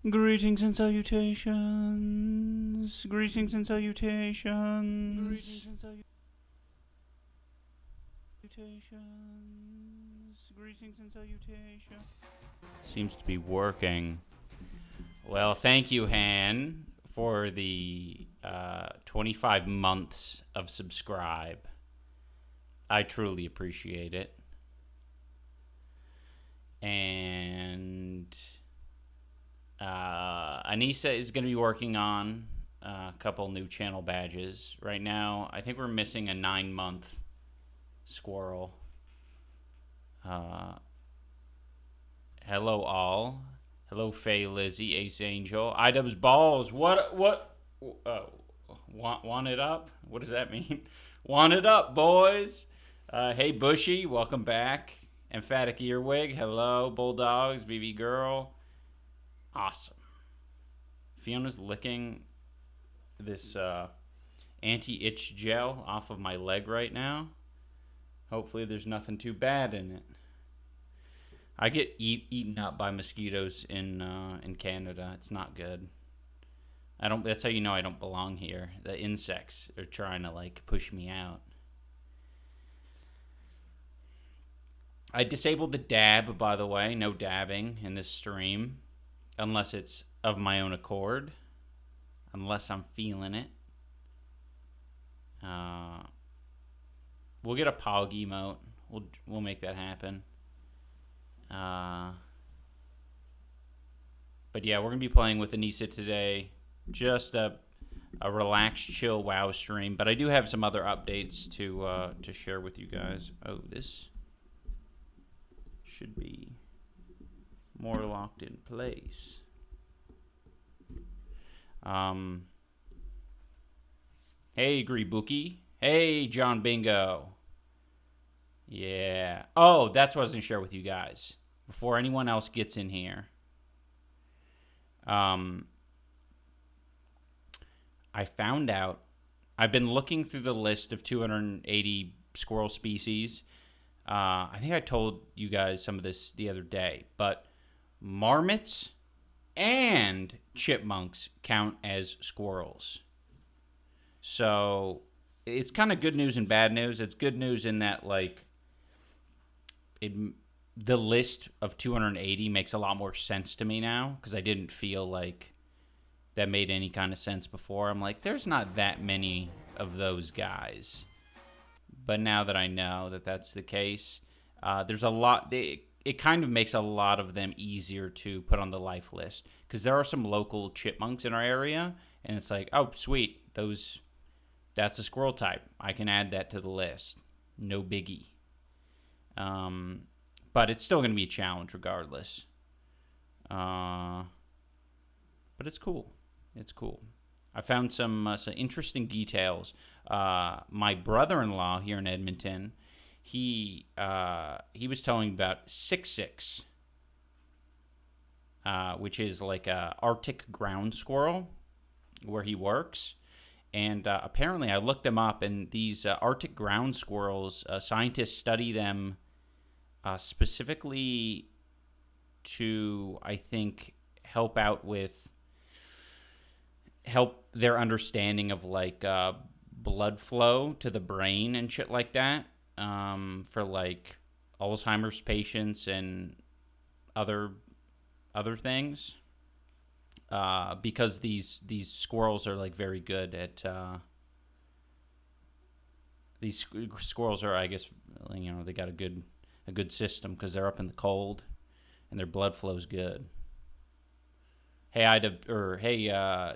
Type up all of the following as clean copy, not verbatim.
Greetings and salutations. Greetings and salutations. Greetings and salutations. Greetings and salutations. Seems to be working. Well, thank you, Han, for the 25 months of subscribe. I truly appreciate it. And Anissa is going to be working on a couple new channel badges. Right now, I think we're missing a 9-month squirrel. Hello, all. Hello, Faye, Lizzie, Ace Angel. Idub's balls. What? Want it up? What does that mean? Want it up, boys. Hey, Bushy, welcome back. Emphatic Earwig, hello. Bulldogs, VV Girl. Awesome. Fiona's licking this anti-itch gel off of my leg right now. Hopefully there's nothing too bad in it. I get eaten up by mosquitoes in Canada. It's not good. That's how you know I don't belong here. The insects are trying to like push me out. I disabled the dab, by the way. No dabbing in this stream. Unless it's of my own accord. Unless I'm feeling it. We'll get a Pog emote. We'll make that happen. But yeah, we're going to be playing with Anissa today. Just a relaxed, chill WoW stream. But I do have some other updates to share with you guys. Oh, this should be more locked in place. Hey, Greebuki. Hey, John Bingo. Yeah. Oh, that's what I was going to share with you guys. Before anyone else gets in here. I found out. I've been looking through the list of 280 squirrel species. I think I told you guys some of this the other day. But marmots and chipmunks count as squirrels. So it's kind of good news and bad news. It's good news in that, like, the list of 280 makes a lot more sense to me now because I didn't feel like that made any kind of sense before. I'm like, there's not that many of those guys. But now that I know that that's the case, there's a lot. It kind of makes a lot of them easier to put on the life list because there are some local chipmunks in our area, and it's like, oh, sweet, that's a squirrel type. I can add that to the list. No biggie. But it's still going to be a challenge regardless. But it's cool. It's cool. I found some interesting details. My brother-in-law here in Edmonton, he was telling about 6'6", which is like a Arctic ground squirrel where he works. And apparently I looked them up, and these Arctic ground squirrels, scientists study them specifically to, I think, help their understanding of like blood flow to the brain and shit like that, for like Alzheimer's patients and other things. Because these squirrels are like very good at these squirrels are, I guess, you know, they got a good system because they're up in the cold and their blood flow's good. Hey,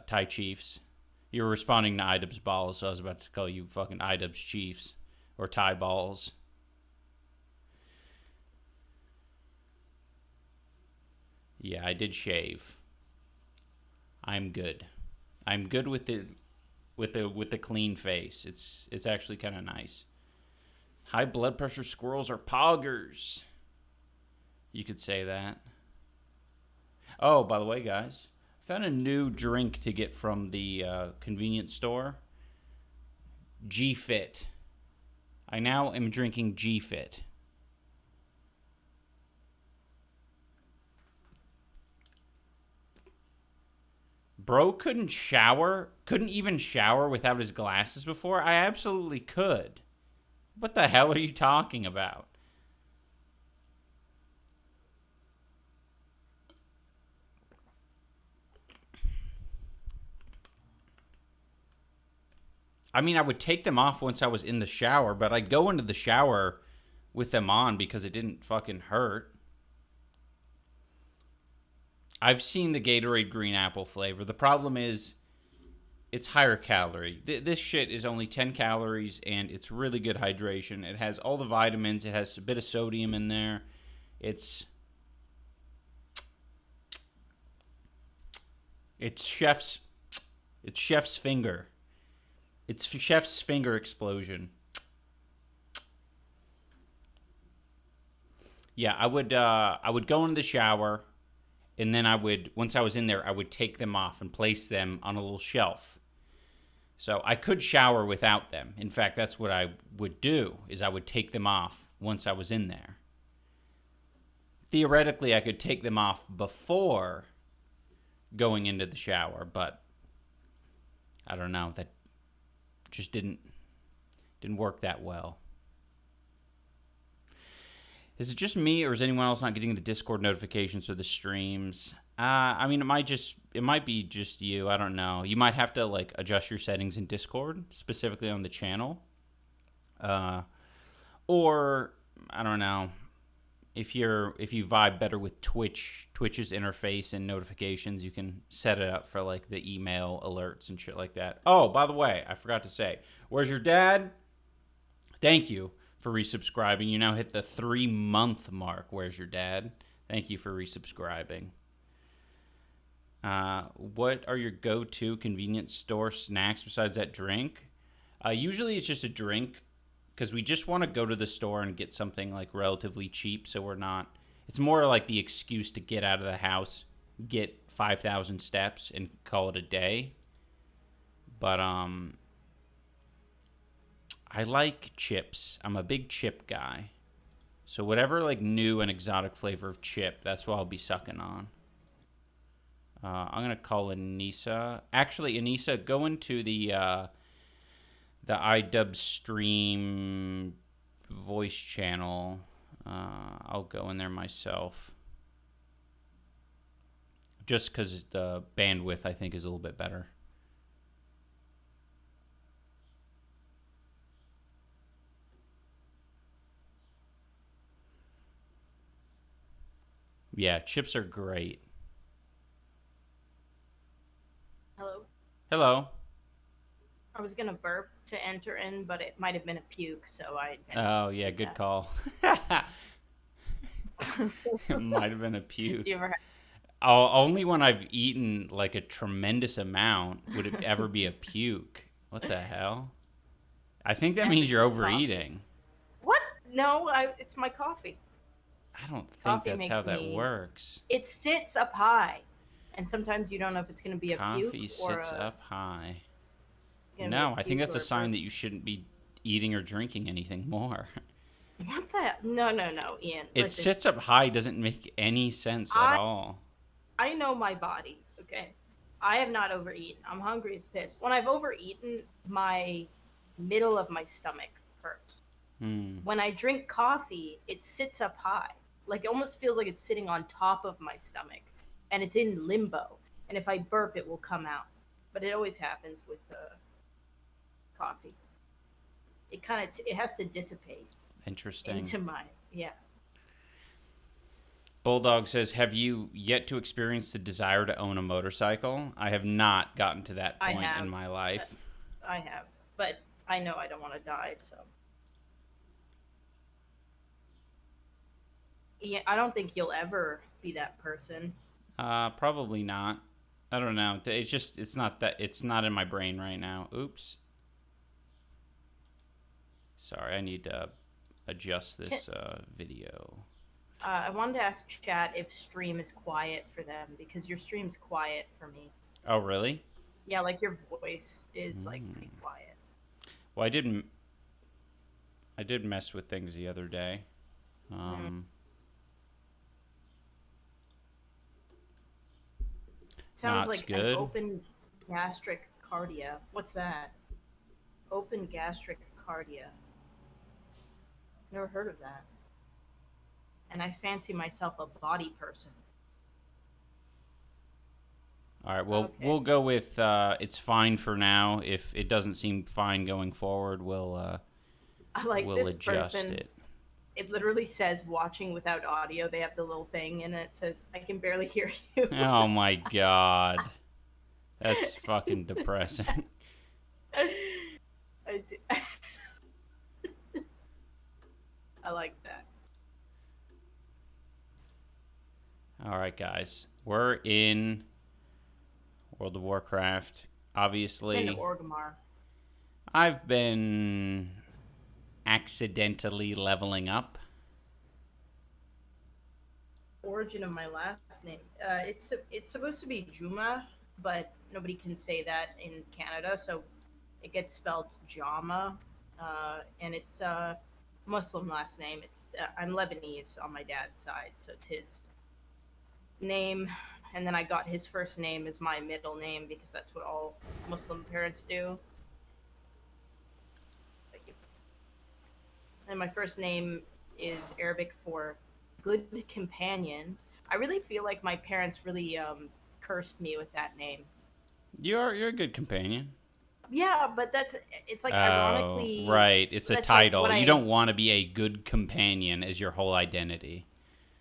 Thai Chiefs. You were responding to Idub's balls, so I was about to call you fucking Idub's Chiefs or Thai balls. Yeah, I did shave. I'm good. I'm good with the clean face. It's actually kind of nice. High blood pressure squirrels are poggers. You could say that. Oh, by the way, guys, I found a new drink to get from the convenience store. G-Fit. I now am drinking G-Fit. Bro couldn't even shower without his glasses before. I absolutely could. What the hell are you talking about? I mean, I would take them off once I was in the shower, but I'd go into the shower with them on because it didn't fucking hurt. I've seen the Gatorade green apple flavor. The problem is it's higher calorie. This shit is only 10 calories and it's really good hydration. It has all the vitamins. It has a bit of sodium in there. It's chef's finger. It's chef's finger explosion. Yeah, I would go in the shower, and then once I was in there, I would take them off and place them on a little shelf. So I could shower without them. In fact, that's what I would do, is I would take them off once I was in there. Theoretically, I could take them off before going into the shower, but I don't know, that just didn't work that well. Is it just me, or is anyone else not getting the Discord notifications for the streams? I mean, it might be just you. I don't know. You might have to like adjust your settings in Discord, specifically on the channel. Or I don't know. If you vibe better with Twitch's interface and notifications, you can set it up for like the email alerts and shit like that. Oh, by the way, I forgot to say, where's your dad? Thank you for resubscribing. You now hit the 3-month mark. Where's your dad? Thank you for resubscribing. What are your go-to convenience store snacks besides that drink? Usually it's just a drink, because we just want to go to the store and get something like relatively cheap, so we're not. It's more like the excuse to get out of the house, get 5,000 steps, and call it a day. But I like chips. I'm a big chip guy. So whatever like new and exotic flavor of chip, that's what I'll be sucking on. I'm gonna call Anissa. Actually, Anissa, go into the iDub stream voice channel. I'll go in there myself. Just because the bandwidth, I think, is a little bit better. Yeah, chips are great. Hello. Hello. I was gonna burp to enter in, but it might have been a puke, so I. Oh yeah, good call. It might have been a puke. Do you ever have... Only when I've eaten like a tremendous amount would it ever be a puke. What the hell? I think that means you're overeating. Coffee. What? No, it's my coffee. I don't think Coffee that's how that works. It sits up high, and sometimes you don't know if it's going to be a Coffee puke or sits up high. No, I think that's a sign that you shouldn't be eating or drinking anything more. What the? No, Ian. It sits up high doesn't make any sense at all. I know my body, okay? I have not overeaten. I'm hungry as piss. When I've overeaten, my middle of my stomach hurts. When I drink coffee, it sits up high. Like, it almost feels like it's sitting on top of my stomach. And it's in limbo. And if I burp, it will come out. But it always happens with coffee. It it has to dissipate. Interesting. Into my, yeah. Bulldog says, have you yet to experience the desire to own a motorcycle? I have not gotten to that point in my life. I have, but I know I don't want to die, so. Yeah, I don't think you'll ever be that person. Probably not. I don't know. It's not in my brain right now. Oops. Sorry, I need to adjust this video. I wanted to ask chat if stream is quiet for them, because your stream's quiet for me. Oh, really? Yeah, like your voice is like pretty quiet. Well, I did mess with things the other day. Sounds Not like an good. open gastric cardia. What's that? Open gastric cardia. Never heard of that. And I fancy myself a body person. All right, well, Okay. we'll go with it's fine for now. If it doesn't seem fine going forward, I like we'll this adjust person. it. It literally says watching without audio. They have the little thing and it says, I can barely hear you. Oh my god. That's fucking depressing. I, do. I like that. All right, guys. We're in World of Warcraft. I'm in Obviously, Orgrimmar. I've been accidentally leveling up. Origin of my last name. It's supposed to be Juma, but nobody can say that in Canada, so it gets spelled Jama, and it's a Muslim last name. It's I'm Lebanese on my dad's side, so it's his name, and then I got his first name as my middle name because that's what all Muslim parents do. And my first name is Arabic for good companion. I really feel like my parents really cursed me with that name. You're a good companion. Yeah, but it's like Oh, ironically right. It's a that's like when title. You I don't want to be a good companion as your whole identity.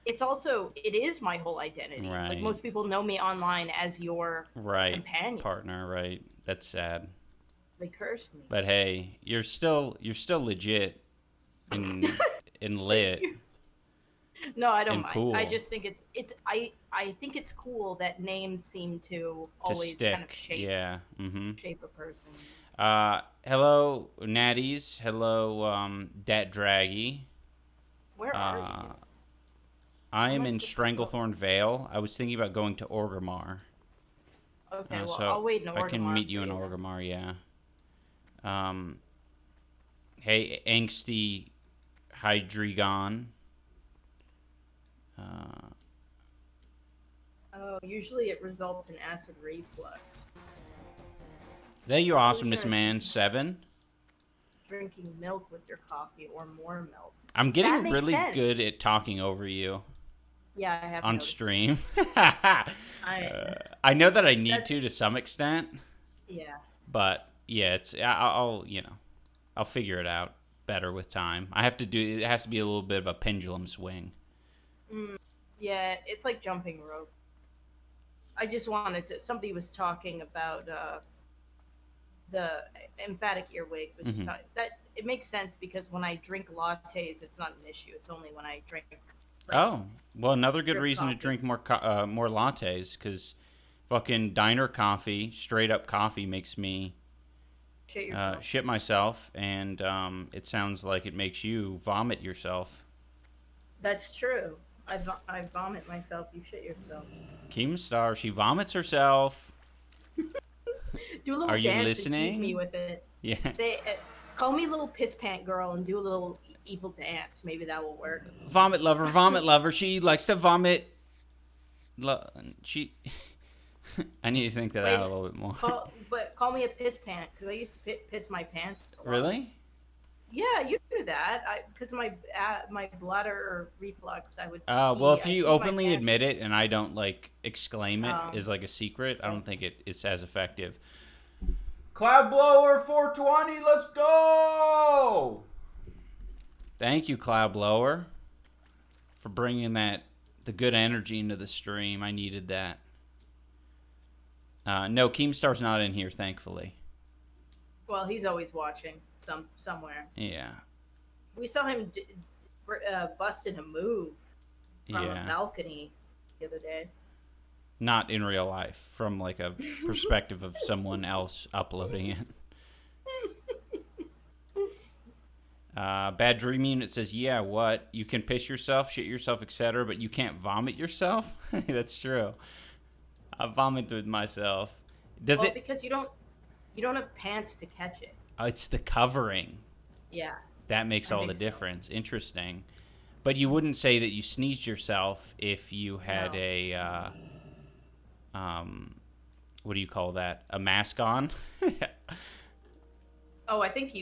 it's also it is my whole identity. Like Right. most people know me online as your Right. companion. Partner, right. That's sad. They cursed me. But hey, you're still legit and lit No, I don't and mind. I cool just think I think it's cool that names seem to to always kind of stick. Yeah. Mm-hmm. shape a person. Hello, Natties. Hello, Dat Draggy. Where are you? I How am am I in supposed to go? Stranglethorn Vale. I was thinking about going to Orgrimmar. Okay, well So I'll wait in I can Orgrimmar meet for you in you then. Orgrimmar, yeah. Hey, angsty Hydreigon. Oh, usually it results in acid reflux. There you The awesomeness, solution is man. 7. drinking milk with your coffee or more milk. I'm That getting makes really sense. good at talking over you Yeah, I have on noticed stream. that. I I know that I need that to some extent, yeah. but yeah, I'll figure it out better with time. It has to be a little bit of a pendulum swing. Yeah, it's like jumping rope. I just wanted to. Somebody was talking about the emphatic earwig, was just Hmm. talking that it makes sense because when I drink lattes, it's not an issue. It's only when I drink like Oh, well, another good drip reason to coffee. drink more lattes, because fucking diner coffee, straight up coffee, makes me Shit yourself. shit myself, and it sounds like it makes you vomit yourself. That's true. I vomit myself. You shit yourself. Keemstar, she vomits herself. Do a Are little you dance and tease me listening? with it. Yeah. Say, call me little piss pant girl and do a little evil dance. Maybe that will work. Vomit lover, vomit lover. She likes to vomit. She. I need to think that out Wait, a little bit more. call me a piss pant because I used to piss my pants a lot. Really? Yeah, you do that. Because my bladder reflux, I would Well, if I you pee my openly admit pants. it and I don't like exclaim it Um, as like a secret, I okay. don't think it's as effective. Cloud blower 420, let's go! Thank you, Cloud blower, for bringing the good energy into the stream. I needed that. No, Keemstar's not in here, thankfully. Well, he's always watching somewhere. Yeah. We saw him busting a move from a Yeah. balcony the other day. Not in real life, from like a perspective of someone else uploading it. Bad Dream Unit says, yeah, what? You can piss yourself, shit yourself, etc., but you can't vomit yourself? That's true. I vomit with myself. Because you don't have pants to catch it. Oh, it's the covering. Yeah. That makes all the difference. So. Interesting. But you wouldn't say that you sneezed yourself if you had what do you call that? A mask on? Oh, I think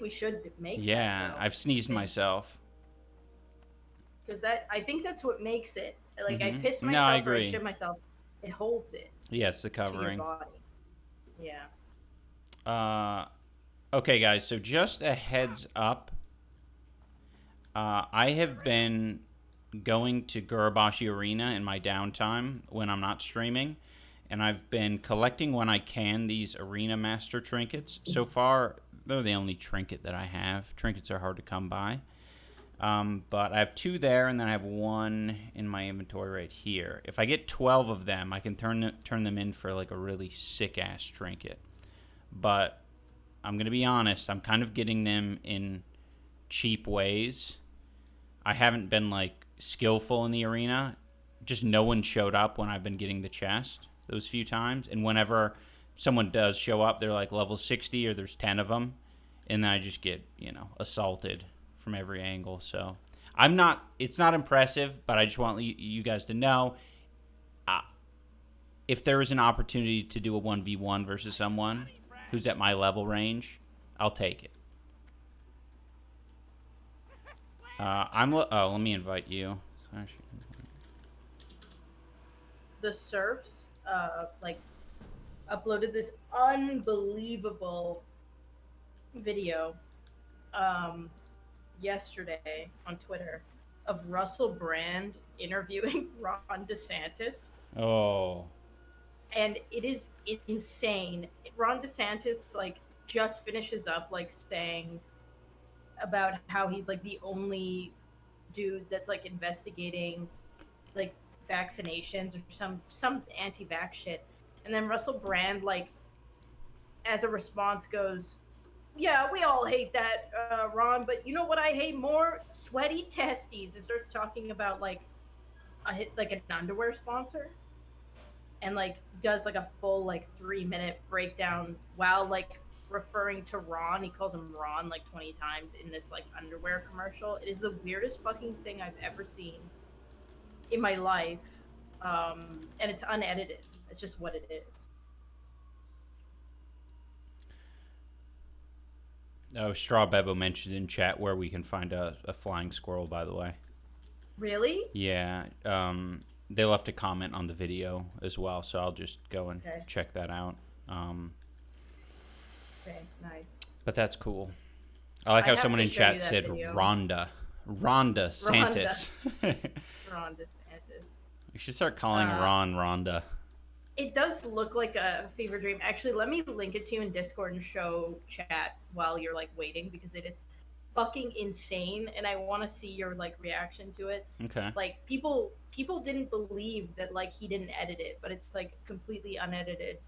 we should make Yeah, that, I've sneezed myself. because I think that's what makes it. Like, I piss No, I myself or I agree. shit myself, it holds it Yes, the to your covering. body. Yeah. Okay, guys, so just a heads up. I have been going to Gurabashi Arena in my downtime when I'm not streaming, and I've been collecting when I can these Arena Master trinkets. So far, they're the only trinket that I have. Trinkets are hard to come by. But I have 2 there, and then I have 1 in my inventory right here. If I get 12 of them, I can turn them in for like a really sick-ass trinket. But I'm going to be honest, I'm kind of getting them in cheap ways. I haven't been like skillful in the arena. Just no one showed up when I've been getting the chest those few times. And whenever someone does show up, they're like level 60 or there's 10 of them. And then I just get, assaulted from every angle. So it's not impressive, but I just want you guys to know, if there is an opportunity to do a 1v1 versus someone who's at my level range, I'll take it. let me invite you. The Surfs, uploaded this unbelievable video, yesterday on Twitter of Russell Brand interviewing Ron DeSantis. Oh. And it is insane. Ron DeSantis, just finishes up, saying about how he's, the only dude that's, investigating, vaccinations or some anti-vax shit. And then Russell Brand, as a response goes, yeah, we all hate that, Ron, but you know what I hate more? Sweaty testes. And starts talking about, an underwear sponsor. And, does, a full, 3-minute breakdown while, referring to Ron. He calls him Ron, 20 times in this, underwear commercial. It is the weirdest fucking thing I've ever seen in my life. And it's unedited. It's just what it is. Oh, Straw Bebo mentioned in chat where we can find a flying squirrel, by the way. Really? Yeah. They left a comment on the video as well, so I'll just go and check that out. Okay, nice. But that's cool. I like how someone in chat said video. Rhonda Santis. Ron DeSantis. You should start calling Ron Rhonda. It does look like a fever dream. Actually, let me link it to you in Discord and show chat while you're waiting, because it is fucking insane, and I want to see your reaction to it. Okay. People didn't believe that he didn't edit it, but it's completely unedited.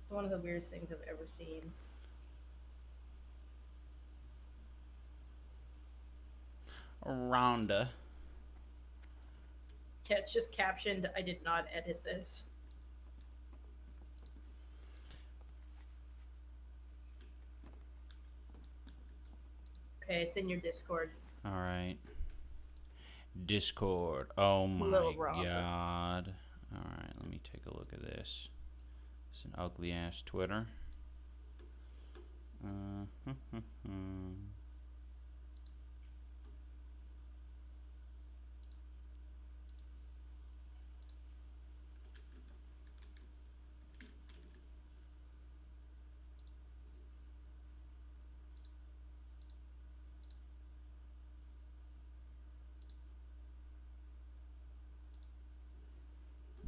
It's one of the weirdest things I've ever seen. Rhonda. Yeah, it's just captioned, I did not edit this. Okay, it's in your Discord. All right. Discord. Oh my god. All right, let me take a look at this. It's an ugly ass Twitter.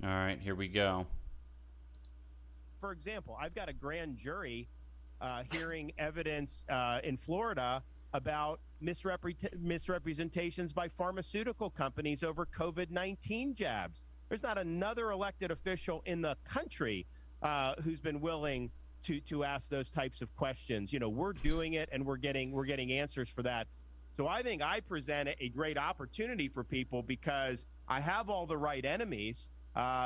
All right, here we go. For example, I've got a grand jury hearing evidence in Florida about misrepresentations by pharmaceutical companies over COVID-19 jabs. There's not another elected official in the country who's been willing to ask those types of questions. We're doing it, and we're getting answers for that. So I think I present a great opportunity for people, because I have all the right enemies.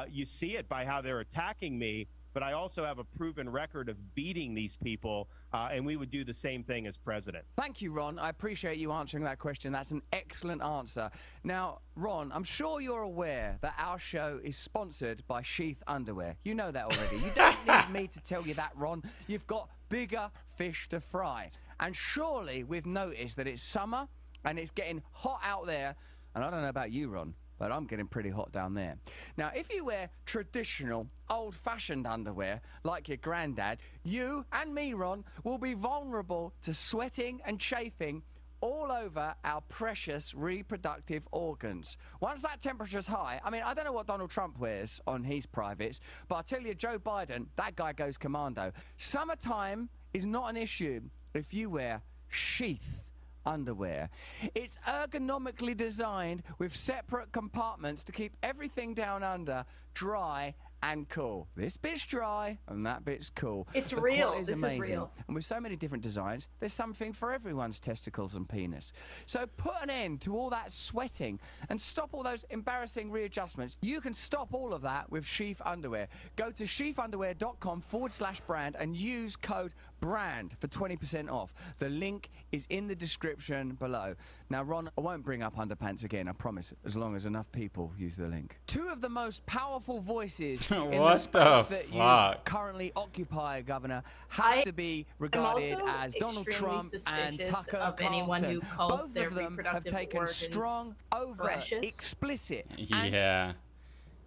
You see it by how they're attacking me. but I also have a proven record of beating these people, and we would do the same thing as president. Thank you, Ron. I appreciate you answering that question. That's an excellent answer. Now, Ron, I'm sure you're aware that our show is sponsored by Sheath Underwear. You know that already. You don't need me to tell you that, Ron. You've got bigger fish to fry. And surely we've noticed that it's summer and it's getting hot out there. And I don't know about you, Ron, but I'm getting pretty hot down there. Now, if you wear traditional, old-fashioned underwear, like your granddad, you and me, Ron, will be vulnerable to sweating and chafing all over our precious reproductive organs. Once that temperature's high, I mean, I don't know what Donald Trump wears on his privates, but I tell you, Joe Biden, that guy goes commando. Summertime is not an issue if you wear sheath underwear. It's ergonomically designed with separate compartments to keep everything down under dry and cool. This bit's dry and that bit's cool. It's The real. quality's This is amazing. real. And with so many different designs, there's something for everyone's testicles and penis. So put an end to all that sweating and stop all those embarrassing readjustments. You can stop all of that with Sheath Underwear. Go to sheathunderwear.com/brand and use code BRAND for 20% off. The link is in the description below. Now, Ron, I won't bring up underpants again, I promise, as long as enough people use the link. Two of the most powerful voices in the What space the that you fuck? currently occupy, Governor, have to be regarded also as Donald extremely Trump and suspicious Tucker of anyone who Carlson. calls Both their of them have reproductive taken organs strong, overt, precious. explicit, and Yeah.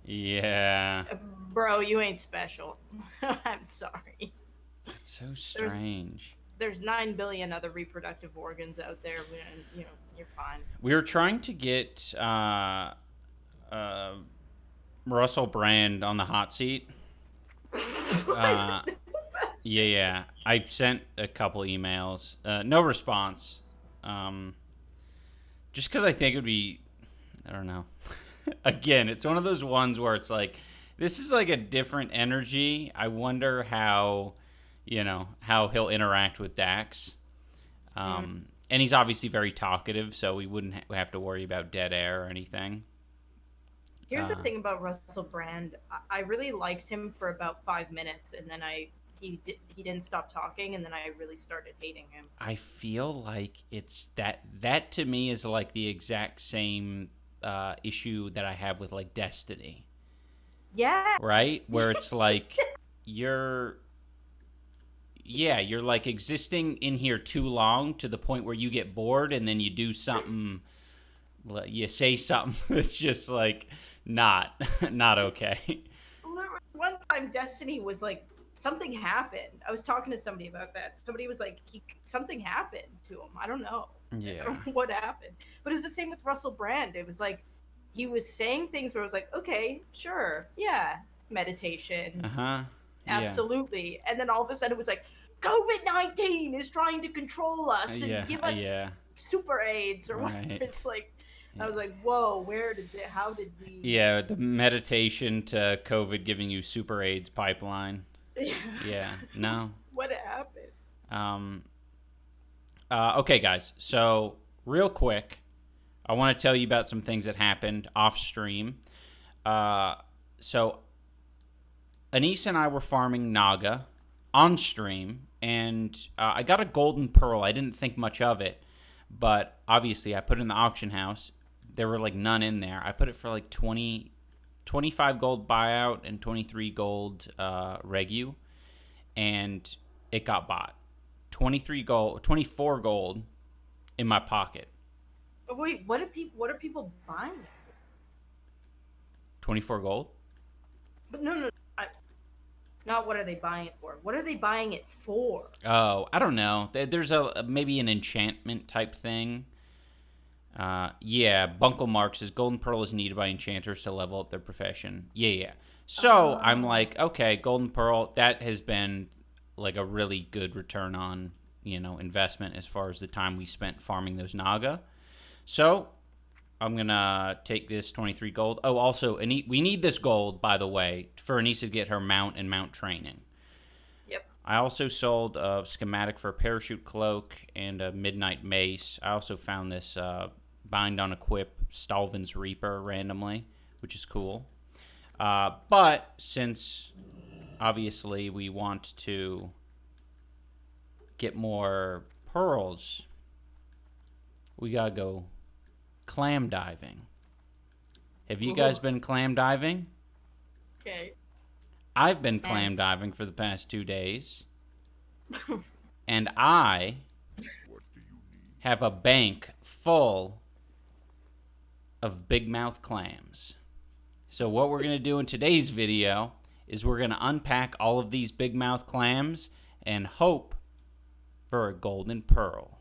Yeah. Bro, you ain't special. I'm sorry. It's so strange. There's 9 billion other reproductive organs out there, and you know, you're fine. We were trying to get Russell Brand on the hot seat. Yeah. I sent a couple emails. No response. Just because I think it would be, I don't know. Again, it's one of those ones where it's like, this is like a different energy. I wonder how, how he'll interact with Dax. And he's obviously very talkative, so we wouldn't have to worry about dead air or anything. Here's the thing about Russell Brand. I really liked him for about 5 minutes, and then he didn't stop talking, and then I really started hating him. I feel like it's that to me is like the exact same issue that I have with like Destiny. Yeah. Right? Where it's like you're like existing in here too long to the point where you get bored and then you do something, you say something that's just like not okay. One time Destiny was like, something happened. I was talking to somebody about that. Somebody was like, something happened to him. I don't know. Yeah. I don't know what happened. But it was the same with Russell Brand. It was like, he was saying things where I was like, okay, sure, yeah, meditation. Uh-huh. Absolutely. And then all of a sudden it was like, COVID-19 is trying to control us and give us super AIDS or whatever. It's like, I was like, whoa, how did we? Yeah, the meditation to COVID giving you super AIDS pipeline. Yeah, no. What happened? Okay, guys. So, real quick, I want to tell you about some things that happened off stream. So, Anise and I were farming Naga on stream, and I got a golden pearl. I didn't think much of it, but obviously I put it in the auction house. There were like none in there. I put it for like 25 gold buyout and 23 gold regu, and it got bought. 24 gold in my pocket. But wait, what are people buying it for? 24 gold? But no. Not what are they buying it for? What are they buying it for? Oh, I don't know. There's maybe an enchantment type thing. Bunkle Mark says Golden Pearl is needed by enchanters to level up their profession. Yeah. So I'm like, okay, Golden Pearl, that has been like a really good return on, investment as far as the time we spent farming those Naga. So I'm going to take this 23 gold. Oh, also, we need this gold, by the way, for Anissa to get her mount and mount training. Yep. I also sold a schematic for a parachute cloak and a midnight mace. I also found this bind on equip Stalvin's Reaper randomly, which is cool. But since obviously we want to get more pearls. We gotta go clam diving. Have you guys been clam diving? Okay. I've been clam diving for the past 2 days. And I have a bank full of big mouth clams. So what we're going to do in today's video is we're going to unpack all of these big mouth clams and hope for a golden pearl.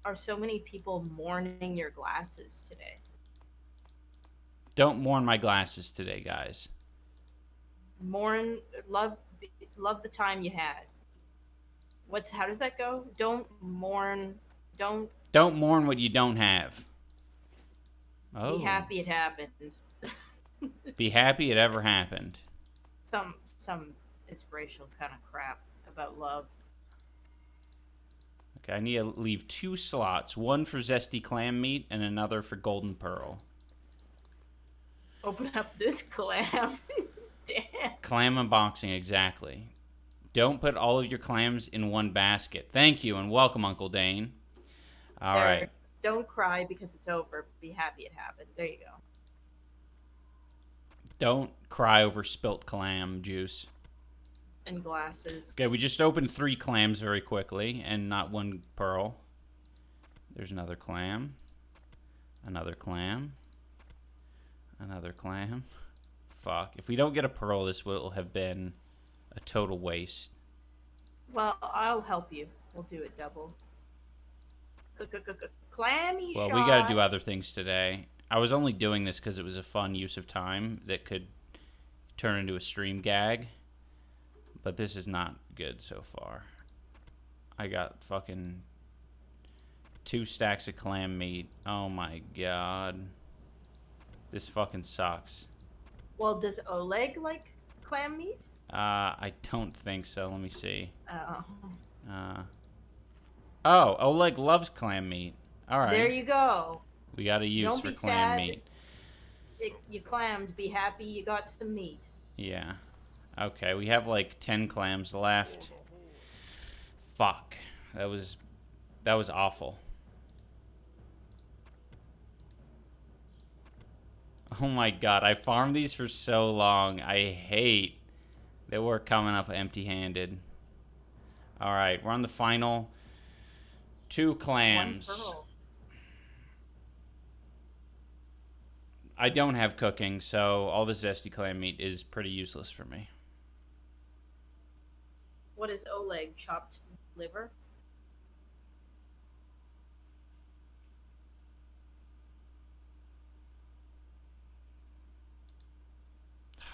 Are so many people mourning your glasses today? Don't mourn my glasses today, guys. Mourn, love the time you had. How does that go? Don't mourn mourn what you don't have. Oh. Be happy it happened. Be happy it ever happened. Some inspirational kind of crap about love. Okay, I need to leave 2 slots. One for zesty clam meat and another for golden pearl. Open up this clam. Damn. Clam unboxing, exactly. Don't put all of your clams in one basket. Thank you, and welcome, Uncle Dane. All right. Don't cry because it's over. Be happy it happened. There you go. Don't cry over spilt clam juice. And glasses. Okay, we just opened 3 clams very quickly, and not 1 pearl. There's another clam. Another clam. Another clam. Fuck. If we don't get a pearl, this will have been a total waste. Well, I'll help you. We'll do it double. Clammy shot. Well, we gotta do other things today. I was only doing this because it was a fun use of time that could turn into a stream gag. But this is not good so far. I got fucking 2 stacks of clam meat. Oh my god. This fucking sucks. Well, does Oleg like clam meat? I don't think so. Let me see. Oh. Oh, Oleg loves clam meat. All right. There you go. We got a use for clam meat. You clammed. Be happy you got some meat. Yeah. Okay, we have like 10 clams left. Fuck. That was awful. Oh my god, I farmed these for so long. I hate that we're coming up empty-handed. Alright, we're on the final 2 clams. 1 pearl. I don't have cooking, so all the zesty clam meat is pretty useless for me. What is Oleg? Chopped liver?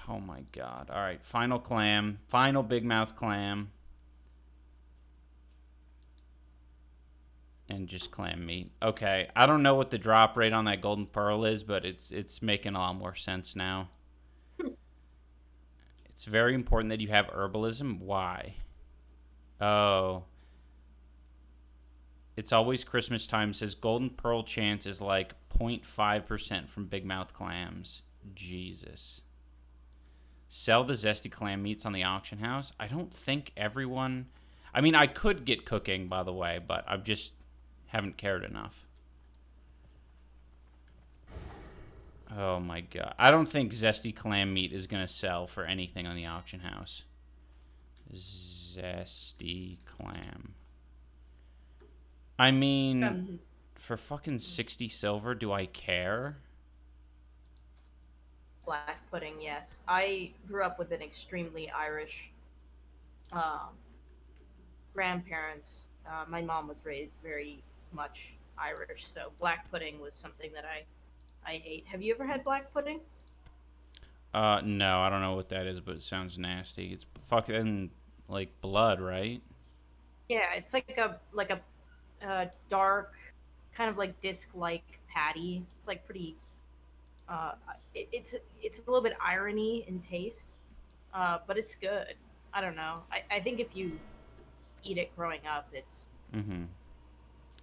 Oh my god. Alright, final clam. Final big mouth clam. And just clam meat. Okay, I don't know what the drop rate on that golden pearl is, but it's making a lot more sense now. It's very important that you have herbalism. Why? Oh. It's always Christmas time. It says golden pearl chance is like 0.5% from big mouth clams. Jesus. Sell the zesty clam meats on the auction house. I don't think everyone... I mean, I could get cooking, by the way, but I just haven't cared enough. Oh my god. I don't think zesty clam meat is going to sell for anything on the auction house. Zesty clam. I mean, for fucking 60 silver, do I care? Black pudding, yes. I grew up with an extremely Irish grandparents. My mom was raised very much Irish, so black pudding was something that I ate. Have you ever had black pudding? No, I don't know what that is, but it sounds nasty. It's fucking like blood, right? Yeah, it's like a dark, kind of like disc-like patty. It's like pretty. It's a little bit irony in taste, but it's good. I don't know. I think if you eat it growing up, it's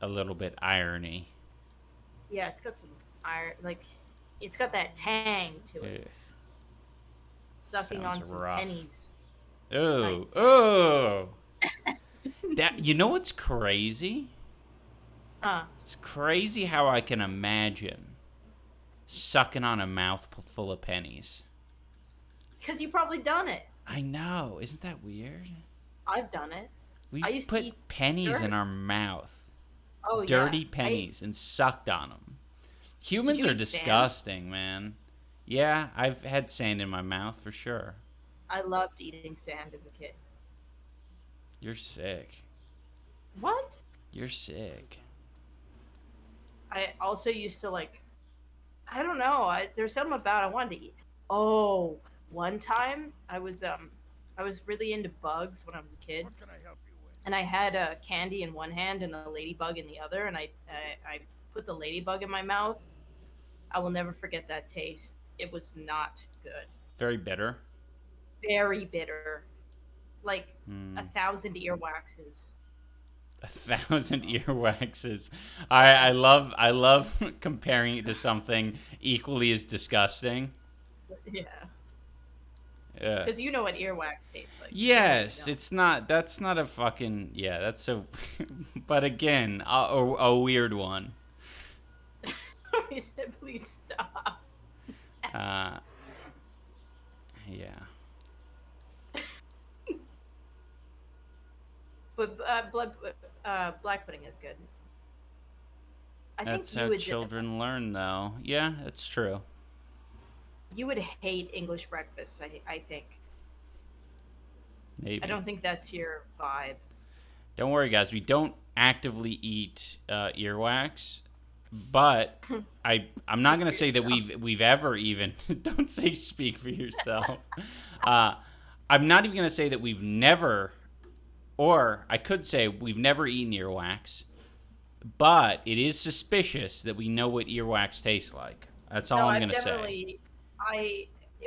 a little bit irony. Yeah, it's got some iron, like it's got that tang to it. sucking on Sounds some rough. pennies. Oh, oh. That, you know what's crazy? It's crazy how I can imagine sucking on a mouthful full of pennies. Because you probably done it. I know. Isn't that weird? I've done it. We I used put to eat pennies in dirt. our mouth. Oh, Dirty yeah. pennies and sucked on them. Humans Did you are eat disgusting, man. Yeah, I've had sand in my mouth for sure. I loved eating sand as a kid. You're sick. What? You're sick. I also used to like, I don't know. There's something about I wanted to eat. Oh, one time I was really into bugs when I was a kid. What can I help you with? And I had a candy in one hand and a ladybug in the other, and I put the ladybug in my mouth. I will never forget that taste. It was not good. Very bitter. Very bitter. Like 1,000 earwaxes. 1,000 earwaxes. I love comparing it to something equally as disgusting. Yeah. Yeah. Because you know what earwax tastes like. Yes, You it's not. That's not a fucking. Yeah, that's so. But again, a weird one. He said, please stop. Yeah. But black pudding is good. I That's think how you would children learn, though. Yeah, that's true. you would hate English breakfast. I think. Maybe. I don't think that's your vibe. Don't worry, guys. We don't actively eat earwax, but I'm not gonna say that we've ever even. Don't say speak for yourself. I'm not even gonna say that we've never, or I could say we've never eaten earwax, but it is suspicious that we know what earwax tastes like. That's all I'm gonna say.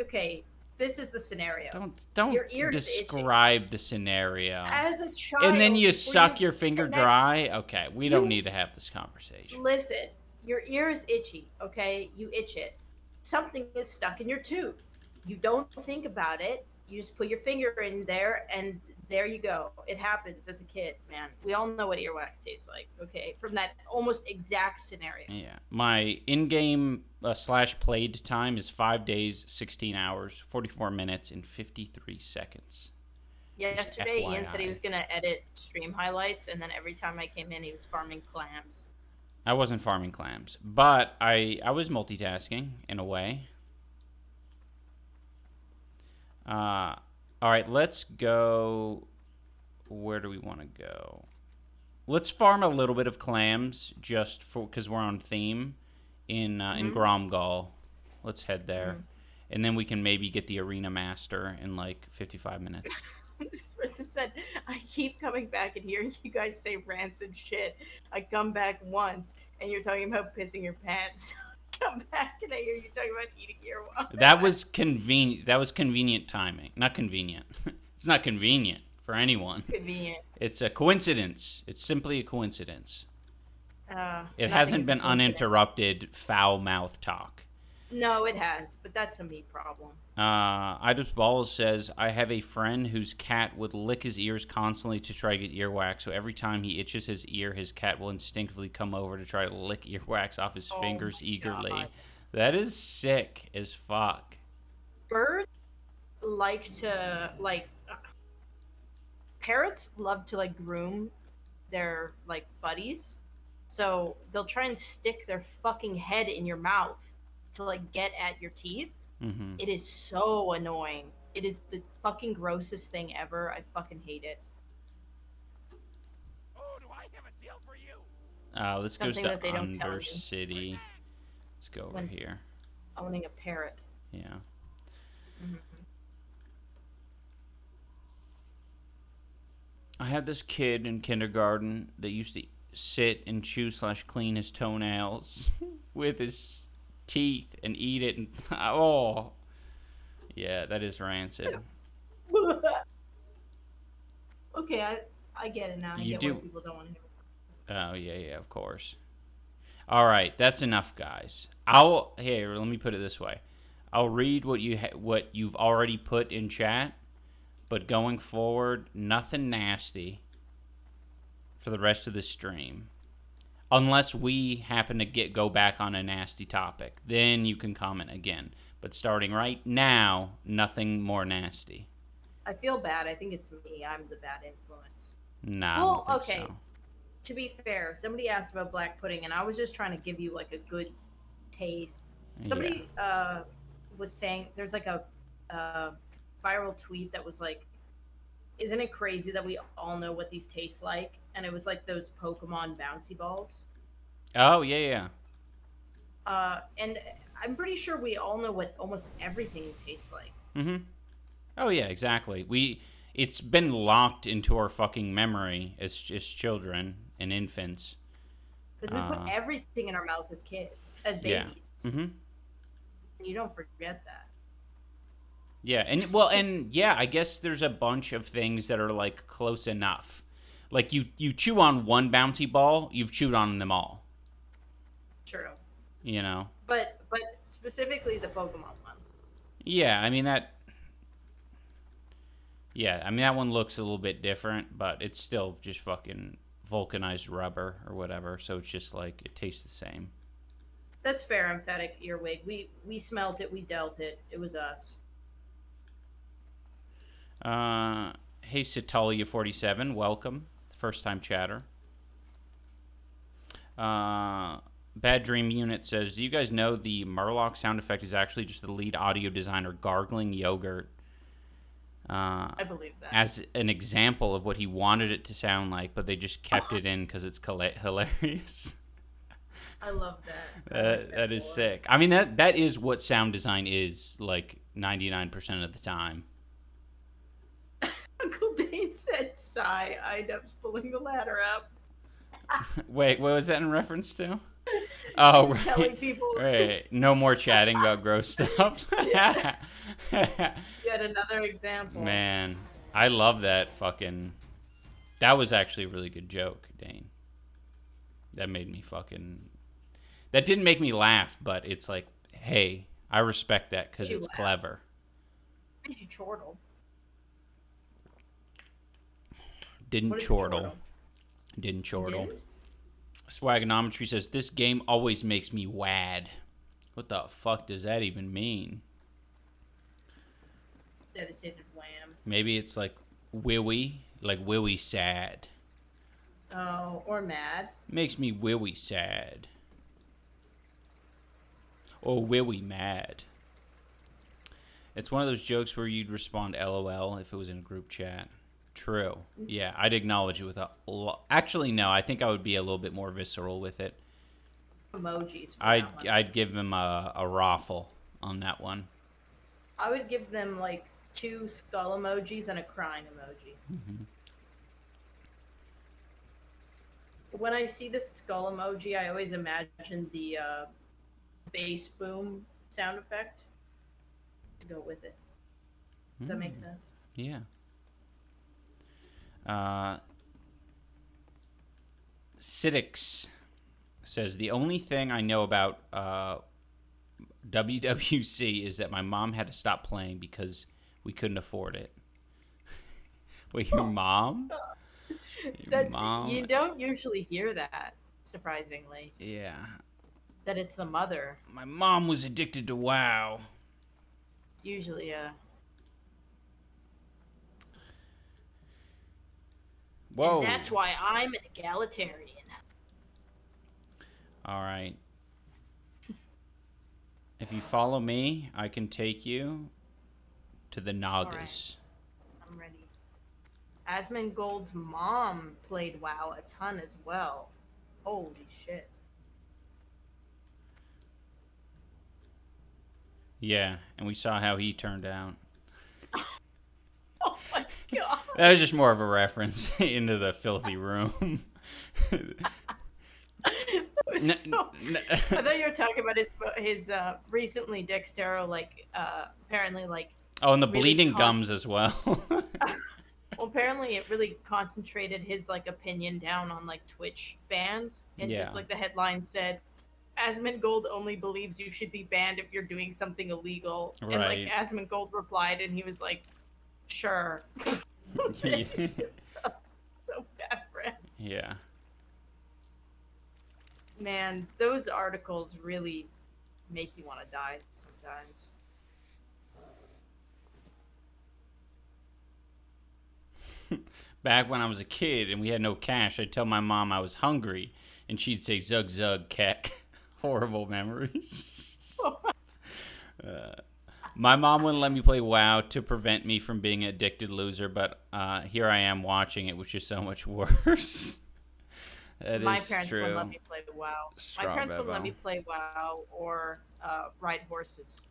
Okay. This is the scenario. Don't Your ears describe the scenario. As a child, And then you were suck your finger dry? Okay, we don't need to have this conversation. Listen, your ear is itchy, okay? You itch it. Something is stuck in your tooth. You don't think about it. You just put your finger in there, and there you go. It happens as a kid, man. We all know what earwax tastes like, okay? From that almost exact scenario. Yeah. My in-game / played time is 5 days, 16 hours, 44 minutes, and 53 seconds. Yesterday, Ian said he FYI. was going to edit stream highlights, and then every time I came in, he was farming clams. I wasn't farming clams, but I was multitasking in a way. All right, let's go. Where do we want to go? Let's farm a little bit of clams just for because we're on theme in Gromgal. Let's head there, and then we can maybe get the arena master in like 55 minutes. This person said, I keep coming back and hearing you guys say rancid shit. I come back once and you're talking about pissing your pants. Come back and I hear you talking about eating earwax. That was convenient. That was convenient timing. Not convenient. It's not convenient for anyone. Convenient. It's a coincidence. It's simply a coincidence. It Nothing hasn't is been a coincidence. uninterrupted foul mouth talk. No, it has, but that's a me problem. Idris Balls says, I have a friend whose cat would lick his ears constantly to try to get earwax, so every time he itches his ear, his cat will instinctively come over to try to lick earwax off his fingers my eagerly. God. That is sick as fuck. Birds like to, parrots love to, groom their, buddies. So they'll try and stick their fucking head in your mouth to, get at your teeth. Mm-hmm. It is so annoying. It is the fucking grossest thing ever. I fucking hate it. Oh, do I have a deal for you? This goes Something to that they don't tell you. Undercity. Let's go over here. Owning a parrot. Yeah. Mm-hmm. I had this kid in kindergarten that used to sit and chew / clean his toenails with his teeth and eat it. And oh, yeah, that is rancid. Okay, I get it now. I get why people don't want to hear it. Oh, yeah, of course. All right, that's enough, guys. Here, let me put it this way. I'll read what you've already put in chat, but going forward, nothing nasty for the rest of the stream. Unless we happen to go back on a nasty topic. Then you can comment again. But starting right now, nothing more nasty. I feel bad. I think it's me. I'm the bad influence. Nah, Well, I don't think okay. so. To be fair, somebody asked about black pudding, and I was just trying to give you like a good taste. Somebody was saying there's like a viral tweet that was like, "Isn't it crazy that we all know what these taste like?" And it was like those Pokemon bouncy balls. Oh, yeah. And I'm pretty sure we all know what almost everything tastes like. Mm-hmm. Oh, yeah, exactly. It's been locked into our fucking memory as children and infants. Because we put everything in our mouth as kids, as babies. Yeah. Mm-hmm. And you don't forget that. Yeah, and I guess there's a bunch of things that are like close enough. Like you chew on one bouncy ball, you've chewed on them all. True. You know. But specifically the Pokemon one. Yeah, I mean that. Yeah, I mean that one looks a little bit different, but it's still just fucking vulcanized rubber or whatever. So it's just like it tastes the same. That's fair, emphatic earwig. We smelt it, we dealt it. It was us. Hey Satalia47, welcome. First time chatter. Bad Dream Unit says, do you guys know the Murloc sound effect is actually just the lead audio designer gargling yogurt? I believe that. As an example of what he wanted it to sound like, but they just kept it in because it's hilarious. I love that. That is sick. I mean, that is what sound design is, like, 99% of the time. Uncle Dane said, sigh. IDub's pulling the ladder up. Wait, what was that in reference to? Oh, right. Telling people. Right. No more chatting about gross stuff. Yes. Yet another example. Man, I love that fucking... That was actually a really good joke, Dane. That made me fucking... That didn't make me laugh, but it's like, hey, I respect that because it's clever. Made you chortle. Didn't chortle. Didn't chortle. Swagonometry says, this game always makes me wad. What the fuck does that even mean? Dedicated wham. Maybe it's like willy sad. Oh, or mad. Makes me willy sad. Or willy mad. It's one of those jokes where you'd respond LOL if it was in a group chat. True. Yeah, I'd acknowledge it with a... Actually, no, I think I would be a little bit more visceral with it. Emojis. I'd give them a raffle on that one. I would give them like 2 skull emojis and a crying emoji. Mm-hmm. When I see the skull emoji, I always imagine the bass boom sound effect to go with it. Does that make sense? Yeah. Sidix says, the only thing I know about WWC is that my mom had to stop playing because we couldn't afford it. Wait, your mom? Mom? You don't usually hear that, surprisingly. Yeah. That it's the mother. My mom was addicted to WoW. Usually, Whoa. And that's why I'm an egalitarian. All right. If you follow me, I can take you to the Nagas. Right. I'm ready. Asmongold's mom played WoW a ton as well. Holy shit. Yeah, and we saw how he turned out. Oh my god. That was just more of a reference into the filthy room. I thought you were talking about his recently Dextero, like apparently like. Oh, and the really bleeding gums as well. Well, apparently it really concentrated his like opinion down on like Twitch bans, and just like the headline said, Asmongold only believes you should be banned if you're doing something illegal. And like Right. Asmongold replied, and he was like, "Sure." So bad for him. Yeah. Man, those articles really make you want to die sometimes. Back when I was a kid and we had no cash, I'd tell my mom I was hungry, and she'd say, "Zug zug, keck." Horrible memories. My mom wouldn't let me play WoW to prevent me from being an addicted loser, but here I am watching it, which is so much worse. My parents wouldn't let me play WoW. Strong My parents wouldn't let Bevo. me play WoW or ride horses.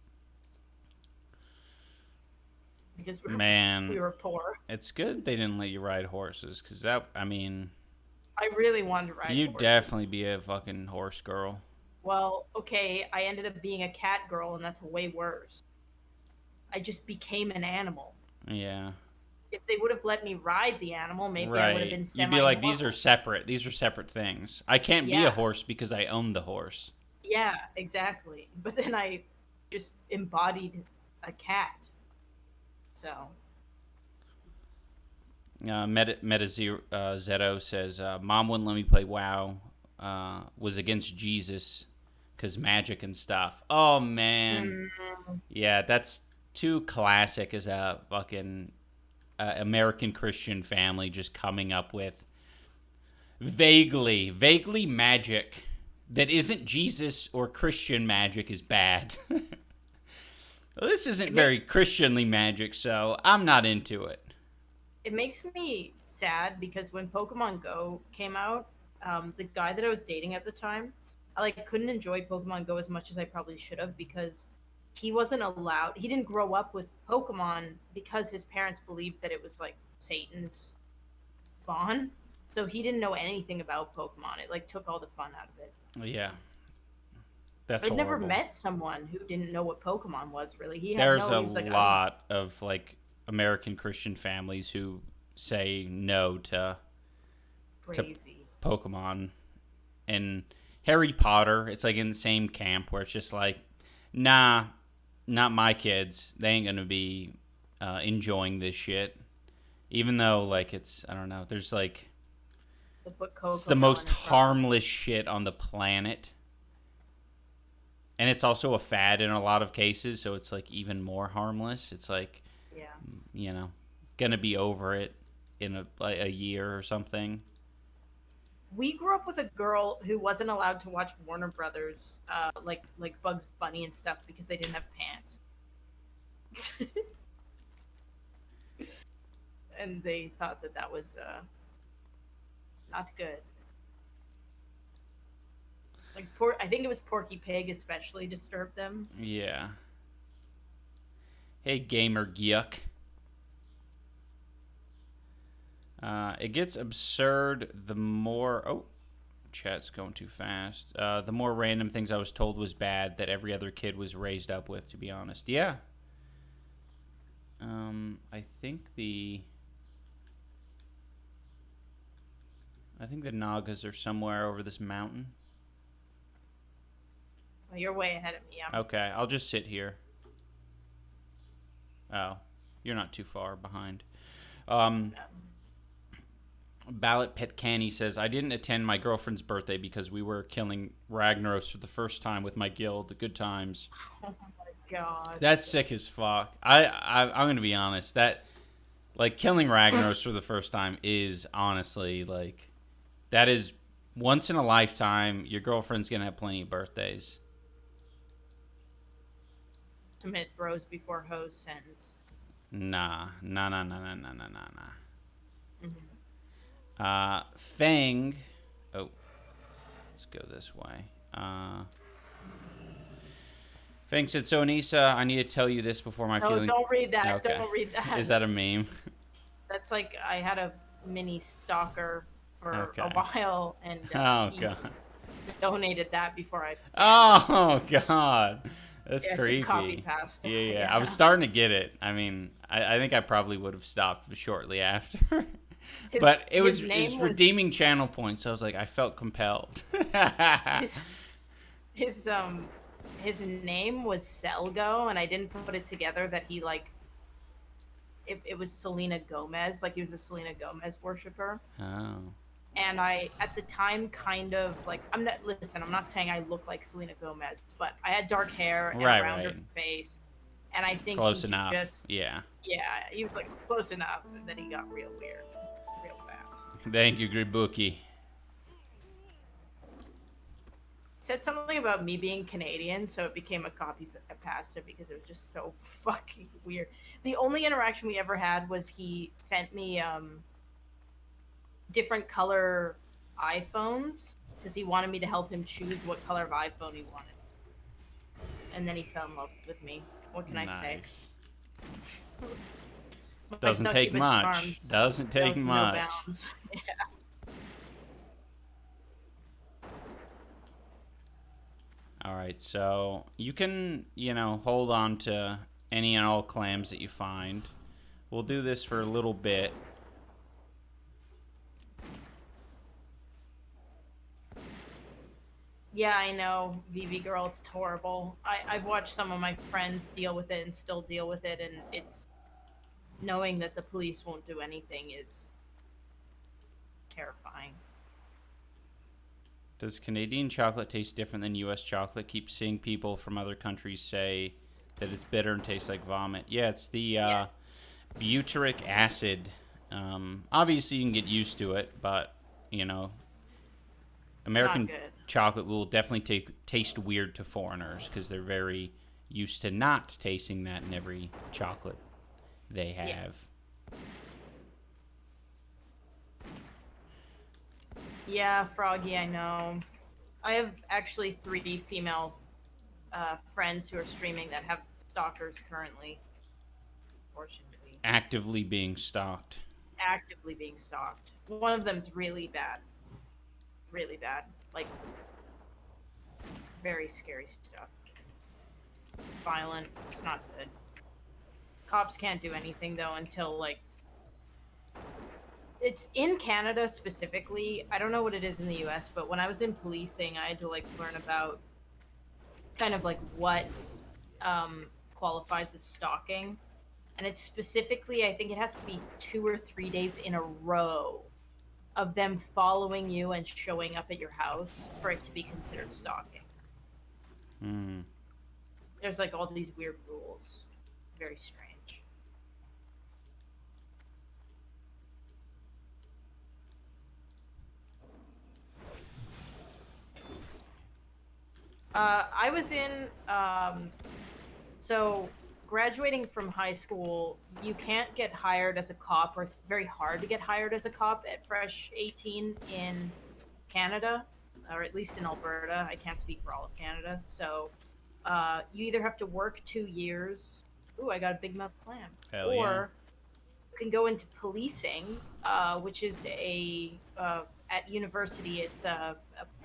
Because we were poor. It's good they didn't let you ride horses, because that, I mean, I really wanted to ride you'd horses. definitely be a fucking horse girl. Well, okay, I ended up being a cat girl, and that's way worse. I just became an animal. Yeah. If they would have let me ride the animal, maybe Right. I would have been semi. You'd be like, these are separate. These are separate things. I can't be a horse because I own the horse. Yeah, exactly. But then I just embodied a cat. So. Zeto says, Mom wouldn't let me play WoW. Was against Jesus because magic and stuff. Oh, man. Yeah, that's too classic as a fucking American Christian family just coming up with vaguely magic that isn't Jesus or Christian magic is bad. Well, this isn't very Christianly magic, so I'm not into it. It makes me sad because when Pokemon Go came out, the guy that I was dating at the time, I couldn't enjoy Pokemon Go as much as I probably should have because he wasn't allowed. He didn't grow up with Pokemon because his parents believed that it was like Satan's spawn. So he didn't know anything about Pokemon. It took all the fun out of it. Yeah. That's I'd never horrible. met someone who didn't know what Pokemon was, really. There's a lot of American Christian families who say no to Pokemon. And Harry Potter, it's in the same camp where it's just nah, not my kids. They ain't gonna be enjoying this shit. Even though it's, I don't know, there's it's the most harmless shit on the planet. And it's also a fad in a lot of cases, so it's even more harmless. It's gonna be over it in a year or something. We grew up with a girl who wasn't allowed to watch Warner Brothers, like Bugs Bunny and stuff, because they didn't have pants. And they thought that was not good. I think it was Porky Pig especially disturbed them. Yeah. Hey, Gamer Gyuk. It gets absurd the more... Oh, chat's going too fast. The more random things I was told was bad that every other kid was raised up with, to be honest. Yeah. I think the Nagas are somewhere over this mountain. Well, you're way ahead of me. Okay, I'll just sit here. Oh, you're not too far behind. Ballot Pet Canny says, I didn't attend my girlfriend's birthday because we were killing Ragnaros for the first time with my guild. Good times. Oh my god. That's sick as fuck. I'm going to be honest. That, killing Ragnaros for the first time is honestly, that is once in a lifetime. Your girlfriend's going to have plenty of birthdays. Ultimate bros before hoes sends. Nah. Mm-hmm. Fang. Oh, let's go this way. Fang said, so Anissa, I need to tell you this before my feelings. No, don't read that. Okay. Don't read that. Is that a meme? That's I had a mini stalker for a while, and he donated that before I. Oh god. That's creepy. It's a copy pasta. Yeah. I was starting to get it. I mean, I think I probably would have stopped shortly after. But it was redeeming channel points, so I was I felt compelled. his name was Selgo, and I didn't put it together that he like it was Selena Gomez, like he was a Selena Gomez worshiper. Oh. And I at the time kind of like I'm not saying I look like Selena Gomez, but I had dark hair and Right, a rounder right. face, and I think Close he enough. just Yeah. he was like close enough, and then he got real weird, real fast. Thank you, Gribuki. Said something about me being Canadian, so it became a copy pasta because it was just so fucking weird. The only interaction we ever had was he sent me different color iPhones because he wanted me to help him choose what color of iPhone he wanted. And then he fell in love with me. What can I say? Nice. My Doesn't take succubus much. charms Doesn't take know much. No bounds. Yeah. All right, so you can, hold on to any and all clams that you find. We'll do this for a little bit. Yeah, I know, VV girl, it's horrible. I've watched some of my friends deal with it and still deal with it, and it's knowing that the police won't do anything is terrifying. Does Canadian chocolate taste different than U.S. chocolate? Keep seeing people from other countries say that it's bitter and tastes like vomit. Yeah, it's the Yes. butyric acid. Obviously, you can get used to it, but, American good. chocolate will definitely taste weird to foreigners because they're very used to not tasting that in every chocolate they have. Yeah. Yeah, Froggy, I know. I have actually 3 female friends who are streaming that have stalkers currently. Unfortunately. Actively being stalked. Actively being stalked. One of them's really bad. Really bad. Like, very scary stuff. Violent. It's not good. Cops can't do anything, though, until, like, it's in Canada specifically. I don't know what it is in the US, but when I was in policing, I had to like learn about kind of like what qualifies as stalking. And it's specifically, I think it has to be 2 or 3 days in a row of them following you and showing up at your house for it to be considered stalking. Hmm. There's like all these weird rules. Very strange. I was in, so graduating from high school, you can't get hired as a cop, or it's very hard to get hired as a cop at Fresh 18 in Canada, or at least in Alberta. I can't speak for all of Canada. So you either have to work 2 years. Ooh, I got a big mouth clam. Hell or you can go into policing, which is at university, it's a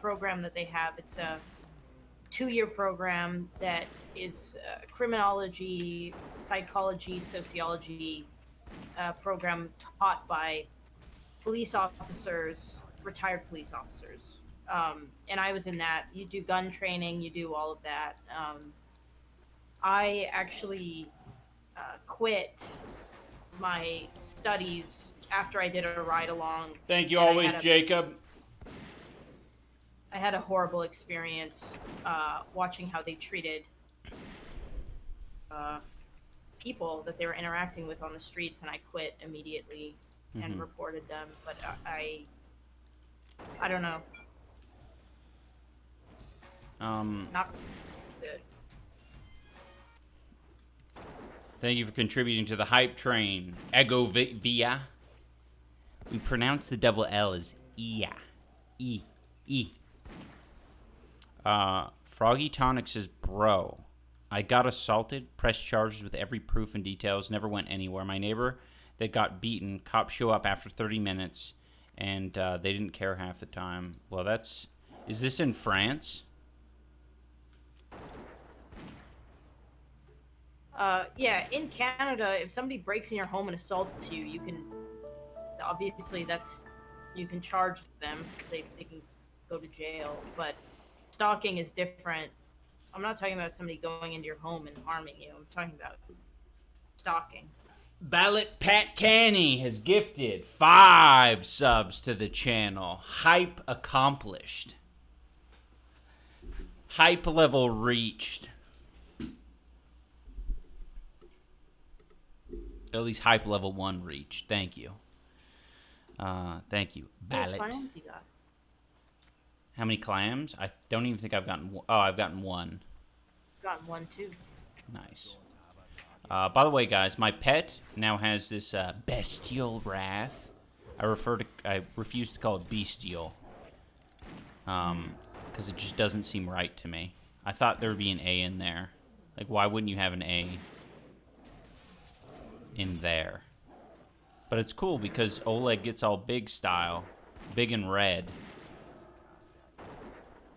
program that they have. It's a 2-year program that is criminology, psychology, sociology program taught by police officers, retired police officers. And I was in that. You do gun training, you do all of that. I actually quit my studies after I did a ride along. Thank you and always, Jacob. I had a horrible experience watching how they treated people that they were interacting with on the streets, and I quit immediately and reported them. But I don't know. Not good. Thank you for contributing to the hype train. Ego via. We pronounce the double L as ia. E. Froggy Tonic says, bro, I got assaulted, pressed charges with every proof and details, never went anywhere. My neighbor that got beaten, cops show up after 30 minutes, and they didn't care half the time. Well, is this in France? Yeah, in Canada, if somebody breaks in your home and assaults you, you can, obviously you can charge them. They can go to jail, but Stalking is different. I'm not talking about somebody going into your home and harming you. I'm talking about stalking. Ballot Pat Canny has gifted 5 subs to the channel. Hype accomplished. Hype level reached. At least hype level 1 reached. Thank you. Thank you, Ballot. What clams you got? How many clams? I don't even think I've gotten one. Oh, I've gotten 1. Got 1 too. Nice. By the way, guys, my pet now has this bestial wrath. I refuse to call it bestial. Because it just doesn't seem right to me. I thought there would be an A in there. Like, why wouldn't you have an A in there? But it's cool because Oleg gets all big style. Big and red.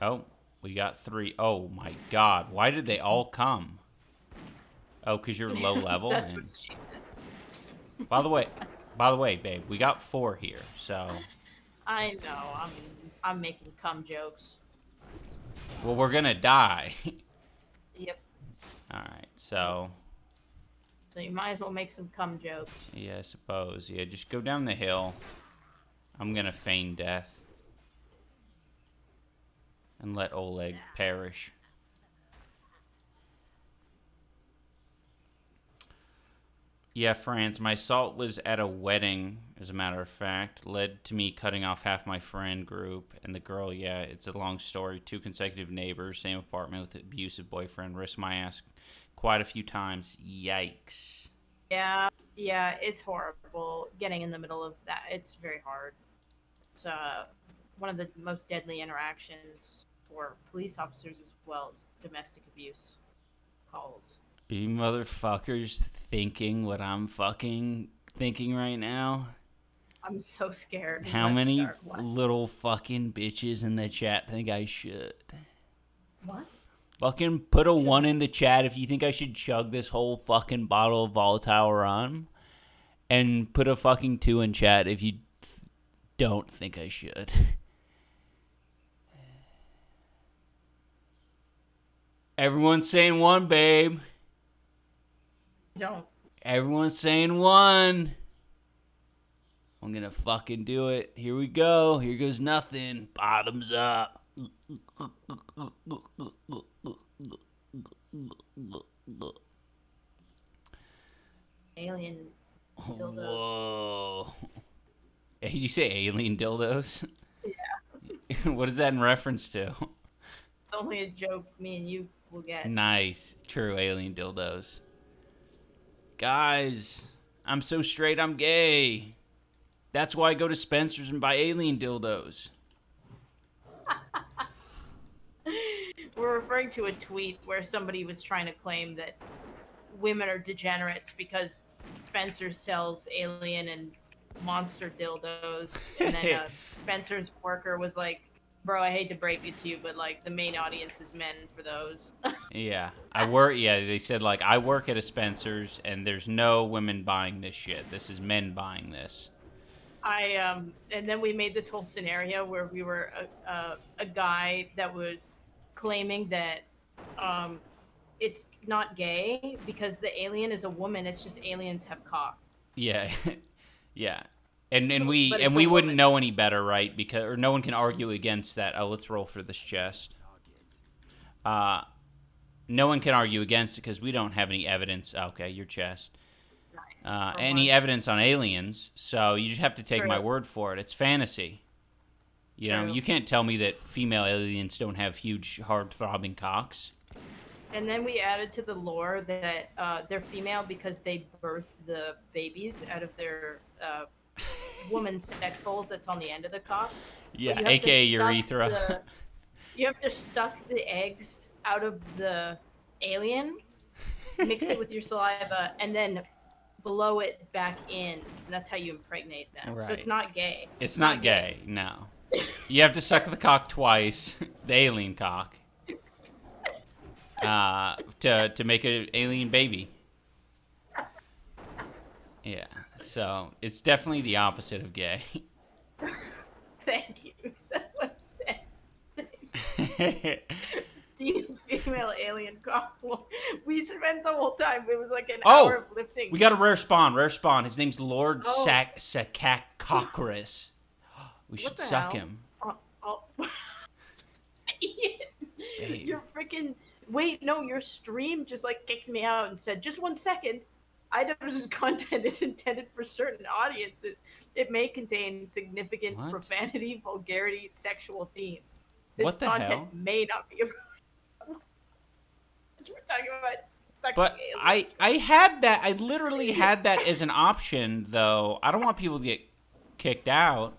Oh, we got 3. Oh my god, why did they all come? Oh, because you're low level? That's what she said. By the way, babe, we got 4 here, so... I know, I'm making cum jokes. Well, we're gonna die. Yep. Alright, so... So you might as well make some cum jokes. Yeah, I suppose. Yeah, just go down the hill. I'm gonna feign death. And let Oleg perish. Yeah, France, my assault was at a wedding, as a matter of fact. Led to me cutting off half my friend group. And the girl, yeah, it's a long story. 2 consecutive neighbors, same apartment with an abusive boyfriend. Risked my ass quite a few times. Yikes. Yeah, it's horrible getting in the middle of that. It's very hard. It's one of the most deadly interactions for police officers as well as domestic abuse calls. Are you motherfuckers thinking what I'm fucking thinking right now? I'm so scared. How many little fucking bitches in the chat think I should? What? Fucking put a 1 in the chat if you think I should chug this whole fucking bottle of volatile rum. And put a fucking 2 in chat if you don't think I should. Everyone's saying 1, babe. Don't. Everyone's saying 1. I'm gonna fucking do it. Here we go. Here goes nothing. Bottoms up. Alien dildos. Whoa. Hey, did you say alien dildos? Yeah. What is that in reference to? It's only a joke me and you will get. Nice. True alien dildos. Guys, I'm so straight I'm gay. That's why I go to Spencer's and buy alien dildos. We're referring to a tweet where somebody was trying to claim that women are degenerates because Spencer sells alien and monster dildos, and then Spencer's worker was like, bro, I hate to break it to you, but like the main audience is men for those. Yeah, they said like I work at a Spencer's and there's no women buying this shit. This is men buying this. And then we made this whole scenario where we were a guy that was claiming that it's not gay because the alien is a woman. It's just aliens have cock. Yeah, yeah, and we But it's we a wouldn't woman. know any better, right? Because or no one can argue against that. Oh, let's roll for this chest. No one can argue against it because we don't have any evidence. Okay, your chest. Nice. Any evidence on aliens, so you just have to take True. my word for it. It's fantasy. You know, True. you can't tell me that female aliens don't have huge, hard-throbbing cocks. And then we added to the lore that they're female because they birth the babies out of their woman's sex holes that's on the end of the cock. Yeah, You have to aka suck urethra. You have to suck the eggs out of the alien, mix it with your saliva, and then blow it back in. And that's how you impregnate them. So Right. it's not gay. It's not gay, no. You have to suck the cock twice, the alien cock, to make an alien baby. Yeah, so it's definitely the opposite of gay. Thank you. Someone said. Female alien cock. We spent the whole time. It was like an Oh, hour of lifting. we got a rare spawn. Rare spawn. His name's Lord Oh. Sakakakris. We should What the suck hell? him. Hey. You're freaking. Wait, no, your stream just like kicked me out and said, just 1 second. Items' content is intended for certain audiences. It may contain significant What? profanity, vulgarity, sexual themes. This What the content hell? may not be. We're talking about sucking But aliens. I had that. I literally had that as an option, though. I don't want people to get kicked out.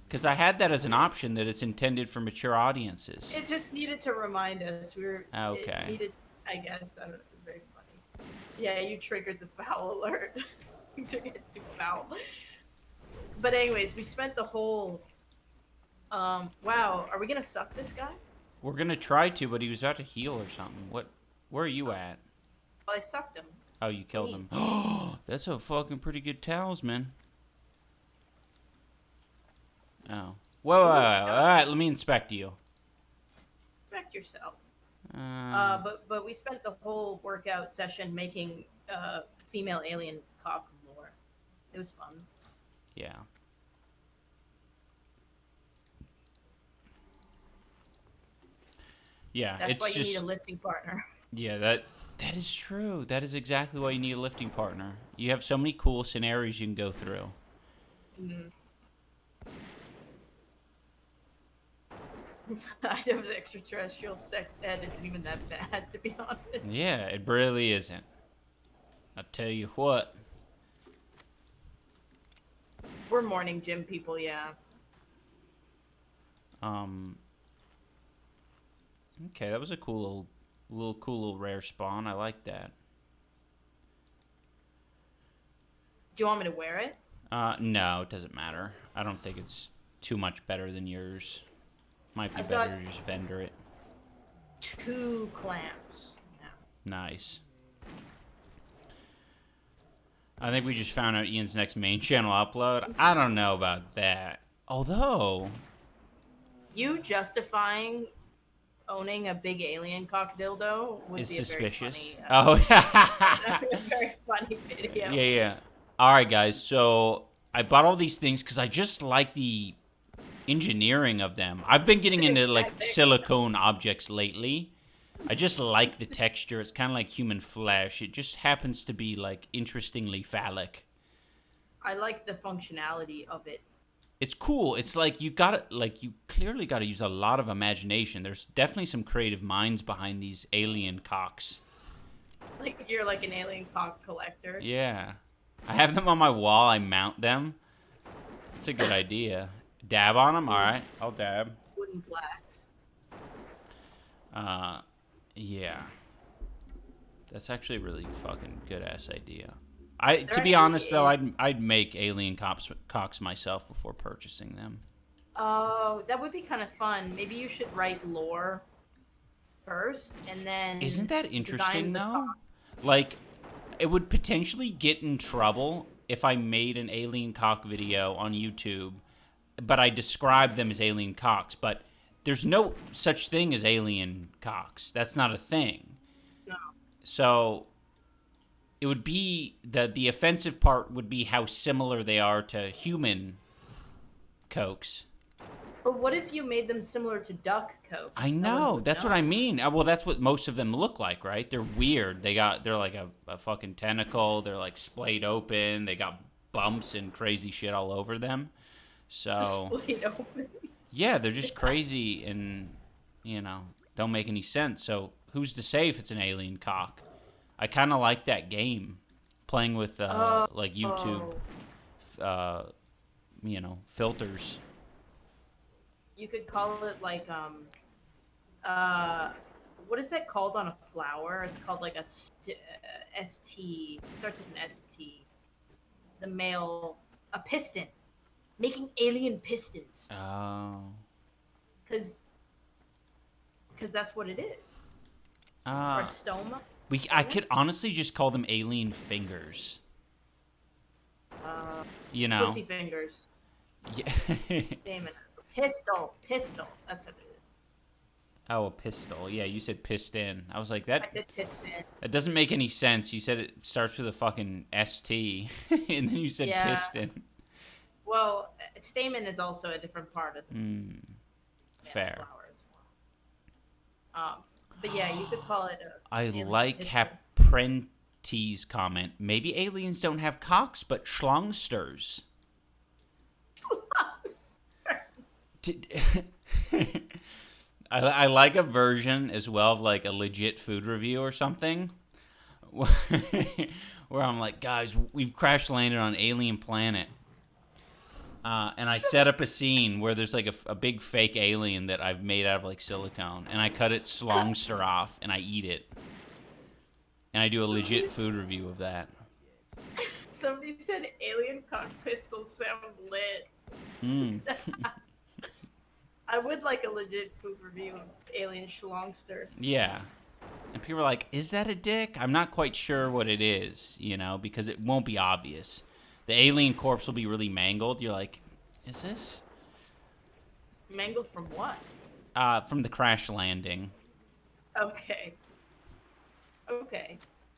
Because I had that as an option that it's intended for mature audiences. It just needed to remind us. Okay. It needed, I guess. I don't know. It's very funny. Yeah, you triggered the foul alert. Things are getting too foul. But anyways, we spent the whole. Wow. Are we gonna suck this guy? We're going to try to, but he was about to heal or something. Where are you at? Well, I sucked him. Oh, you killed him. Oh, that's a fucking pretty good talisman. Oh. Whoa, all right, let me inspect you. Respect yourself. Uh, But we spent the whole workout session making female alien cock lore. It was fun. yeah. Yeah, That's it's why you just need a lifting partner. yeah, that is true. That is exactly why you need a lifting partner. You have so many cool scenarios you can go through. Mm. Items extraterrestrial sex ed isn't even that bad, to be honest. Yeah, it really isn't. I'll tell you what. We're morning gym people, yeah. Okay, that was a cool little rare spawn. I like that. Do you want me to wear it? No, it doesn't matter. I don't think it's too much better than yours. Might be I've better got- to just vendor it. 2 clamps. Yeah. Nice. I think we just found out Ian's next main channel upload. I don't know about that. Although, You justifying owning a big alien cock dildo would is be a suspicious. very funny, Oh, a very funny video. yeah. All right, guys. So I bought all these things because I just like the engineering of them. I've been getting into like Aesthetic. silicone objects lately. I just like the texture. It's kind of like human flesh. It just happens to be like interestingly phallic. I like the functionality of it. It's cool. It's like you clearly got to use a lot of imagination. There's definitely some creative minds behind these alien cocks. Like you're like an alien cock collector. Yeah. I have them on my wall. I mount them. It's a good idea. Dab on them? All right. I'll dab. Wooden blacks. Yeah. That's actually a really fucking good ass idea. To They're be honest though, actually- I'd make alien cocks myself before purchasing them. Oh, that would be kind of fun. Maybe you should write lore first, and then. Isn't that interesting design the though? cock. Like, it would potentially get in trouble if I made an alien cock video on YouTube, but I described them as alien cocks. But there's no such thing as alien cocks. That's not a thing. No. So it would be the offensive part would be how similar they are to human cokes. But what if you made them similar to duck cokes? I know. That's what I mean. Well, that's what most of them look like, right? They're weird. They're like a fucking tentacle. They're like splayed open. They got bumps and crazy shit all over them. So Splayed open. yeah, they're just crazy and don't make any sense. So who's to say if it's an alien cock? I kind of like that game, playing with like YouTube, filters. You could call it like what is that called on a flower? It's called like a ST. It starts with an ST. The male, a piston, making alien pistons. Oh. Because that's what it is. Or Uh, a stoma. I could honestly just call them alien fingers. Pussy Fingers. Yeah. Damn it. Pistol. That's what it is. Oh, a pistol. Yeah, you said piston. I was like, I that said piston. doesn't make any sense. You said it starts with a fucking ST, and then you said Yeah. piston. Well, stamen is also a different part of the Fair. flower as well. But yeah, you could call it a. I alien like piston. Haprenti's comment. Maybe aliens don't have cocks, but schlongsters. I like a version as well of like a legit food review or something where I'm like, guys, we've crash landed on alien planet. And I set up a scene where there's like a big fake alien that I've made out of like silicone, and I cut its slongster off and I eat it. And I do a legit food review of that. Somebody said alien cock pistols sound lit. I would like a legit food review of alien schlongster. Yeah. And people are like, is that a dick? I'm not quite sure what it is, you know, because it won't be obvious. The alien corpse will be really mangled. You're like, is this? Mangled from what? From the crash landing. Okay.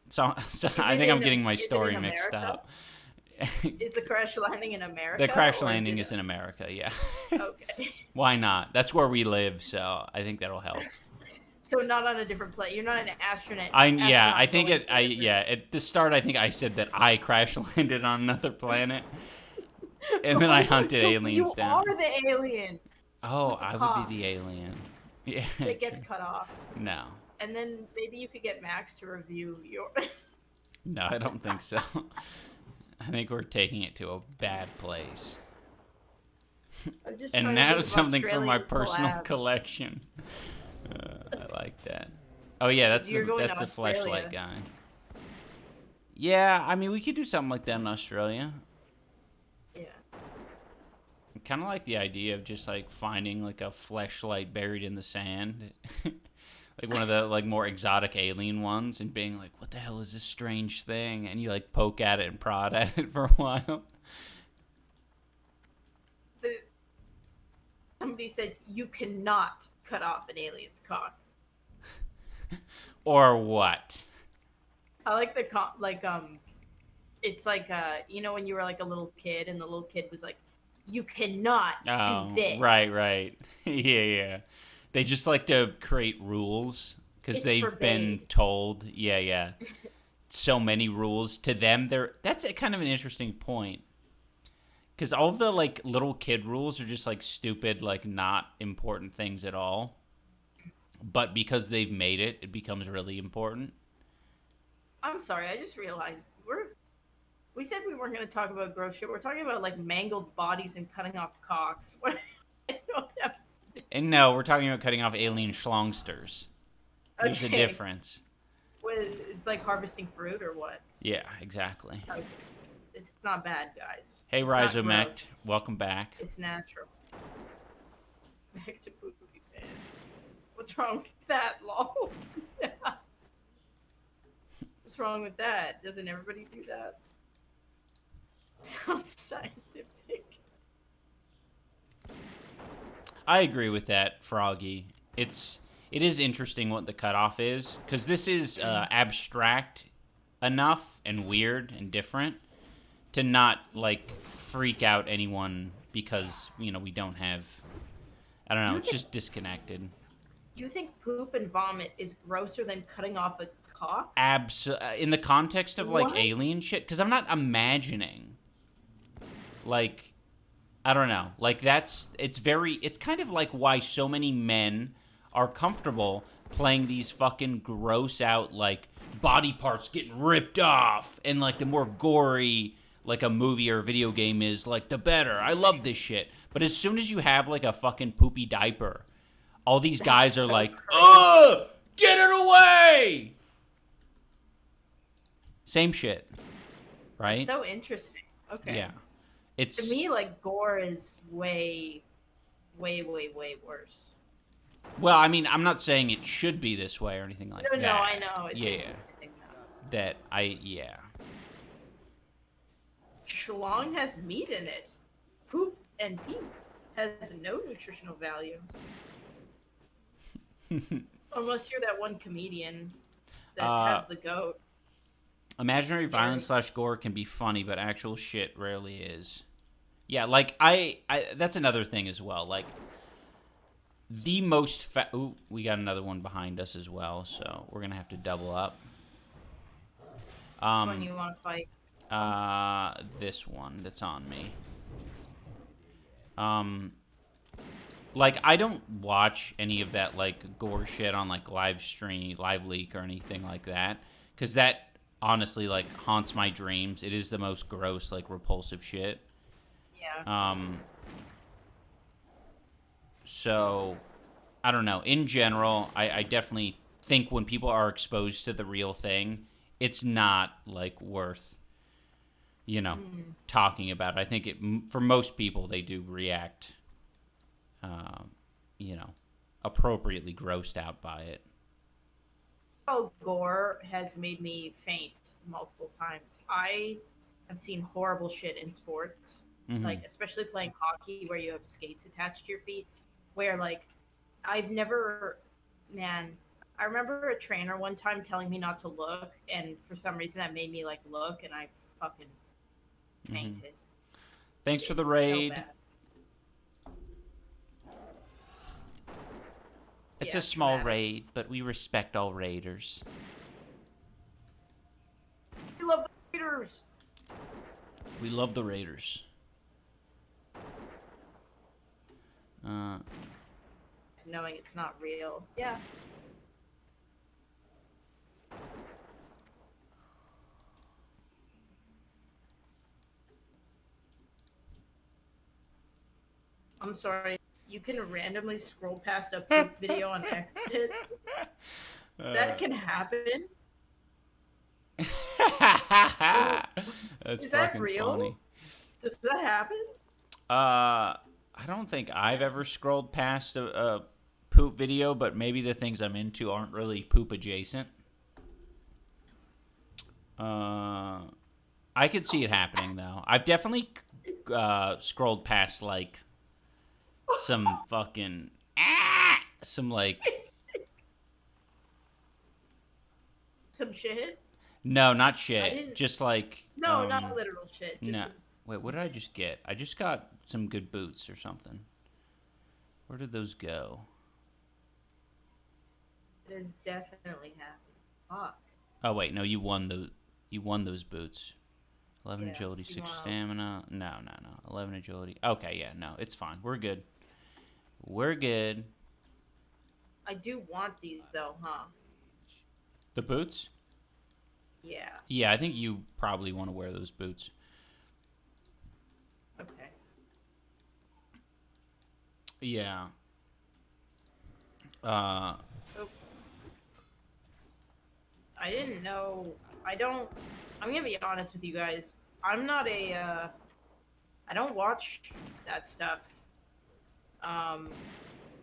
So I think I'm getting my story in mixed America? up. Is the crash landing in America? The crash or landing it is in America, yeah. Okay. Why not? That's where we live, so I think that'll help. So not on a different planet. You're not an astronaut. I think going to at the start I think I said that I crash landed on another planet. And then I hunted aliens down. You are the alien. Oh, with the I cock. would be the alien. Yeah. That gets cut off. No. And then maybe you could get Max to review your. No, I don't think so. I think we're taking it to a bad place. I'm just And trying to now think of something from my Australian personal collabs. collection. I like that. Oh yeah, that's You're going the to Australia. fleshlight guy. Yeah, I mean we could do something like that in Australia. Yeah. I kind of like the idea of just like finding like a fleshlight buried in the sand. Like one of the like more exotic alien ones, and being like, what the hell is this strange thing? And you like poke at it and prod at it for a while. Somebody said you cannot cut off an alien's cock. Or what? I like the it's like you know when you were like a little kid and the little kid was like, you cannot do this. Right. Yeah. They just like to create rules because they've been told. Yeah. So many rules to them. That's a kind of an interesting point. Because all of the like little kid rules are just like stupid, like not important things at all. But because they've made it, it becomes really important. I'm sorry, I just realized we said we weren't going to talk about gross shit. We're talking about like mangled bodies and cutting off cocks. What? I don't have. And no, we're talking about cutting off alien schlongsters. There's a difference. What, it's like harvesting fruit or what? Yeah, exactly. Okay. It's not bad, guys. Hey, It's not Rhizomect, gross. welcome back. It's natural. Back to poopy pants. What's wrong with that, lol? What's wrong with that? Doesn't everybody do that? Sounds scientific. I agree with that, Froggy. It is interesting what the cutoff is, because this is abstract enough and weird and different to not like freak out anyone because we don't have. I don't know. It's just disconnected. Do you think poop and vomit is grosser than cutting off a cock? In the context of like What? alien shit, because I'm not imagining. Like, I don't know. Like it's kind of like why so many men are comfortable playing these fucking gross out like body parts getting ripped off, and like the more gory like a movie or a video game is, like the better. I love this shit. But as soon as you have like a fucking poopy diaper, all these guys are so like, crazy. ugh, get it away. Same shit, right? It's so interesting. Okay. Yeah. To me, like gore is way, way, way, way worse. Well, I mean, I'm not saying it should be this way or anything like that. No, I know. It's yeah. interesting though. Yeah. Schlong has meat in it. Poop and pee has no nutritional value. Unless you're that one comedian that has the goat. Imaginary violence / gore can be funny, but actual shit rarely is. Yeah, like, I that's another thing as well. Like, the most... Ooh, we got another one behind us as well, so we're going to have to double up. Which one you want to fight? This one that's on me. Like, I don't watch any of that, like, gore shit on, like, live leak or anything like that. Because that, honestly, like, haunts my dreams. It is the most gross, like, repulsive shit. Yeah. So, I don't know. In general, I definitely think when people are exposed to the real thing, it's not, like, worth, you know, talking about it. I think for most people, they do react, you know, appropriately grossed out by it. Gore has made me faint multiple times. I have seen horrible shit in sports, like especially playing hockey where you have skates attached to your feet, where like I've never, man, I remember a trainer one time telling me not to look, and for some reason that made me like look, and I fucking fainted. Thanks for the It's raid. so bad. It's Yeah, a small traumatic. raid, but we respect all raiders. We love the Raiders. We love the raiders. Knowing it's not real. Yeah. I'm sorry. You can randomly scroll past a poop video on X-Hits. That can happen. That's Is that fucking real? funny. Does that happen? I don't think I've ever scrolled past a poop video, but maybe the things I'm into aren't really poop adjacent. I could see it happening though. I've definitely scrolled past like some fucking some like Some shit? no, not I shit. didn't- Just like No, not literal shit. Just no. Wait, what did I just get? I just got some good boots or something. Where did those go? It has definitely happened. Fuck. Oh wait, no, you won those boots. 11 Yeah, agility, you 6 won. stamina. No. 11 agility. Okay, yeah, no, it's fine. We're good. We're good. I do want these though, huh? The boots? Yeah. Yeah, I think you probably want to wear those boots. Okay. Yeah. I didn't know. I'm gonna be honest with you guys. I'm not I don't watch that stuff.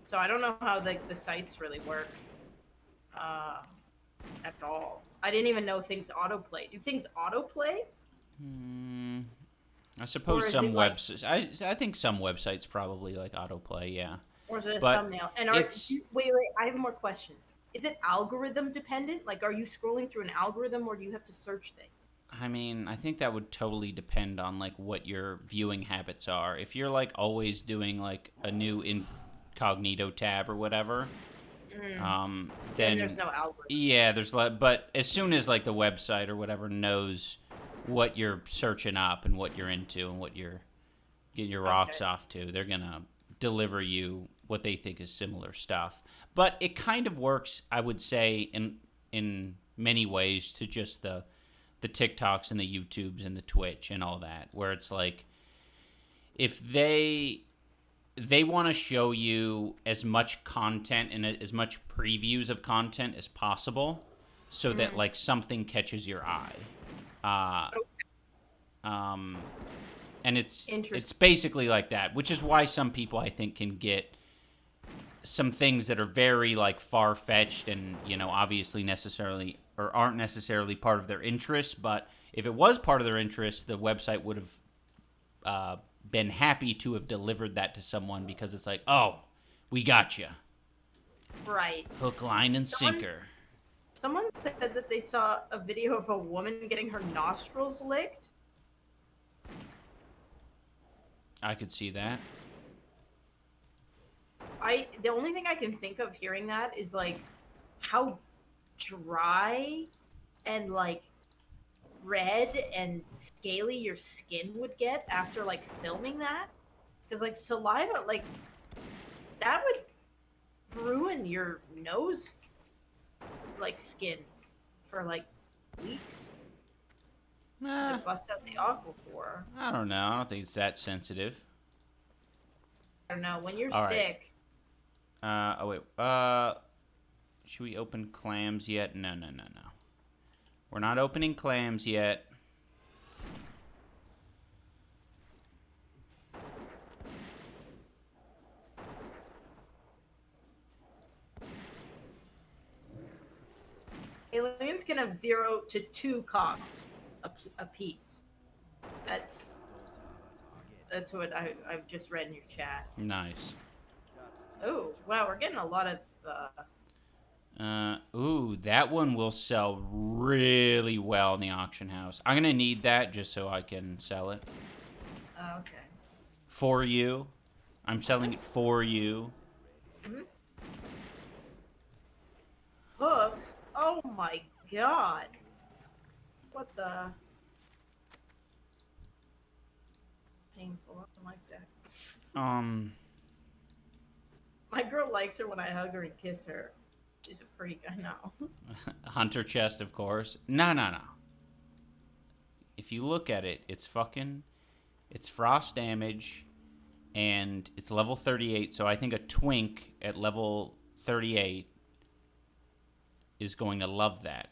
So I don't know how the sites really work. At all. I didn't even know things autoplay. Do things autoplay? I suppose Or is some it like- websites. I think some websites probably like autoplay. Yeah. Or is it a But thumbnail? And it's- wait, I have more questions. Is it algorithm dependent? Like, are you scrolling through an algorithm, or do you have to search things? I mean, I think that would totally depend on like what your viewing habits are. If you're like always doing like a new incognito tab or whatever, Then then there's no algorithm. yeah, there's but as soon as like the website or whatever knows what you're searching up and what you're into and what you're getting your rocks off to, they're gonna deliver you what they think is similar stuff. But it kind of works, I would say, in many ways to just the TikToks and the YouTubes and the Twitch and all that, where it's like if they want to show you as much content and as much previews of content as possible so that like something catches your eye. And it's basically like that, which is why some people I think can get some things that are very like far-fetched and, you know, obviously necessarily or aren't necessarily part of their interest, but if it was part of their interest, the website would have been happy to have delivered that to someone because it's like, oh, we got you. Right. Hook, line, and sinker. Someone said that they saw a video of a woman getting her nostrils licked. I could see that. The only thing I can think of hearing that is like how dry and like red and scaly your skin would get after like filming that. Because like saliva, like that would ruin your nose like skin for like weeks. To bust out the aquaphor. I don't know. I don't think it's that sensitive. I don't know. When you're All right. sick. Oh wait. Should we open clams yet? No. We're not opening clams yet. Aliens can have 0 to 2 cocks a piece. That's what I've just read in your chat. Nice. Oh, wow, we're getting a lot of... Ooh, that one will sell really well in the auction house. I'm gonna need that just so I can sell it. Okay. For you. I'm selling it for you. Mm-hmm. Hooks? Oh my god. What the... Painful. I don't like that. My girl likes her when I hug her and kiss her. She's a freak, I know. Hunter chest, of course. No. If you look at it, it's frost damage, and it's level 38, so I think a twink at level 38 is going to love that.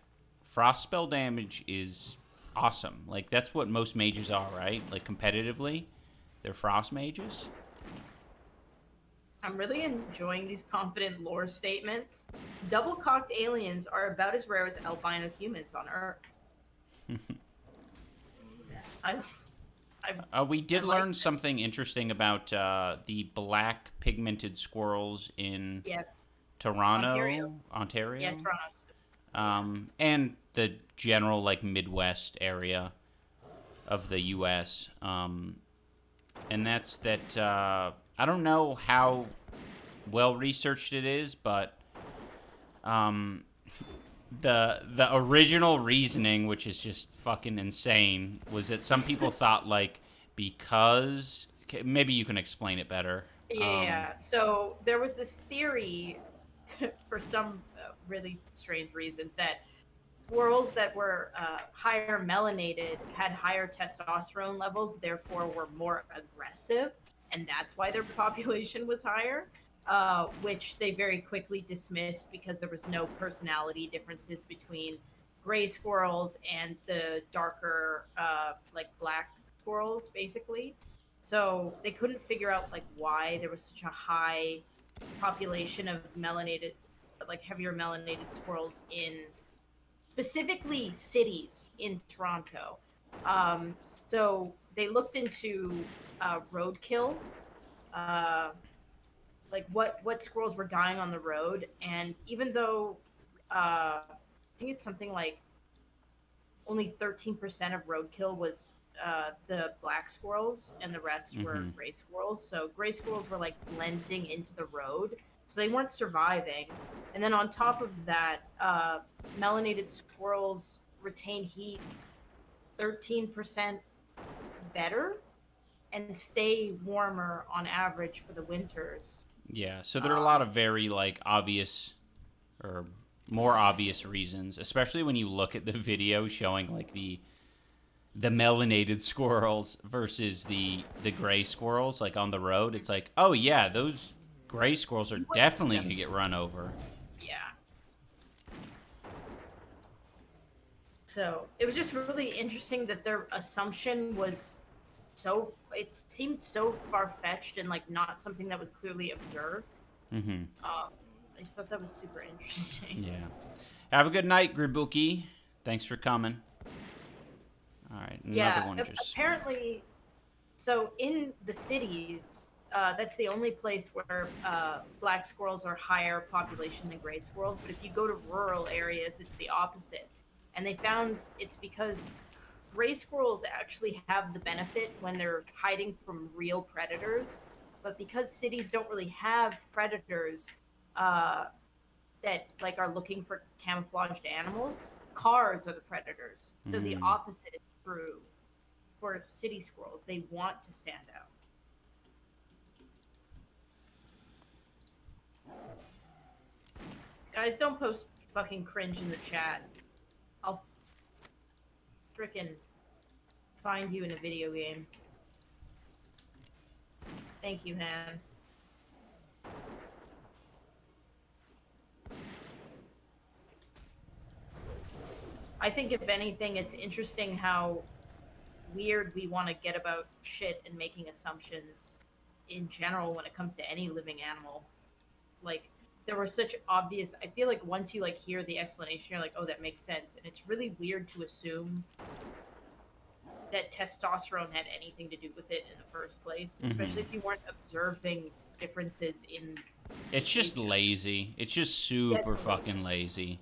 Frost spell damage is awesome. Like, that's what most mages are, right? Like, competitively, they're frost mages. I'm really enjoying these confident lore statements. Double-cocked aliens are about as rare as albino humans on Earth. We did learn something interesting about the black pigmented squirrels in Toronto, Ontario. Yeah, Toronto. And the general like Midwest area of the U.S. And that's that. I don't know how well researched it is, but the original reasoning, which is just fucking insane, was that some people thought like because maybe you can explain it better. Yeah. So there was this theory for some really strange reason that squirrels that were higher melanated had higher testosterone levels, therefore were more aggressive. And that's why their population was higher, which they very quickly dismissed because there was no personality differences between gray squirrels and the darker, like black squirrels, basically. So they couldn't figure out like why there was such a high population of melanated, like heavier melanated squirrels in specifically cities in Toronto. So they looked into roadkill, like what squirrels were dying on the road, and even though I think it's something like only 13% of roadkill was the black squirrels, and the rest were gray squirrels. So gray squirrels were like blending into the road, so they weren't surviving. And then on top of that, melanated squirrels retain heat 13% better and stay warmer on average for the winters. Yeah, so there are a lot of very like obvious or more obvious reasons, especially when you look at the video showing like the melanated squirrels versus the gray squirrels like on the road. It's like, oh yeah, those gray squirrels are definitely gonna get run over. Yeah. So it was just really interesting that their assumption was it seemed so far-fetched and like not something that was clearly observed. I just thought that was super interesting. Yeah. Have a good night, Gribuki. Thanks for coming. All right, another one just... Apparently So in the cities, that's the only place where black squirrels are higher population than gray squirrels. But if you go to rural areas, it's the opposite. And they found it's because gray squirrels actually have the benefit when they're hiding from real predators. But because cities don't really have predators that like are looking for camouflaged animals, cars are the predators. So the opposite is true for city squirrels. They want to stand out. Guys, don't post fucking cringe in the chat. I'll frickin' find you in a video game. Thank you, Han. I think if anything, it's interesting how weird we want to get about shit and making assumptions in general when it comes to any living animal. Like, there were such obvious, I feel like once you like hear the explanation, you're like, oh, that makes sense. And it's really weird to assume that testosterone had anything to do with it in the first place, especially if you weren't observing differences in. It's just lazy. It's just super fucking lazy.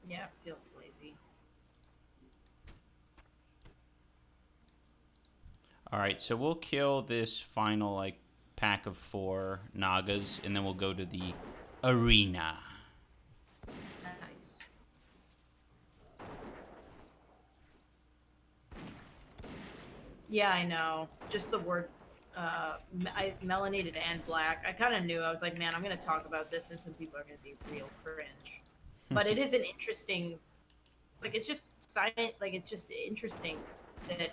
Yeah, it feels lazy. All right, so we'll kill this final like pack of 4 Nagas, and then we'll go to the arena. Nice. Yeah, I know. Just the word melanated and black. I kind of knew. I was like, man, I'm going to talk about this, and some people are going to be real cringe. But it is an interesting, like, it's just science. Like, it's just interesting that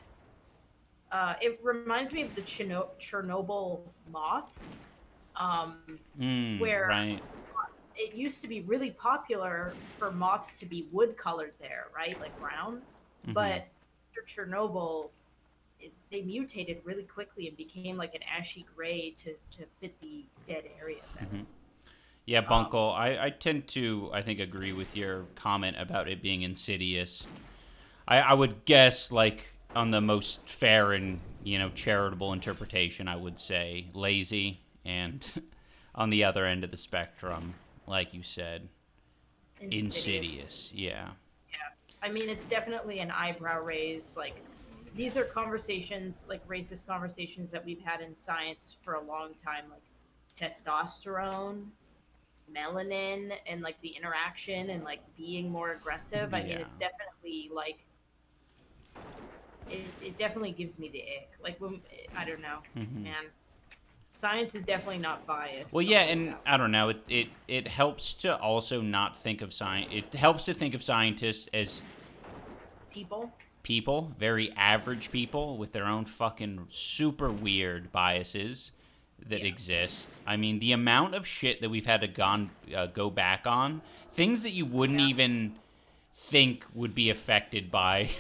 it reminds me of the Chernobyl moth, where right. it used to be really popular for moths to be wood colored there, right? Like brown. But after Chernobyl, they mutated really quickly and became like an ashy gray to fit the dead area better. Yeah, Bunkle, I tend to, I think, agree with your comment about it being insidious. I would guess, like, on the most fair and, charitable interpretation, I would say lazy, and on the other end of the spectrum, like you said, insidious. Yeah. I mean, it's definitely an eyebrow raise. Like, these are conversations, like racist conversations that we've had in science for a long time, like testosterone, melanin, and like the interaction and like being more aggressive. I mean, it's definitely like it definitely gives me the ick. Like, when I don't know, man. Science is definitely not biased. Well, yeah, and I don't know. It helps to also not think of science. It helps to think of scientists as people, very average people with their own fucking super weird biases that exist. I mean, the amount of shit that we've had to go back on, things that you wouldn't even think would be affected by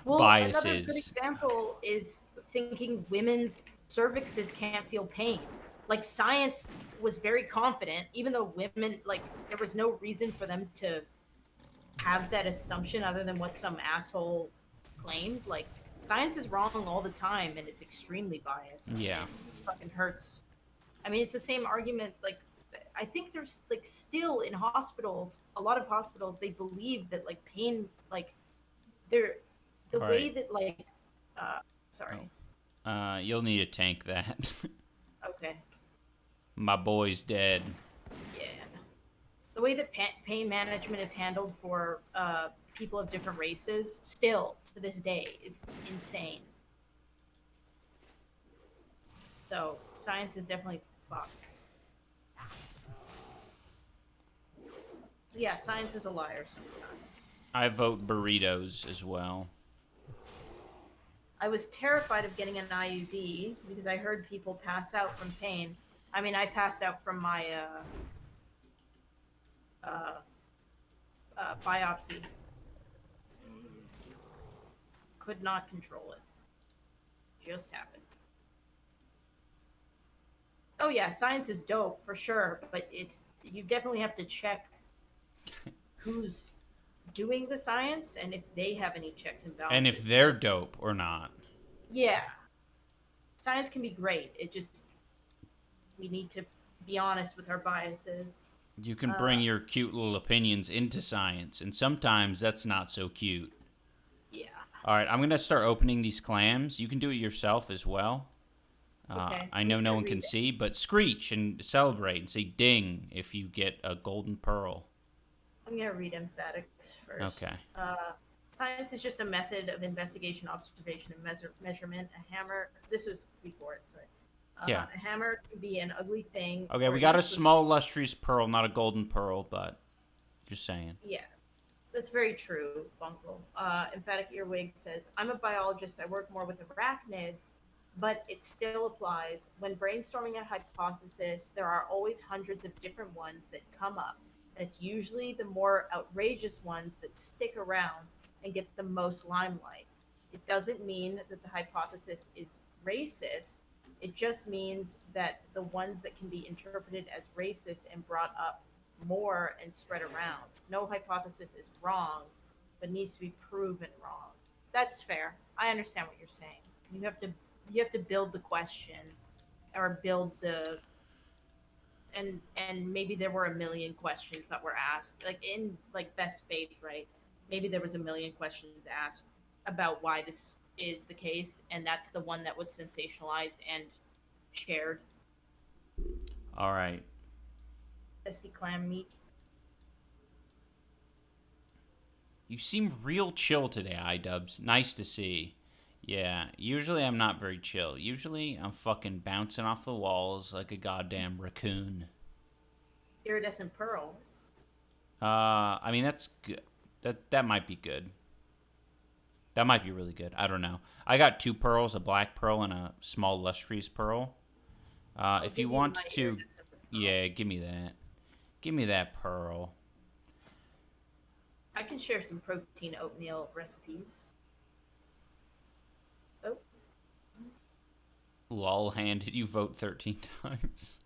biases. Another good example is thinking women's cervixes can't feel pain. Like, science was very confident, even though women, like, there was no reason for them to have that assumption other than what some asshole claimed. Like, science is wrong all the time and is extremely biased. Yeah. It fucking hurts. I mean, it's the same argument. Like, I think there's, like, still in hospitals, a lot of hospitals, they believe that, like, pain, like, they're, the all way right. that, like, sorry. You'll need to tank that. Okay. My boy's dead. Yeah. The way that pain management is handled for people of different races, still to this day, is insane. So science is definitely fucked. Yeah, science is a liar sometimes. I vote burritos as well. I was terrified of getting an IUD because I heard people pass out from pain. I mean, I passed out from my biopsy. Could not control it. Just happened. Oh yeah, science is dope for sure, but you definitely have to check who's doing the science and if they have any checks and balances. And if they're dope or not. Yeah. Science can be great. It just, we need to be honest with our biases. You can bring your cute little opinions into science, and sometimes that's not so cute. Yeah. All right, I'm going to start opening these clams. You can do it yourself as well. Okay. I know no one can see, but screech and celebrate and say ding if you get a golden pearl. I'm going to read emphatics first. Okay. Science is just a method of investigation, observation, and measurement. A hammer, this was before it, sorry. Yeah. A hammer can be an ugly thing. Okay, we got a small lustrous pearl, not a golden pearl, but just saying. Yeah, that's very true, Bungle. Emphatic Earwig says, I'm a biologist. I work more with arachnids, but it still applies. When brainstorming a hypothesis, there are always hundreds of different ones that come up. And it's usually the more outrageous ones that stick around and get the most limelight. It doesn't mean that the hypothesis is racist. It just means that the ones that can be interpreted as racist and brought up more and spread around. No hypothesis is wrong, but needs to be proven wrong. That's fair. I understand what you're saying. You have to build the question or build the and maybe there were a million questions that were asked. Like in like Best Faith, right? Maybe there was a million questions asked about why this is the case, and that's the one that was sensationalized and shared. All right. Testy clam meat. You seem real chill today, iDubbbz. Nice to see. Yeah, usually I'm not very chill. Usually I'm fucking bouncing off the walls like a goddamn raccoon. Iridescent pearl. I mean, that's good. That might be good. That might be really good. I don't know. I got 2 pearls, a black pearl and a small lustrous pearl. If you want to... Yeah, give me that. Give me that pearl. I can share some protein oatmeal recipes. Oh. Lol, hand, did you vote 13 times?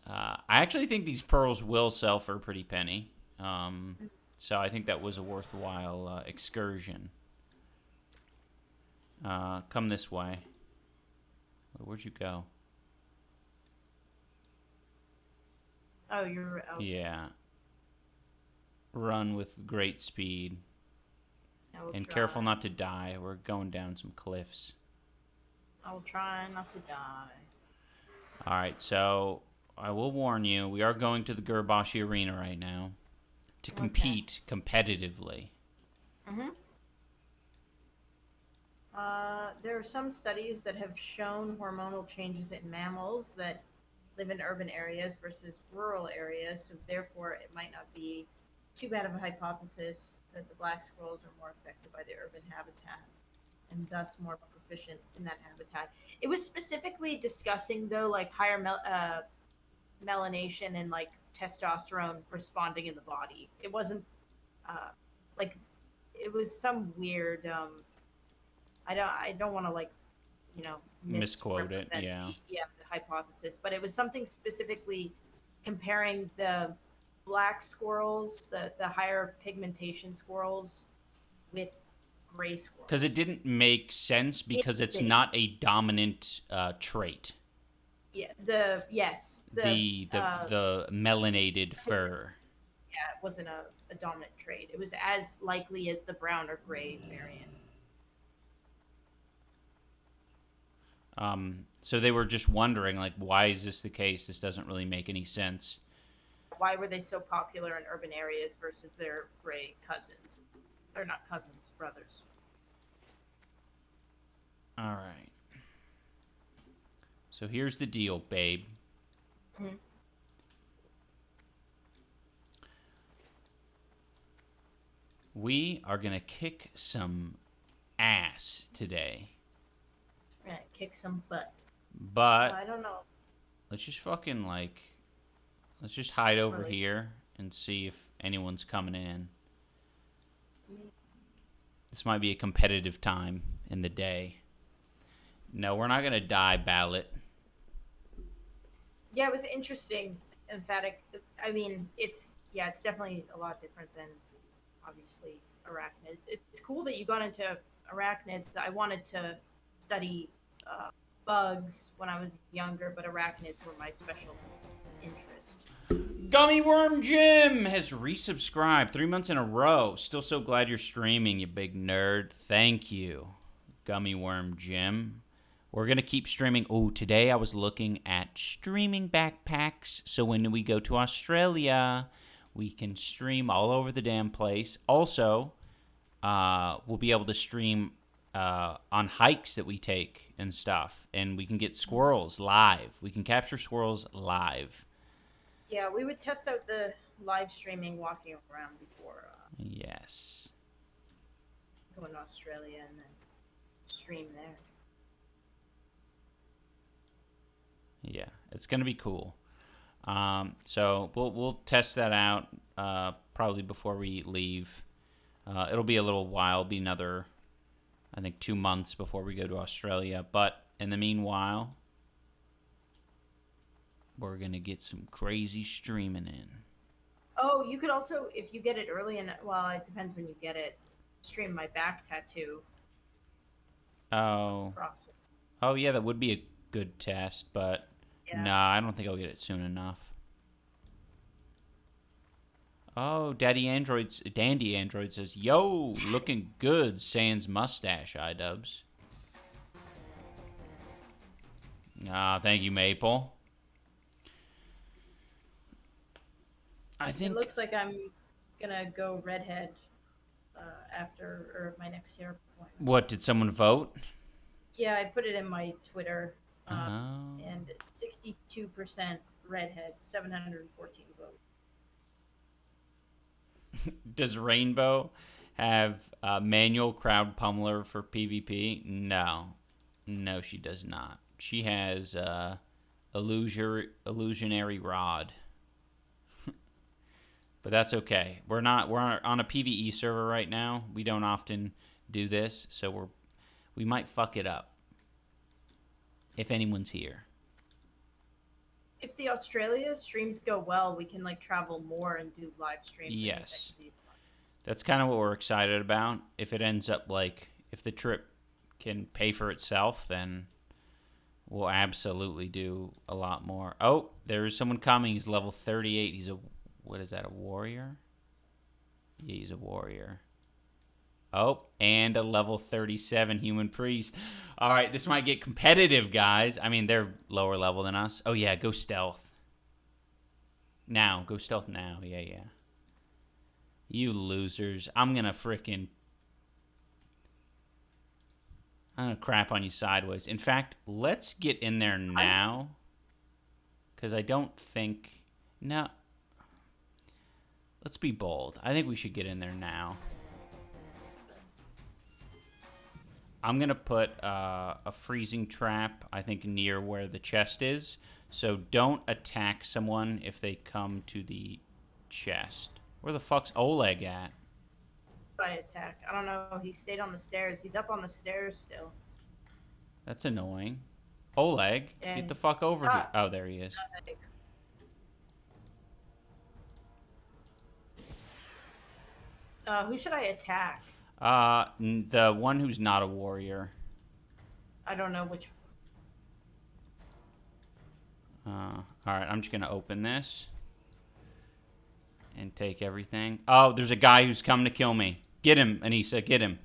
I actually think these pearls will sell for a pretty penny. So I think that was a worthwhile excursion. Come this way. Where'd you go? Oh, you're... Oh. Yeah. Run with great speed. And try. Careful not to die. We're going down some cliffs. I will try not to die. Alright, so I will warn you, we are going to the Gurbashi Arena right now to compete competitively. Mm-hmm. There are some studies that have shown hormonal changes in mammals that live in urban areas versus rural areas, so therefore it might not be too bad of a hypothesis that the black squirrels are more affected by the urban habitat and thus more proficient in that habitat. It was specifically discussing, though, like higher melanation and like testosterone responding in the body. It wasn't like it was some weird I don't want to like, you know, misquote it, yeah. The hypothesis, but it was something specifically comparing the black squirrels, the higher pigmentation squirrels, with gray squirrels. Because it didn't make sense because it's not a dominant trait. Yeah, the melanated fur. Yeah, it wasn't a dominant trait. It was as likely as the brown or gray variant. So they were just wondering, like, why is this the case? This doesn't really make any sense. Why were they so popular in urban areas versus their gray cousins? Or not cousins, brothers. All right. So here's the deal, babe. Mm-hmm. We are going to kick some ass today. We're going to kick some butt. But I don't know. Let's just fucking, like, let's just hide over here and see if anyone's coming in. This might be a competitive time in the day. No, we're not going to die ballot. Yeah, it was interesting. emphatic. I mean, it's definitely a lot different than obviously arachnids. It's cool that you got into arachnids. I wanted to study bugs when I was younger, but arachnids were my special interest. Gummy Worm Jim has resubscribed 3 months in a row. Still so glad you're streaming, you big nerd. Thank you, Gummy Worm Jim. We're going to keep streaming. Oh, today I was looking at streaming backpacks. So when we go to Australia, we can stream all over the damn place. Also, we'll be able to stream on hikes that we take and stuff. And we can get squirrels live. We can capture squirrels live. Yeah, we would test out the live streaming walking around before Yes. going to Australia and then stream there. Yeah, it's gonna be cool. So we'll test that out probably before we leave. It'll be a little while. It'll be another, I think, 2 months before we go to Australia. But in the meanwhile, we're gonna get some crazy streaming in. Oh, you could also, if you get it early, and well, it depends when you get it. Stream my back tattoo Oh, process. oh yeah, that would be a good test, but Yeah. nah, I don't think I'll get it soon enough. Oh, Dandy Android says, "Yo, looking good, sans mustache, iDubbbz." Ah, thank you, Maple. I think It looks like I'm gonna go redhead after my next hair appointment. What, did someone vote? Yeah, I put it in my Twitter, Oh. and it's 62% redhead, 714 votes. Does Rainbow have manual crowd pummeler for PvP? No, she does not. She has illusionary rod. But that's okay. We're on a PvE server right now. We don't often do this, so we might fuck it up if anyone's here. If the Australia streams go well, we can like travel more and do live streams. Yes. That's kind of what we're excited about. If it ends up if the trip can pay for itself, then we'll absolutely do a lot more. Oh, there's someone coming. He's level 38. He's a warrior? Yeah, he's a warrior. Oh, and a level 37 human priest. All right, this might get competitive, guys. I mean, they're lower level than us. Oh, yeah, go stealth. Now, go stealth now. Yeah. You losers. I'm gonna crap on you sideways. In fact, let's get in there now. Because I don't think... No. Let's be bold. I think we should get in there now. I'm going to put a freezing trap, I think, near where the chest is. So don't attack someone if they come to the chest. Where the fuck's Oleg at? By attack. I don't know. He stayed on the stairs. He's up on the stairs still. That's annoying. Oleg, Yeah. get the fuck over here. Oh, there he is. Who should I attack? The one who's not a warrior. I don't know which. All right, I'm just gonna open this and take everything. Oh, there's a guy who's coming to kill me. Get him, Anissa, get him.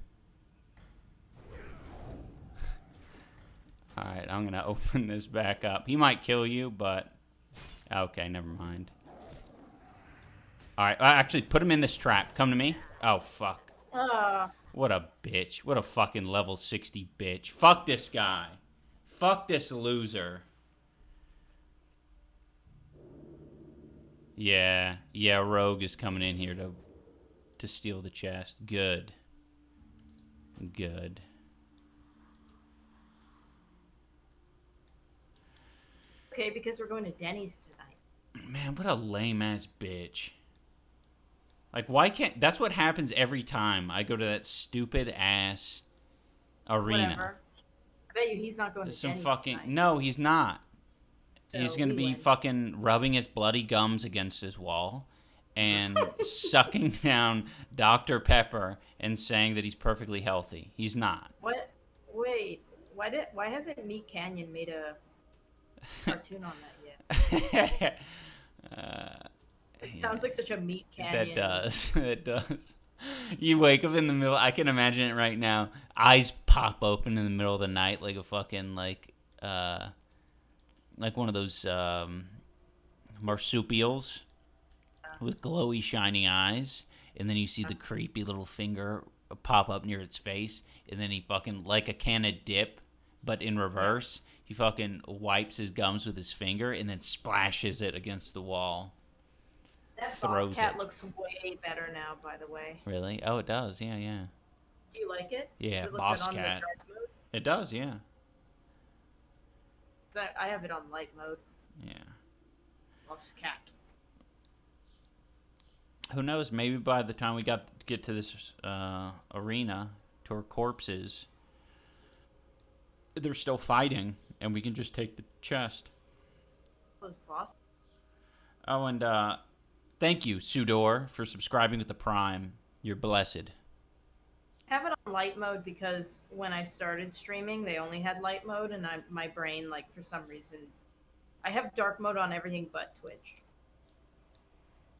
All right, I'm gonna open this back up. He might kill you, but okay, never mind. All right, actually, put him in this trap. Come to me. Oh, fuck. What a bitch. What a fucking level 60 bitch. Fuck this guy. Fuck this loser. Yeah, Rogue is coming in here to steal the chest. Good. Okay, because we're going to Denny's tonight. Man, what a lame-ass bitch. Like, why can't... That's what happens every time I go to that stupid-ass arena. Whatever. I bet you he's not going to Some Denny's fucking... tonight. No, he's not. He's So gonna we be win. fucking rubbing his bloody gums against his wall and sucking down Dr. Pepper and saying that he's perfectly healthy. He's not. What? Wait. Why hasn't Meat Canyon made a cartoon on that yet? It sounds like such a Meat Canyon. That does. That does. You wake up in the middle. I can imagine it right now. Eyes pop open in the middle of the night like a fucking like one of those marsupials with glowy, shining eyes, and then you see the creepy little finger pop up near its face, and then he fucking like a can of dip, but in reverse. He fucking wipes his gums with his finger and then splashes it against the wall. That Throws boss cat it. looks way better now, by the way. Really? Oh, it does. Yeah, yeah. Do you like it? Yeah, Does it look boss good on cat. The dark mode? It does. Yeah. So I have it on light mode. Yeah. Boss cat. Who knows? Maybe by the time we get to this arena, to our corpses, they're still fighting, and we can just take the chest. Those boss. Oh, and thank you, Sudor, for subscribing with the Prime. You're blessed. I have it on light mode because when I started streaming, they only had light mode, and my brain, like, for some reason, I have dark mode on everything but Twitch.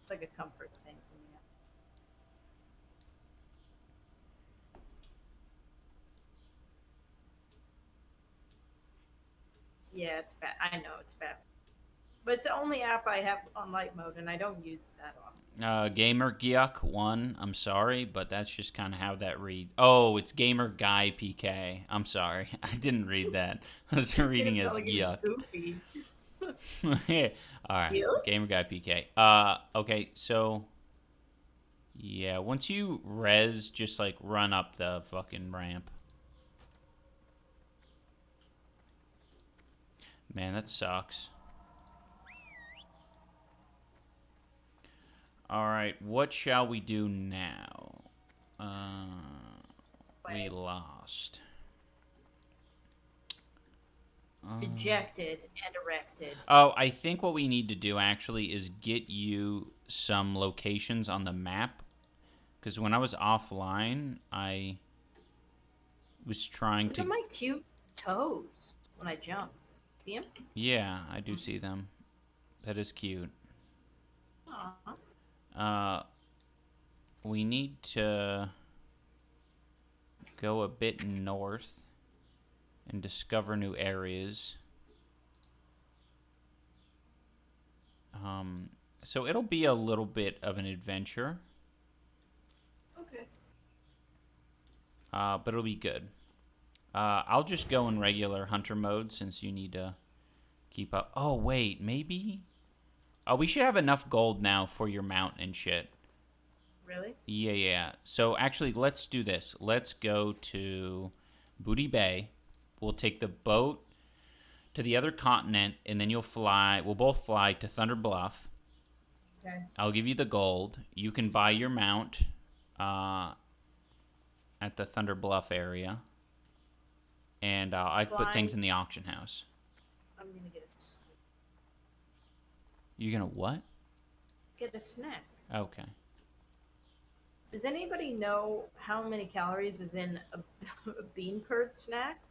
It's like a comfort thing for me. Yeah, it's bad. I know it's bad. But it's the only app I have on light mode, and I don't use it that often. Gamer Gyuk 1. I'm sorry, but that's just kind of how that reads. Oh, it's Gamer Guy PK. I'm sorry. I didn't read that. I was reading it as Gyuk. Goofy. All right. Gyuk? Gamer Guy PK. Okay, so yeah, once you res, just like run up the fucking ramp. Man, that sucks. All right, what shall we do now? We lost. Dejected and erected. Oh, I think what we need to do actually is get you some locations on the map. Because when I was offline, I was trying Look at my cute toes when I jump. See them? Yeah, I do see them. That is cute. Aww. We need to go a bit north and discover new areas. So it'll be a little bit of an adventure. Okay. But it'll be good. I'll just go in regular hunter mode since you need to keep up. Oh, wait, maybe? Oh, we should have enough gold now for your mount and shit. Really? Yeah. So actually, let's do this. Let's go to Booty Bay. We'll take the boat to the other continent, and then you'll fly. We'll both fly to Thunder Bluff. Okay. I'll give you the gold. You can buy your mount at the Thunder Bluff area. And I put things in the auction house. I'm gonna get You're gonna what? get a snack. Okay. Does anybody know how many calories is in a bean curd snack?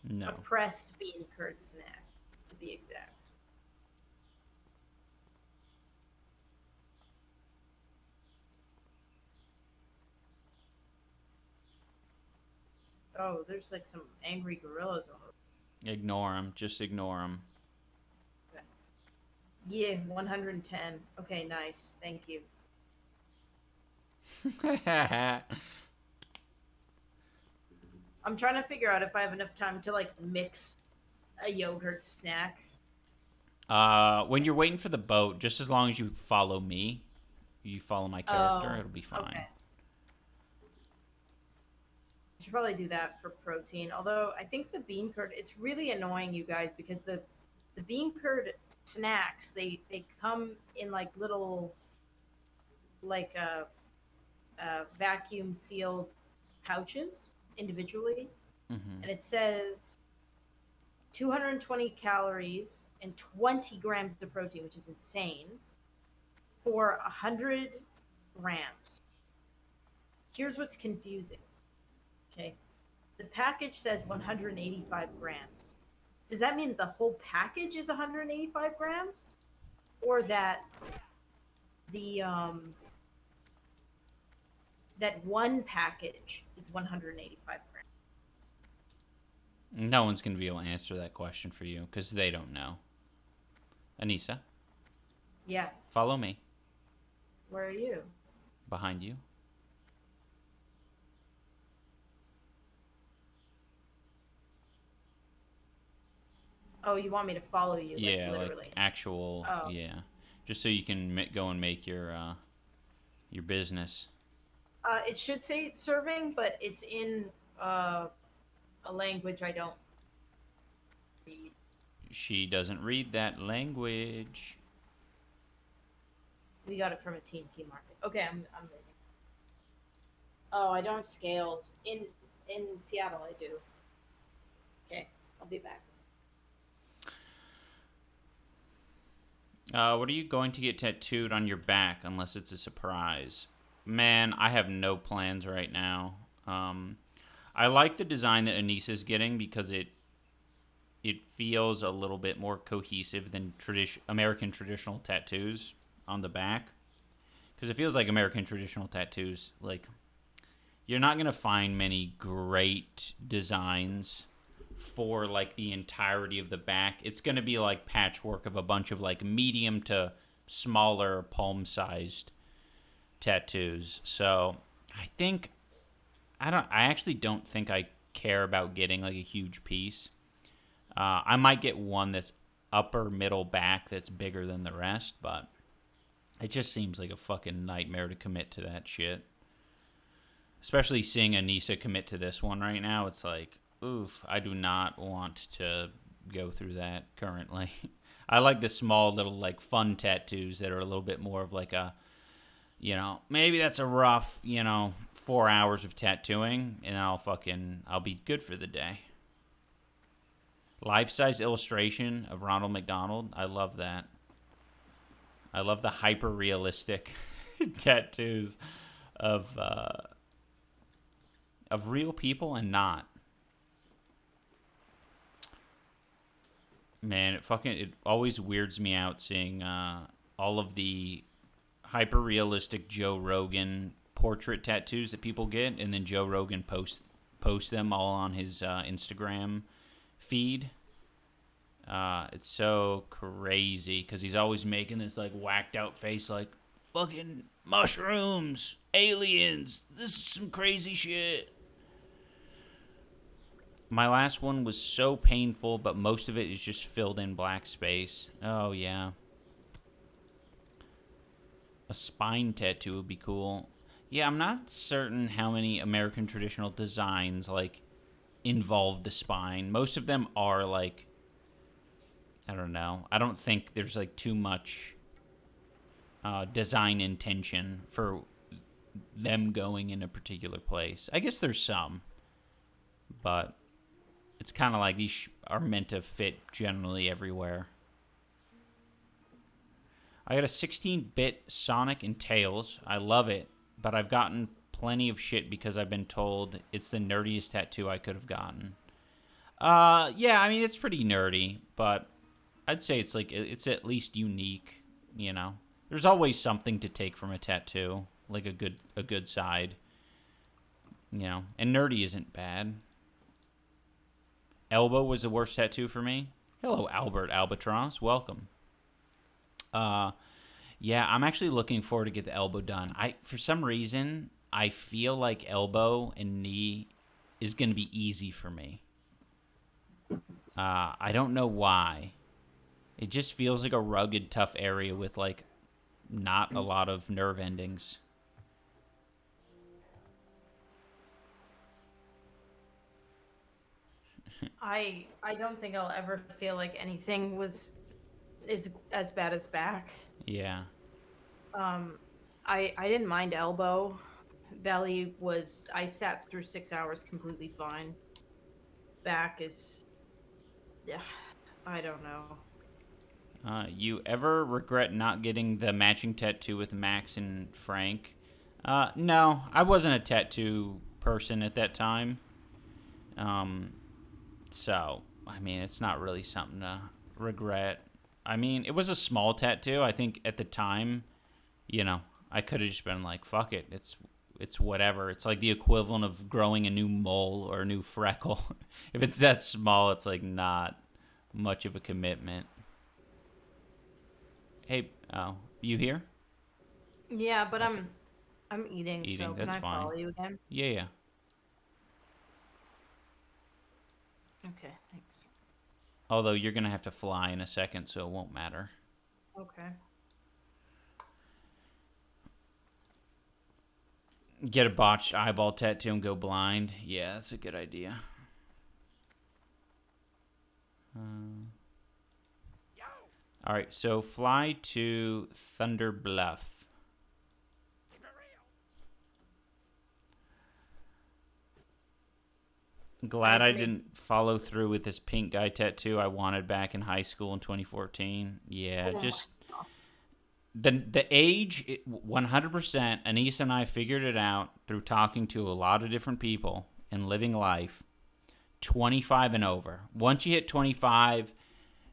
No. A pressed bean curd snack, to be exact. Oh, there's like some angry gorillas on the Ignore them. Just ignore them. Yeah, 110. Okay, nice. Thank you. I'm trying to figure out if I have enough time to like mix a yogurt snack. When you're waiting for the boat, just as long as you follow me, you follow my character, it'll be fine. Okay. I should probably do that for protein. Although I think the bean curd, it's really annoying, you guys, because the bean curd snacks, they come in like little, like vacuum sealed pouches individually, Mm-hmm. and it says 220 calories and 20 grams of protein, which is insane, for 100 grams. Here's what's confusing. Okay. The package says 185 grams. Does that mean the whole package is 185 grams? Or that the that one package is 185 grams? No one's going to be able to answer that question for you because they don't know. Anissa, Yeah. follow me. Where are you? Behind you. Oh, you want me to follow you? Yeah, literally. like actual. Oh. Yeah, just so you can go and make your business. It should say serving, but it's in a language I don't read. She doesn't read that language. We got it from a TNT market. Okay, I'm ready. Oh, I don't have scales. In Seattle, I do. Okay, I'll be back. What are you going to get tattooed on your back unless it's a surprise? Man, I have no plans right now. I like the design that Anissa's getting because it feels a little bit more cohesive than American traditional tattoos on the back. Because it feels like American traditional tattoos, like, you're not going to find many great designs for, like, the entirety of the back. It's going to be, like, patchwork of a bunch of, like, medium to smaller palm-sized tattoos. So, I actually don't think I care about getting, like, a huge piece. I might get one that's upper middle back that's bigger than the rest, but it just seems like a fucking nightmare to commit to that shit. Especially seeing Anissa commit to this one right now, it's like, oof, I do not want to go through that currently. I like the small little, like, fun tattoos that are a little bit more of like a, maybe that's a rough, 4 hours of tattooing, and I'll be good for the day. Life-size illustration of Ronald McDonald. I love that. I love the hyper-realistic tattoos of real people and not. Man, it always weirds me out seeing all of the hyper-realistic Joe Rogan portrait tattoos that people get, and then Joe Rogan posts them all on his Instagram feed. It's so crazy because he's always making this, like, whacked out face, like, fucking mushrooms, aliens, this is some crazy shit. My last one was so painful, but most of it is just filled in black space. Oh, yeah. A spine tattoo would be cool. Yeah, I'm not certain how many American traditional designs, like, involve the spine. Most of them are, like, I don't know. I don't think there's, like, too much design intention for them going in a particular place. I guess there's some, but it's kind of like these are meant to fit generally everywhere. I got a 16-bit Sonic and Tails. I love it, but I've gotten plenty of shit because I've been told it's the nerdiest tattoo I could have gotten. Yeah, I mean, it's pretty nerdy, but I'd say it's like, it's at least unique, There's always something to take from a tattoo, like a good side, and nerdy isn't bad. Elbow was the worst tattoo for me. Hello, Albert Albatross. Welcome. Yeah, I'm actually looking forward to get the elbow done. For some reason, I feel like elbow and knee is going to be easy for me. I don't know why. It just feels like a rugged, tough area with, like, not a lot of nerve endings. I don't think I'll ever feel like anything is as bad as back. Yeah. I didn't mind elbow. Belly I sat through 6 hours completely fine. Back is Yeah, I don't know. You ever regret not getting the matching tattoo with Max and Frank? No, I wasn't a tattoo person at that time. Um, so, I mean, it's not really something to regret. I mean, it was a small tattoo. I think at the time, you know, I could have just been like, fuck it. It's whatever. It's like the equivalent of growing a new mole or a new freckle. If it's that small, it's like not much of a commitment. Hey, oh, you here? Yeah, but Okay. I'm eating, Eating, so can that's I fine. follow you again? Yeah, yeah. Okay, thanks. Although you're gonna have to fly in a second, so it won't matter. Okay. Get a botched eyeball tattoo and go blind. Yeah, that's a good idea. Yo! All right, so fly to Thunder Bluff. For real. Glad I Guys, didn't follow through with this pink guy tattoo I wanted back in high school in 2014. Yeah, Oh my just God. the age, 100%. Anise and I figured it out through talking to a lot of different people and living life. 25 and over. Once you hit 25,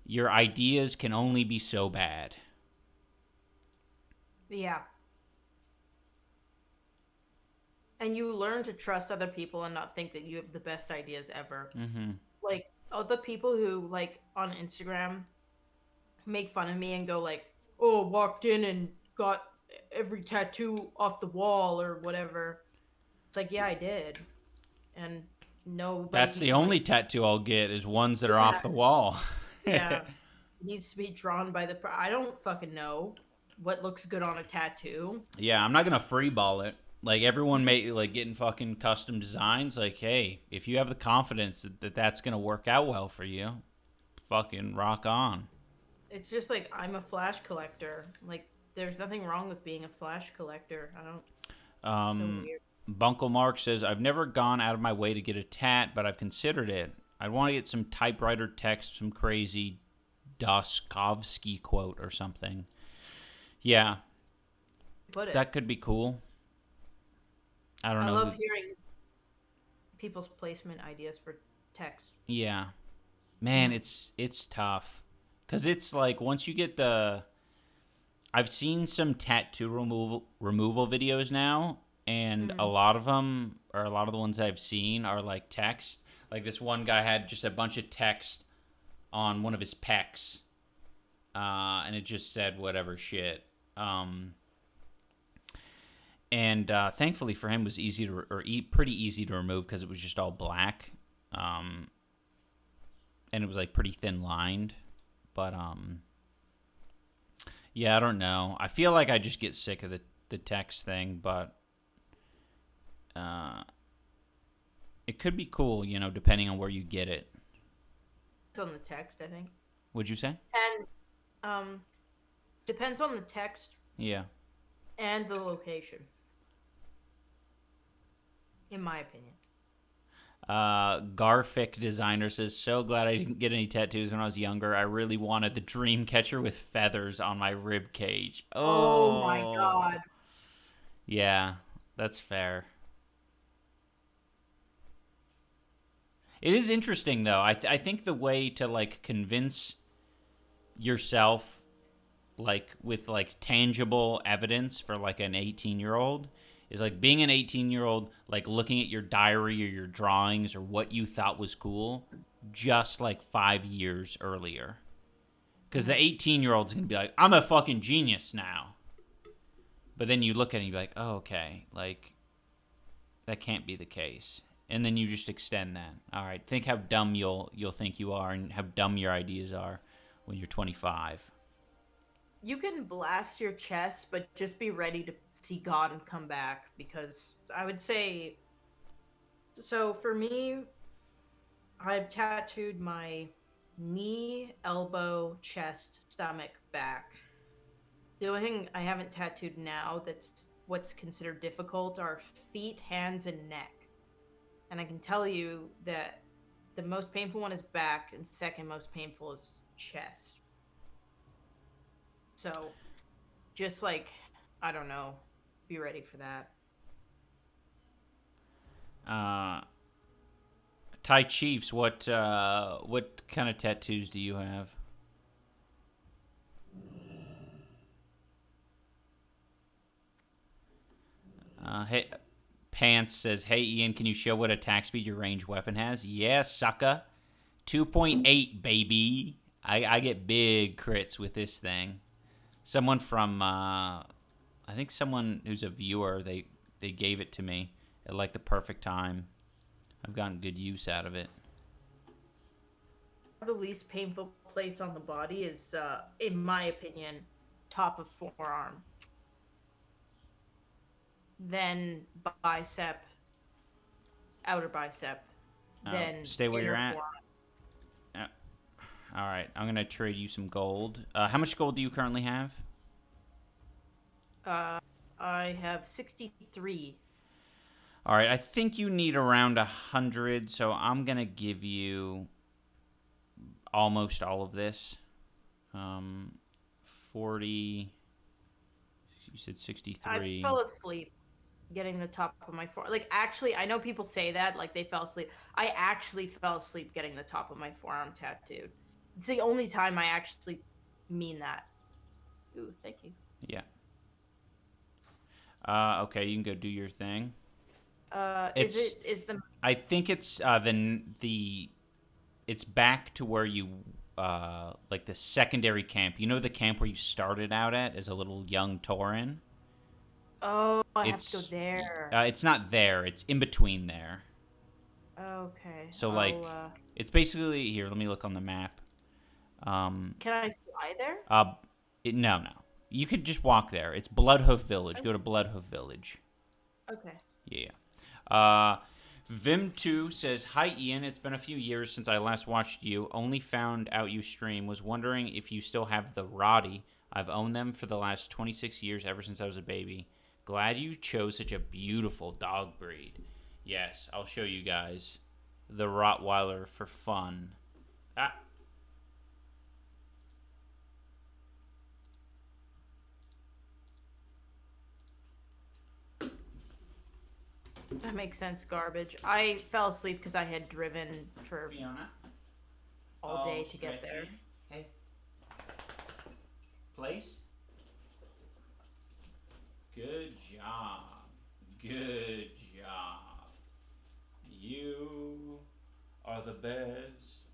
your ideas can only be so bad. Yeah. And you learn to trust other people and not think that you have the best ideas ever. Mm-hmm. Like, other people who, like, on Instagram make fun of me and go, like, oh, walked in and got every tattoo off the wall or whatever. It's like, yeah, I did. And nobody That's can the tell only me. tattoo I'll get is ones that are Yeah, off the wall. yeah. It needs to be drawn by the. I don't fucking know what looks good on a tattoo. Yeah, I'm not gonna freeball it. Like everyone may like getting fucking custom designs. Like, hey, if you have the confidence that that's gonna work out well for you, fucking rock on. It's just like I'm a flash collector. Like there's nothing wrong with being a flash collector. I don't. So weird. Bunkle Mark says, I've never gone out of my way to get a tat, but I've considered it. I'd want to get some typewriter text, some crazy Doskovsky quote or something. Yeah, Put it. that could be cool. I don't I know. love hearing people's placement ideas for text. Yeah, man, it's tough because it's like once you get the. I've seen some tattoo removal videos now, and a lot of them, or a lot of the ones I've seen, are like text. Like this one guy had just a bunch of text on one of his pecs, and it just said whatever shit. And thankfully for him, it was easy to pretty easy to remove because it was just all black, and it was like pretty thin lined. But yeah, I don't know. I feel like I just get sick of the text thing, but it could be cool, you know, depending on where you get it. It's on the text, I think. Would you say? And depends on the text Yeah. and the location. In my opinion. Garfic Designer says, so glad I didn't get any tattoos when I was younger. I really wanted the dream catcher with feathers on my rib cage. Oh my God. Yeah, that's fair. It is interesting though. I think the way to like convince yourself like with like tangible evidence for like an 18-year-old is like being an 18-year-old, like looking at your diary or your drawings or what you thought was cool just like 5 years earlier. Because the 18-year-old's going to be like, I'm a fucking genius now. But then you look at it and you be like, oh, okay, like that can't be the case. And then you just extend that. All right, think how dumb you'll think you are and how dumb your ideas are when you're 25. You can blast your chest, but just be ready to see God and come back, because I would say, so for me, I've tattooed my knee, elbow, chest, stomach, back. The only thing I haven't tattooed now that's what's considered difficult are feet, hands, and neck. And I can tell you that the most painful one is back, and second most painful is chest. So, just like, I don't know, be ready for that. Thai Chiefs, what kind of tattoos do you have? Hey, Pants says, "Hey Ian, can you show what attack speed your ranged weapon has?" Yes, sucker. 2.8, baby. I get big crits with this thing. Someone from I think someone who's a viewer, they gave it to me at like the perfect time. I've gotten good use out of it. The least painful place on the body is, in my opinion, top of forearm. Then bicep, outer bicep, then stay where inner you're at. forearm. All right, I'm gonna trade you some gold. How much gold do you currently have? I have 63. All right, I think you need around 100, so I'm gonna give you almost all of this. 40. You said 63. I fell asleep getting the top of my forearm. Like, actually, I know people say that, like, they fell asleep. I actually fell asleep getting the top of my forearm tattooed. It's the only time I actually mean that. Ooh, thank you. Yeah. Okay, you can go do your thing. Is the... I think it's it's back to where you like the secondary camp. You know the camp where you started out at as a little young Tauren? Oh, I have to go there. It's not there. It's in between there. Okay. So it's basically here. Let me look on the map. Can I fly there? No. You could just walk there. It's Bloodhoof Village. Okay. Go to Bloodhoof Village. Okay. Yeah. Vim2 says, "Hi Ian, it's been a few years since I last watched you. Only found out you stream. Was wondering if you still have the Roddy. I've owned them for the last 26 years, ever since I was a baby. Glad you chose such a beautiful dog breed. Yes, I'll show you guys the Rottweiler for fun. That makes sense, garbage. I fell asleep because I had driven for Fiona? all day to get there. Hey. Place? Good job. Good job. You are the best.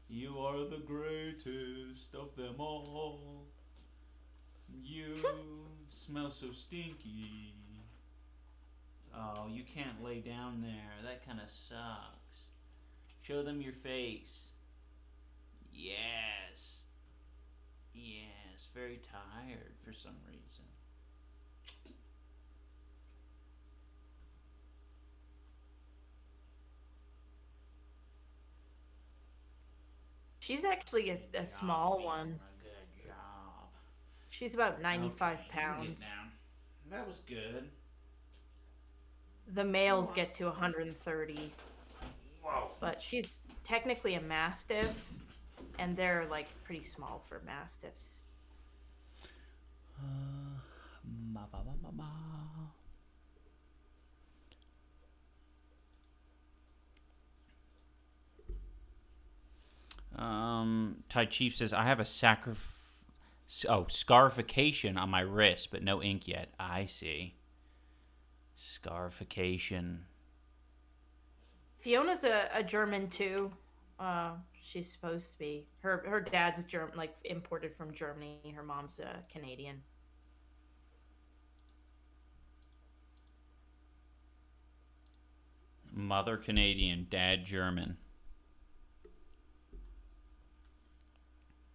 You are the greatest of them all. You smell so stinky. Oh, you can't lay down there. That kind of sucks. Show them your face. Yes. Yes, very tired for some reason. She's actually a small one. Good job. She's about 95 pounds. Get down. That was good. The males get to 130. Whoa. But she's technically a mastiff, and they're like pretty small for mastiffs. Thai Chief says, I have a scarification on my wrist, but no ink yet. I see. Scarification. Fiona's a German too. She's supposed to be. Her dad's German, like imported from Germany. Her mom's a Canadian. Mother Canadian, dad German.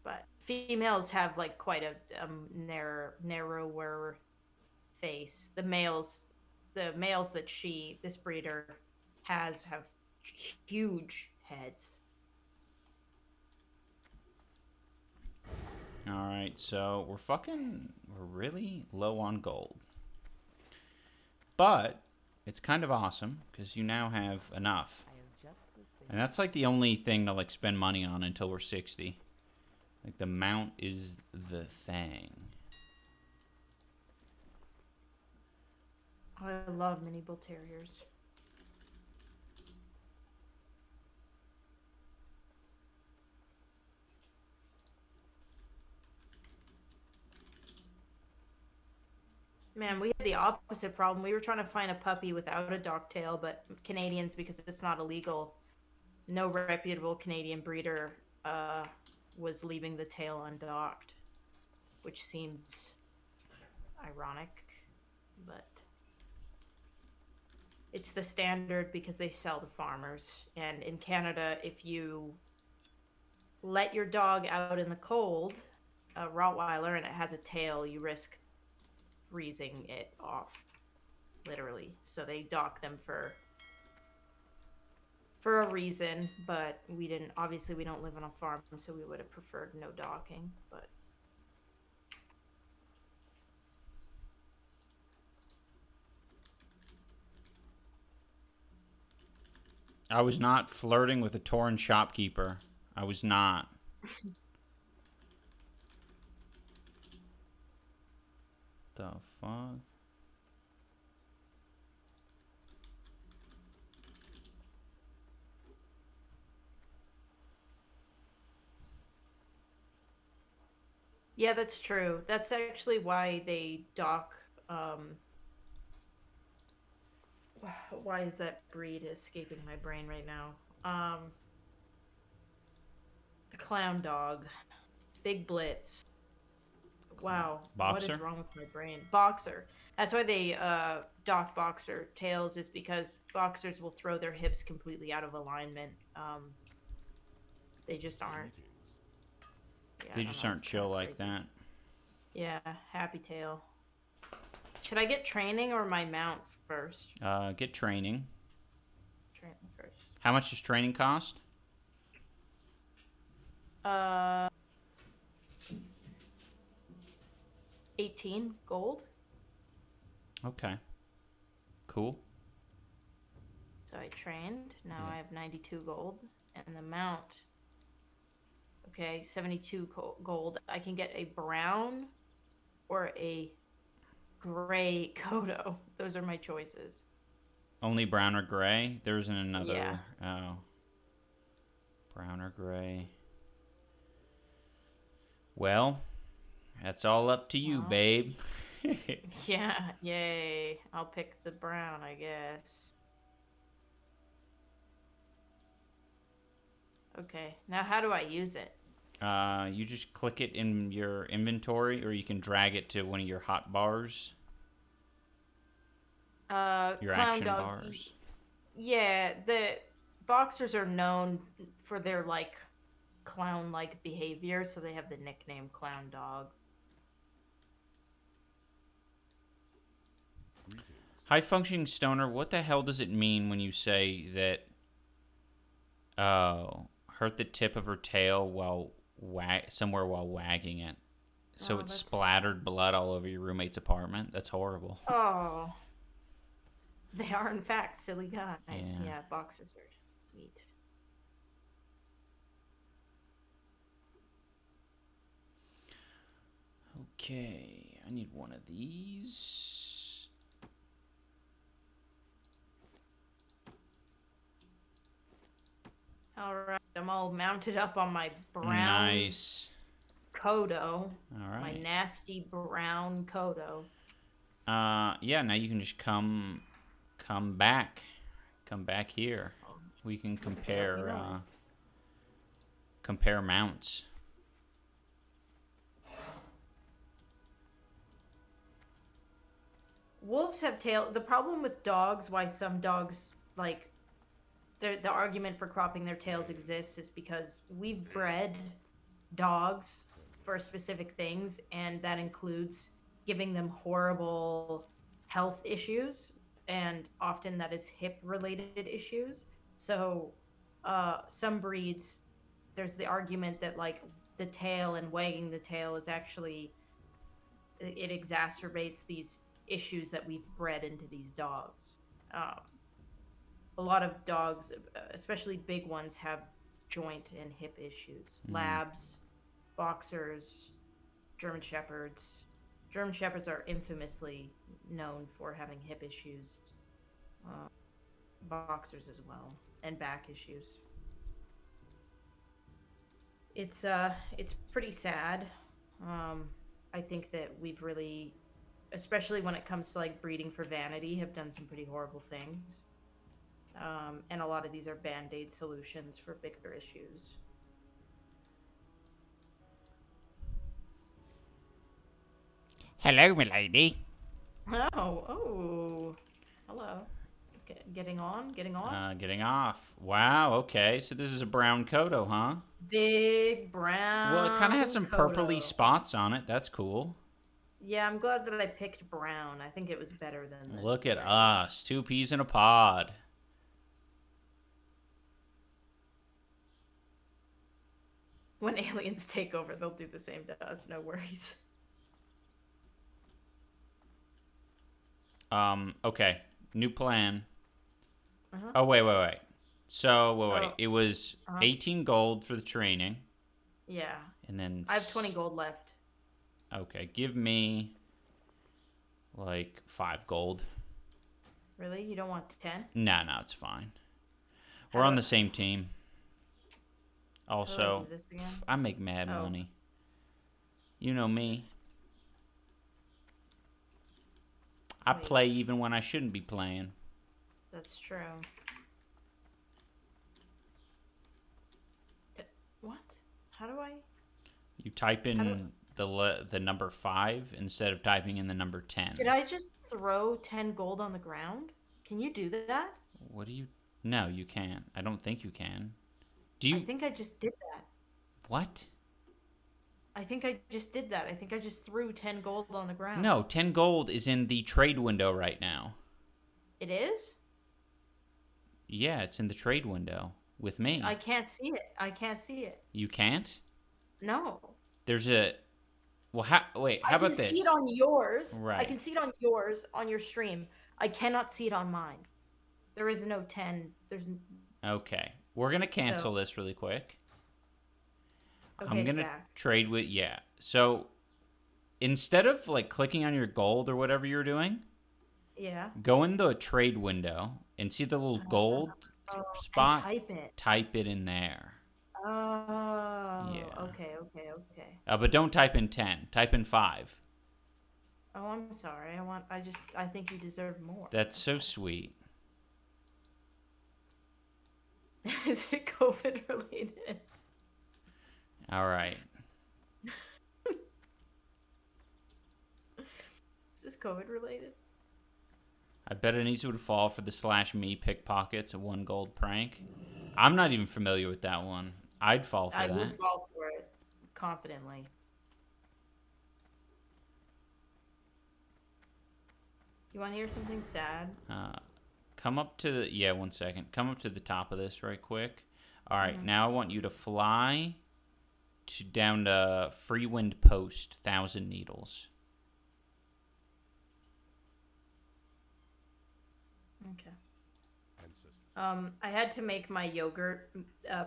But females have like quite a narrower face. The males that this breeder have huge heads. All right, so we're really low on gold. But it's kind of awesome because you now have enough. And that's like the only thing to like spend money on until we're 60. Like the mount is the thing. I love mini bull terriers. Man, we had the opposite problem. We were trying to find a puppy without a dock tail, but Canadians, because it's not illegal, no reputable Canadian breeder was leaving the tail undocked, which seems ironic, but it's the standard because they sell to farmers. And in Canada, if you let your dog out in the cold, a Rottweiler, and it has a tail, you risk freezing it off, literally. So they dock them for a reason, but we didn't. Obviously, we don't live on a farm, so we would have preferred no docking. But I was not flirting with a torn shopkeeper. I was not. The fuck? yeah, that's true. That's actually why they dock. Why is that breed escaping my brain right now? The clown dog, Big Blitz. Wow, what is Boxer? wrong with my brain? Boxer. That's why they dock boxer tails, is because boxers will throw their hips completely out of alignment. They just aren't. Yeah, I They don't just know, aren't it's chill kinda like crazy. that. Yeah, happy tail. Should I get training or my mount first? Get training. Training first. How much does training cost? 18 gold. Okay. Cool. So I trained. Now Yeah. I have 92 gold. And the mount. Okay, 72 gold. I can get a brown or a gray Kodo. Those are my choices. Only brown or gray? There isn't another. Yeah. Oh. Brown or gray. Well, that's all up to you, Well. babe. Yeah, yay. I'll pick the brown, I guess. Okay, now how do I use it? You just click it in your inventory, or you can drag it to one of your hot bars. Your Clown action dog. bars. Yeah, the boxers are known for their like clown-like behavior, so they have the nickname Clown Dog. High functioning stoner, what the hell does it mean when you say that hurt the tip of her tail while somewhere while wagging it? So Oh, it that's splattered blood all over your roommate's apartment? That's horrible. Oh. They are in fact silly guys. Yeah. Yeah, boxers are sweet. Okay, I need one of these. Alright, I'm all mounted up on my brown Nice. Kodo. All My right. nasty brown Kodo. Yeah, now you can just come back. Come back here. We can compare compare mounts. Wolves have tail. The problem with dogs, why some dogs like the argument for cropping their tails exists, is because we've bred dogs for specific things, and that includes giving them horrible health issues, and often that is hip related issues. So some breeds, there's the argument that like the tail and wagging the tail is actually, it exacerbates these issues that we've bred into these dogs. a lot of dogs, especially big ones, have joint and hip issues. Labs, boxers, German Shepherds. German Shepherds are infamously known for having hip issues. Boxers as well, and back issues. It's pretty sad. I think that we've really, especially when it comes to like breeding for vanity, have done some pretty horrible things. And a lot of these are band-aid solutions for bigger issues. Hello, milady. Oh, hello. Getting on, getting off. Getting off. Wow, okay. So this is a brown Kodo, huh? Big brown. Well, it kind of has some purpley Kodo. spots on it. That's cool. Yeah, I'm glad that I picked brown. I think it was better than. Look at us. 2 peas in a pod. When aliens take over, they'll do the same to us. No worries. Okay. New plan. Uh-huh. Oh, wait. So, wait. Oh. It was 18 gold for the training. Yeah. And then... I have 20 gold left. Okay, give me, like, 5 gold. Really? You don't want 10? No, it's fine. We're on the same team. How do I Also, do this again? I make mad money. You know me. I Wait. play even when I shouldn't be playing. That's true. What? How do I? You type in the number 5 instead of typing in the number 10. Did I just throw 10 gold on the ground? Can you do that? What do you... No, you can't. I don't think you can. Do you... I think I just did that. What? I think I just did that. I think I just threw 10 gold on the ground. No, 10 gold is in the trade window right now. It is? Yeah, it's in the trade window with me. I can't see it. I can't see it. You can't? No. There's a... Well, wait, how about this? I can see it on yours. Right. I can see it on yours, on your stream. I cannot see it on mine. There is no 10. There's... Okay. We're going to cancel this really quick. Okay, I'm going to back. trade with... Yeah. So, instead of, like, clicking on your gold or whatever you're doing, Yeah. go in the trade window and see the little gold spot. And type it. Type it in there. Oh. Yeah. Okay. But don't type in 10. Type in 5. Oh, I'm sorry. I think you deserve more. That's so sweet. Is it COVID related? All right. Is this COVID related? I bet Anissa would fall for the /me pickpockets, a 1 gold prank. I'm not even familiar with that one. I'd fall for that. I would fall for it confidently. You want to hear something sad? Come up to the... Yeah, 1 second. Come up to the top of this right quick. All right, now I want you to fly down to Free Wind Post, 1,000 Needles. Okay. I had to make my yogurt,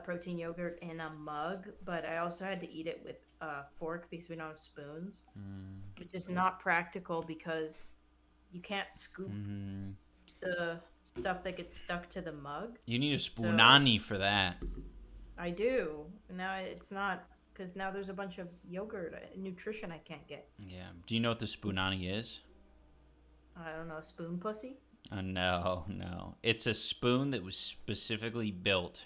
protein yogurt, in a mug, but I also had to eat it with a fork because we don't have spoons, which is not practical because you can't scoop the stuff that gets stuck to the mug. You need a spoonani for that. I do. Now it's not, because now there's a bunch of yogurt nutrition I can't get. Yeah. Do you know what the spoonani is? I don't know, spoon pussy? No. It's a spoon that was specifically built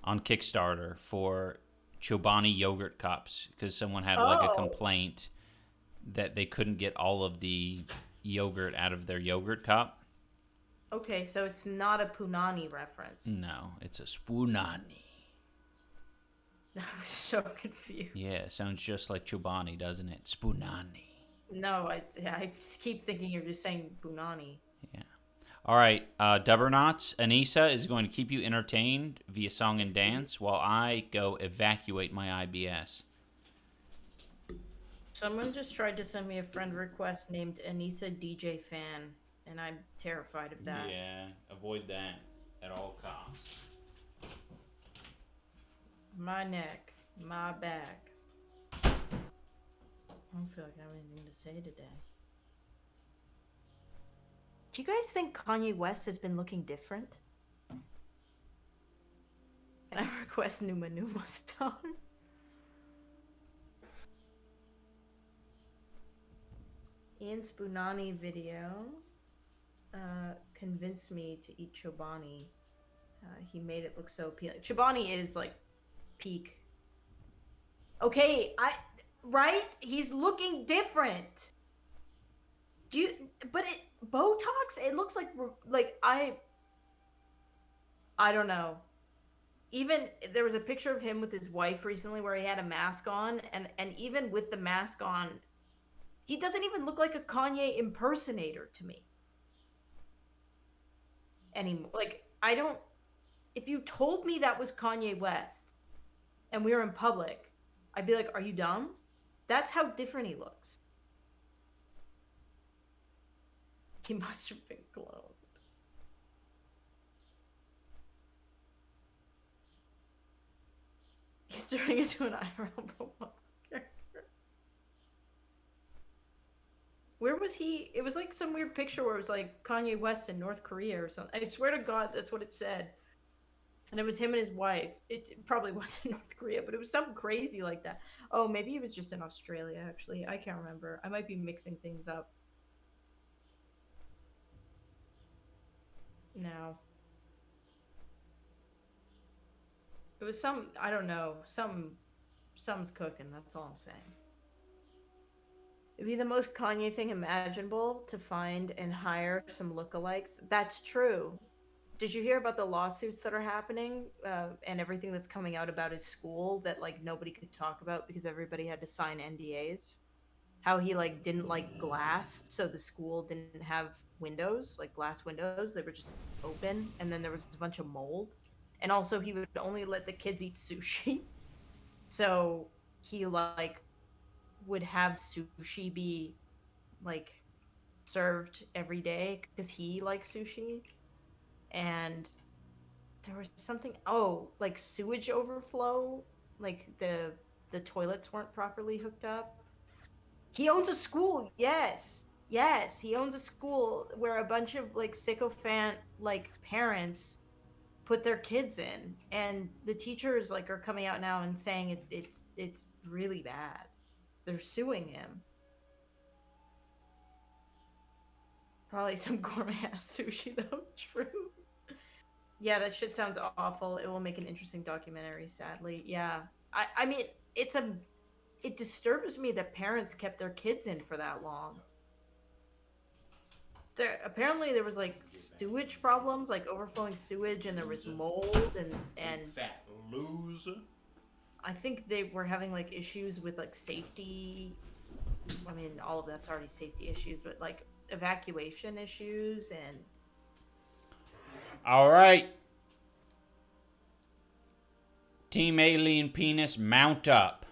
on Kickstarter for Chobani yogurt cups because someone had like a complaint that they couldn't get all of the yogurt out of their yogurt cup. Okay, so it's not a punani reference. No, it's a spoonani. I was so confused. Yeah, sounds just like Chobani, doesn't it? Spoonani. No, I keep thinking you're just saying punani. Yeah. All right, Dubbernauts, Anissa is going to keep you entertained via song and dance while I go evacuate my IBS. Someone just tried to send me a friend request named Anissa DJ Fan, and I'm terrified of that. Yeah, avoid that. at all costs. My neck, my back. I don't feel like I have anything to say today. Do you guys think Kanye West has been looking different? Can I request Numa Numa song? Ian Spunani video convinced me to eat Chobani. He made it look so appealing. Chobani is like peak. Okay, right? He's looking different. But Botox, it looks like I don't know. Even there was a picture of him with his wife recently where he had a mask on, and even with the mask on, he doesn't even look like a Kanye impersonator to me anymore. Like, I don't. If you told me that was Kanye West and we were in public, I'd be like, "Are you dumb?" That's how different he looks. He must have been cloned. He's turning into an IRL Roblox character. Where was he? It was like some weird picture where it was like Kanye West in North Korea or something. I swear to God, that's what it said. And it was him and his wife. It probably wasn't North Korea, but it was something crazy like that. Oh, maybe it was just in Australia, actually. I can't remember. I might be mixing things up. No. It was some, I don't know, some's cooking, that's all I'm saying. It'd be the most Kanye thing imaginable to find and hire some lookalikes. That's true. Did you hear about the lawsuits that are happening and everything that's coming out about his school that like nobody could talk about because everybody had to sign NDAs? How he like didn't like glass, so the school didn't have windows, like glass windows. They were just open, and then there was a bunch of mold. And also he would only let the kids eat sushi. So he like would have sushi be like served every day because he likes sushi. And there was something, like sewage overflow, like the toilets weren't properly hooked up. He owns a school, yes. Yes, he owns a school where a bunch of like sycophant like parents put their kids in, and the teachers like are coming out now and saying it's really bad. They're suing him. Probably some gourmet ass sushi though. True. Yeah, that shit sounds awful. It will make an interesting documentary, sadly. Yeah. I mean, it disturbs me that parents kept their kids in for that long. Apparently there was like sewage problems, like overflowing sewage, and there was mold and Fat loser. I think they were having like issues with like safety. I mean, all of that's already safety issues, but like evacuation issues and. All right. Team Alien Penis, mount up.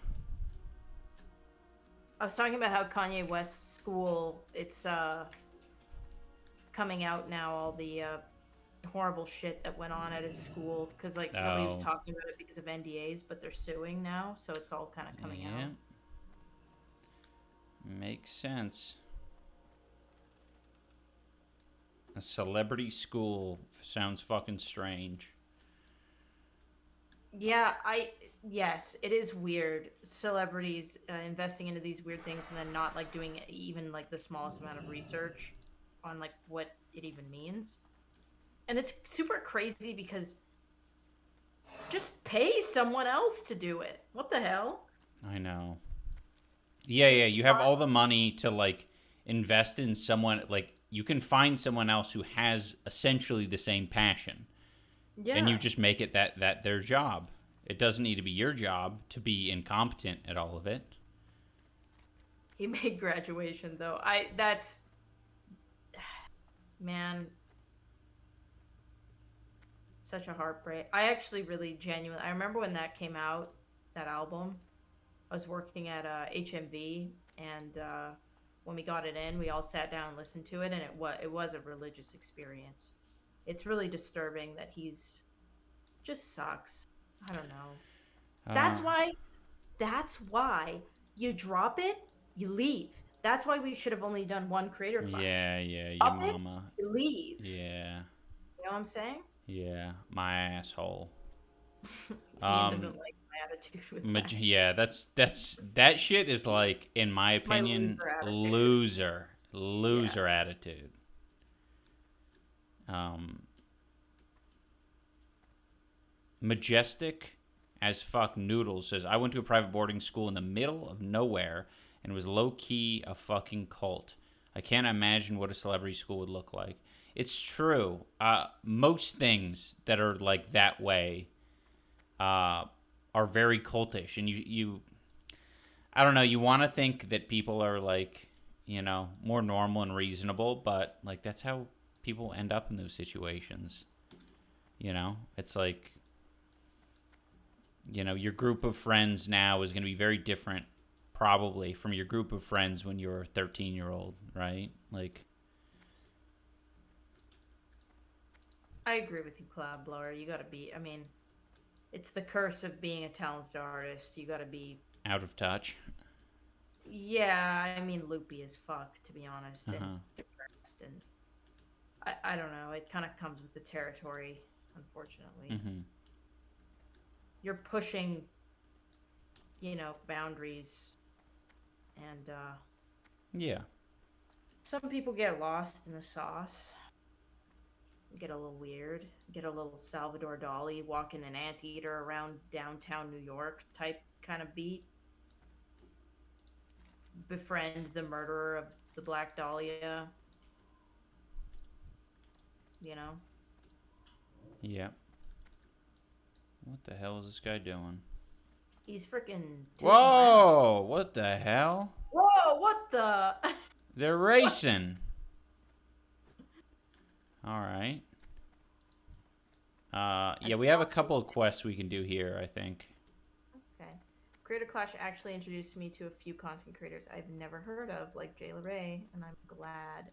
I was talking about how Kanye West's school, it's coming out now, all the horrible shit that went on at his school, because like nobody was talking about it because of NDAs, but they're suing now, so it's all kind of coming out. Makes sense. A celebrity school sounds fucking strange. Yeah, yes, it is weird. Celebrities investing into these weird things and then not like doing even like the smallest amount of research on like what it even means. And it's super crazy because just pay someone else to do it. What the hell? I know. Yeah, you have all the money to like invest in someone, like you can find someone else who has essentially the same passion. Yeah. And you just make it that their job. It doesn't need to be your job to be incompetent at all of it. He made graduation though. Man, such a heartbreak. I actually really genuinely, I remember when that came out, that album. I was working at HMV, and when we got it in, we all sat down and listened to it, and it was a religious experience. It's really disturbing that he's just sucks. I don't know. Uh, That's why you drop it, you leave. That's why we should have only done one creator clash. yeah, your Drop it, mama. you leave. Yeah, You know what I'm saying? yeah, my asshole. Ian doesn't like my attitude with that. Yeah, that shit is like, in my My opinion, loser attitude. loser attitude. Majestic as fuck noodles says, I went to a private boarding school in the middle of nowhere and was low key a fucking cult. I can't imagine what a celebrity school would look like. It's true. Most things that are like that way are very cultish, and you I don't know, you want to think that people are like, more normal and reasonable, but like that's how people end up in those situations. It's like, your group of friends now is going to be very different probably from your group of friends when you're a 13-year-old, right? Like, I agree with you, Cloud Blower. You gotta be, I mean, it's the curse of being a talented artist. You gotta be, out of touch. yeah, I mean, loopy as fuck, to be honest, and Uh-huh. depressed. And I don't know, it kind of comes with the territory, unfortunately. Mm-hmm. You're pushing, boundaries. And Yeah. some people get lost in the sauce, get a little weird, get a little Salvador Dali, walking an anteater around downtown New York type kind of beat. Befriend the murderer of the Black Dahlia. You know? Yeah. What the hell is this guy doing? He's freaking. Whoa! What the hell? Whoa! What the? They're racing. All right. Yeah, we have a couple of quests we can do here, I think. Okay. Creator Clash actually introduced me to a few content creators I've never heard of, like Jay LeRae, and I'm glad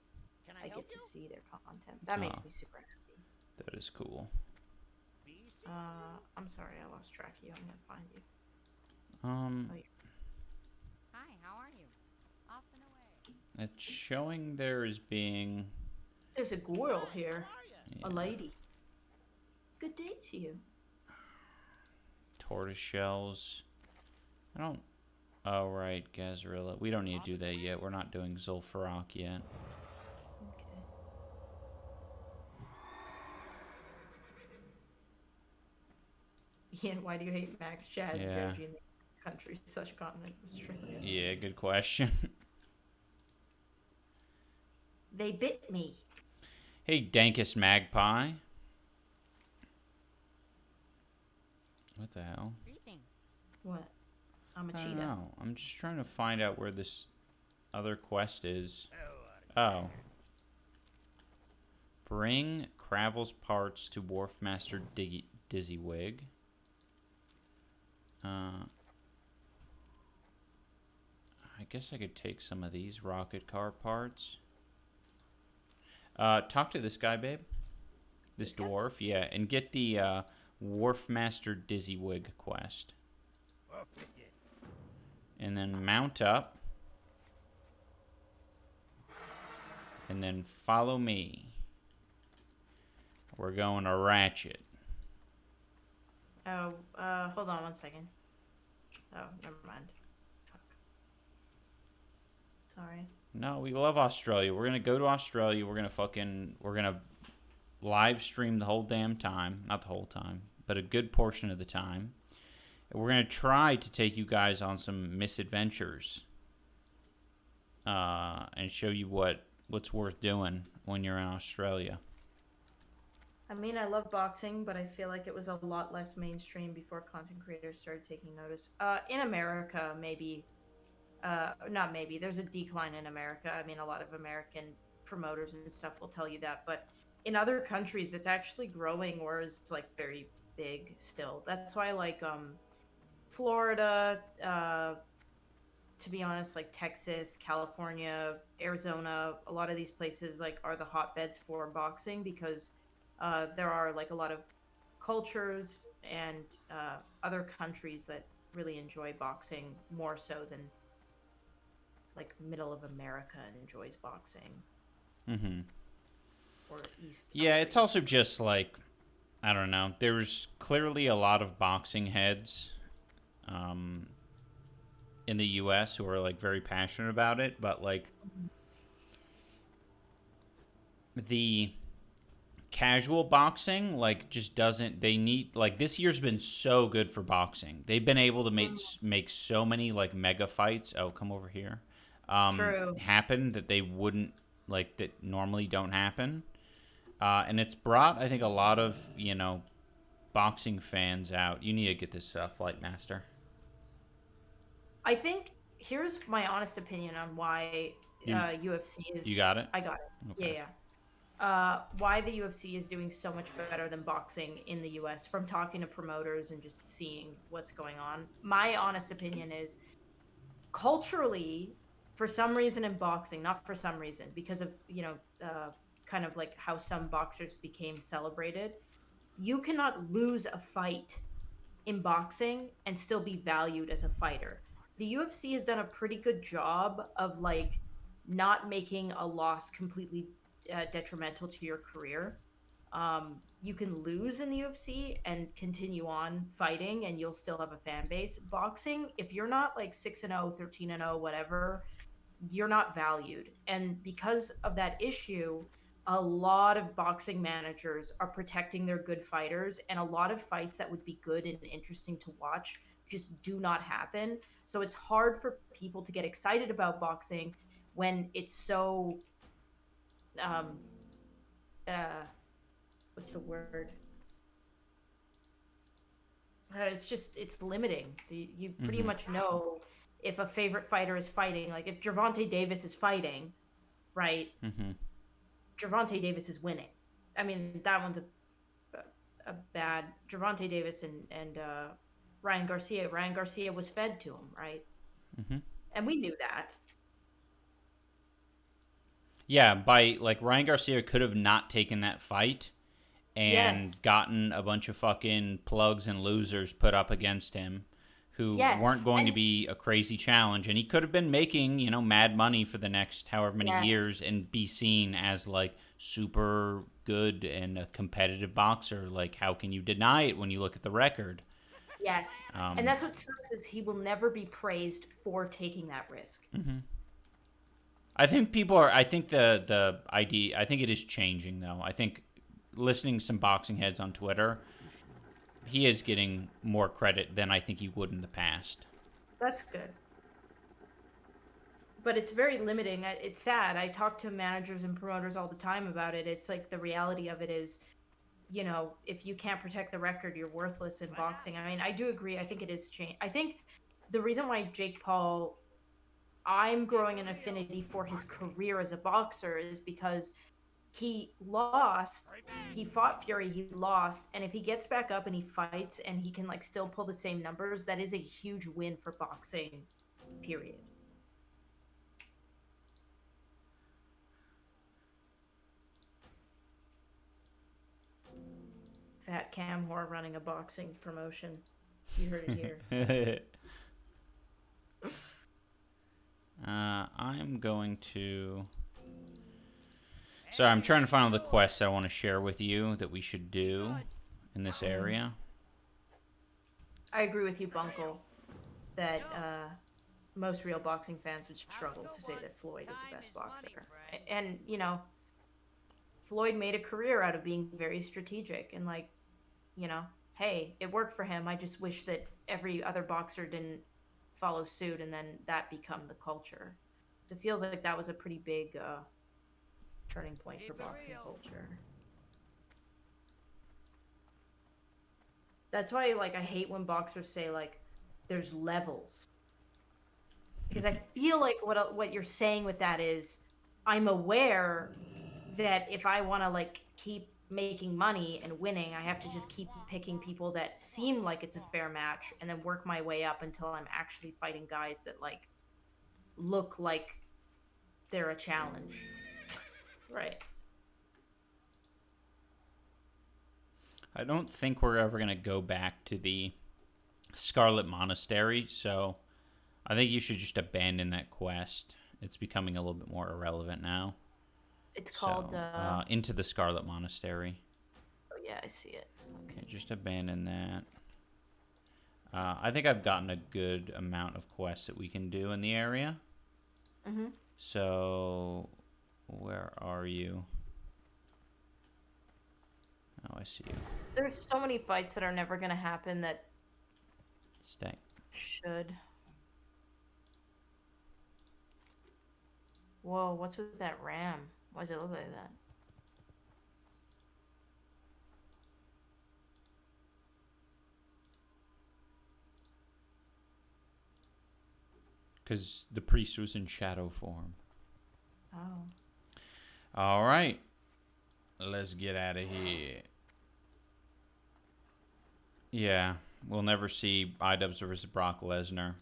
I get to see their content. That makes me super happy. That is cool. I'm sorry, I lost track of you. I'm gonna find you. Hi, how are you? Off and away. It's showing there as being... There's a girl here. Yeah. A lady. Good day to you. Tortoise shells. I don't... Oh, right, Gazarilla. We don't need to do that yet. We're not doing Zul'Farrak yet. Okay. Ian, why do you hate Max, Chad, Yeah. Joji, and the country such a continent, Australia? Yeah, good question. They bit me. Hey, Dankus Magpie. What the hell? Greetings. What? I'm a I don't cheetah. know. I'm just trying to find out where this other quest is. Oh. Bring Cravel's parts to Wharfmaster Dizzywig. I guess I could take some of these rocket car parts. Talk to this guy, babe. This dwarf, yeah, and get the Wharfmaster Dizzywig quest. And then mount up. And then follow me. We're going to Ratchet. Oh, hold on one second. Oh, never mind. Fuck. Sorry. No, we love Australia. We're going to go to Australia. We're going to live stream the whole damn time. Not the whole time, but a good portion of the time. And we're going to try to take you guys on some misadventures. And show you what's worth doing when you're in Australia. I mean, I love boxing, but I feel like it was a lot less mainstream before content creators started taking notice. In America, maybe, not maybe, there's a decline in America. I mean, a lot of American promoters and stuff will tell you that, but in other countries, it's actually growing or is like very big still. That's why, like, Florida, to be honest, like Texas, California, Arizona, a lot of these places like are the hotbeds for boxing because There are like a lot of cultures and other countries that really enjoy boxing more so than like middle of America enjoys boxing. Mm-hmm. Or East. Yeah, it's also just like, I don't know. There's clearly a lot of boxing heads in the U.S. who are like very passionate about it, but like the casual boxing like just doesn't. They need like this year's been so good for boxing. They've been able to make so many like mega fights. Oh, come over here. True. Happen that they wouldn't like that normally don't happen. And it's brought, I think, a lot of, boxing fans out. You need to get this Flight Master. I think here's my honest opinion on why UFC is. You got it? I got it. Okay. Yeah. Why the UFC is doing so much better than boxing in the US from talking to promoters and just seeing what's going on. My honest opinion is culturally, for some reason in boxing, not for some reason, because of, kind of like how some boxers became celebrated, you cannot lose a fight in boxing and still be valued as a fighter. The UFC has done a pretty good job of like not making a loss completely detrimental to your career. You can lose in the UFC and continue on fighting, and you'll still have a fan base. Boxing, if you're not like 6-0, 13-0, whatever, you're not valued. And because of that issue, a lot of boxing managers are protecting their good fighters, and a lot of fights that would be good and interesting to watch just do not happen. So it's hard for people to get excited about boxing when it's so um what's the word? It's limiting. You pretty much know if a favorite fighter is fighting. Like if Gervonta Davis is fighting, right? Mm-hmm. Gervonta Davis is winning. I mean, that one's a bad Gervonta Davis and Ryan Garcia. Ryan Garcia was fed to him, right? Mm-hmm. And we knew that. Yeah, by like Ryan Garcia could have not taken that fight and Yes. gotten a bunch of fucking plugs and losers put up against him who Yes. weren't going to be a crazy challenge, and he could have been making, mad money for the next however many Yes. years and be seen as like super good and a competitive boxer. Like, how can you deny it when you look at the record? Yes. And that's what sucks is he will never be praised for taking that risk. Mm-hmm. I think people are. I think the idea. I think it is changing though. I think listening to some boxing heads on Twitter, he is getting more credit than I think he would in the past. That's good. But it's very limiting. It's sad. I talk to managers and promoters all the time about it. It's like the reality of it is, if you can't protect the record, you're worthless in boxing. I mean, I do agree. I think it is change. I think the reason why Jake Paul, I'm growing an affinity for his career as a boxer is because he lost. He fought Fury. He lost. And if he gets back up and he fights and he can like still pull the same numbers, that is a huge win for boxing, period. Fat Cam whore running a boxing promotion. You heard it here. I'm going to. Sorry, I'm trying to find all the quests I want to share with you that we should do in this area. I agree with you, Bunkle, that most real boxing fans would struggle to say that Floyd is the best boxer. And, Floyd made a career out of being very strategic and, like, hey, it worked for him. I just wish that every other boxer didn't follow suit and then that become the culture. It feels like that was a pretty big turning point for boxing culture. That's why, like, I hate when boxers say, like, there's levels. Because I feel like what you're saying with that is, I'm aware that if I want to, like, keep making money and winning, I have to just keep picking people that seem like it's a fair match and then work my way up until I'm actually fighting guys that, like, look like they're a challenge. Right. I don't think we're ever going to go back to the Scarlet Monastery, so I think you should just abandon that quest. It's becoming a little bit more irrelevant now. It's called... Into the Scarlet Monastery. Oh, yeah, I see it. Okay, just abandon that. I think I've gotten a good amount of quests that we can do in the area. Mm-hmm. So, where are you? Oh, I see you. There's so many fights that are never going to happen that Stay. should. Whoa, what's with that ram? Why does it look like that? Because the priest was in shadow form. Oh. All right. Let's get out of here. Yeah, we'll never see iDubbbz versus Brock Lesnar.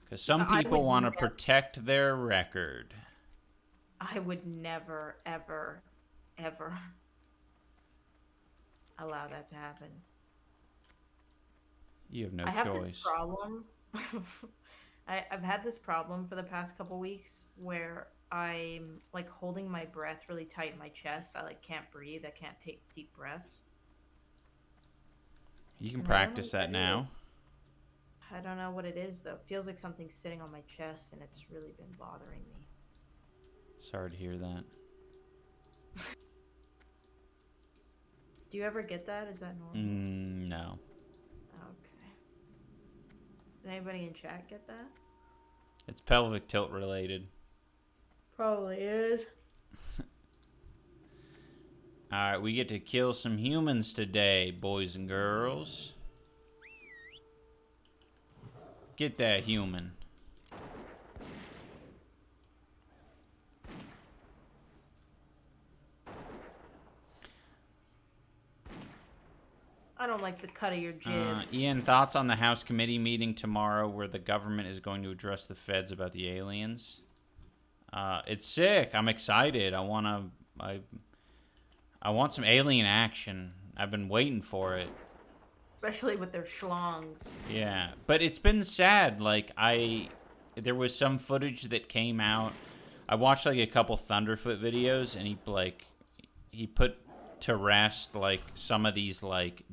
Because some people want to protect their record. I would never, ever, ever allow that to happen. You have no I have choice. this problem. I've had this problem for the past couple weeks where I'm like holding my breath really tight in my chest. I like can't breathe. I can't take deep breaths. You can And I don't know practice what that now. is. I don't know what it is though. It feels like something's sitting on my chest and it's really been bothering me. Sorry to hear that. Do you ever get that? Is that normal? No. Okay. Does anybody in chat get that? It's pelvic tilt related. Probably is. Alright, we get to kill some humans today, boys and girls. Get that human. I don't like the cut of your jib. Ian, thoughts on the House Committee meeting tomorrow where the government is going to address the feds about the aliens? It's sick. I'm excited. I want some alien action. I've been waiting for it. Especially with their schlongs. Yeah, but it's been sad. Like, there was some footage that came out. I watched, like, a couple Thunderfoot videos, and he put to rest, like, some of these, like,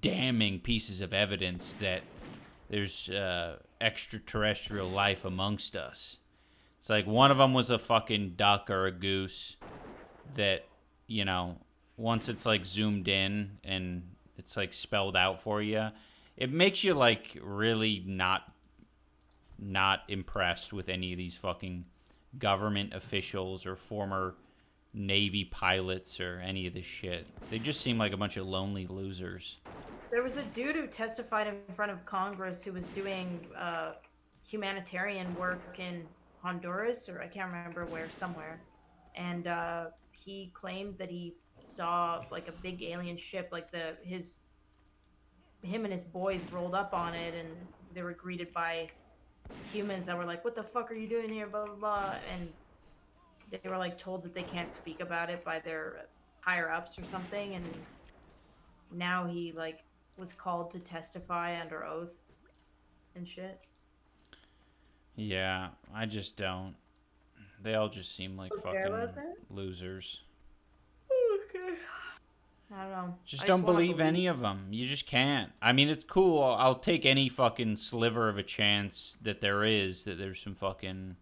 damning pieces of evidence that there's extraterrestrial life amongst us. It's like one of them was a fucking duck or a goose that, you know, once it's, like, zoomed in and it's, like, spelled out for you, it makes you, like, really not impressed with any of these fucking government officials or former Navy pilots or any of this shit. They just seem like a bunch of lonely losers. There was a dude who testified in front of Congress who was doing humanitarian work in Honduras, or I can't remember where, somewhere. And he claimed that he saw like a big alien ship, like him and his boys rolled up on it, and they were greeted by humans that were like, "What the fuck are you doing here?" Blah blah blah, and they were like told that they can't speak about it by their higher ups or something, and now he like was called to testify under oath and shit. Yeah, I just don't. They all just seem like fucking losers. Okay. I don't know. Just don't believe any of them. You just can't. I mean, it's cool. I'll take any fucking sliver of a chance that there's some fucking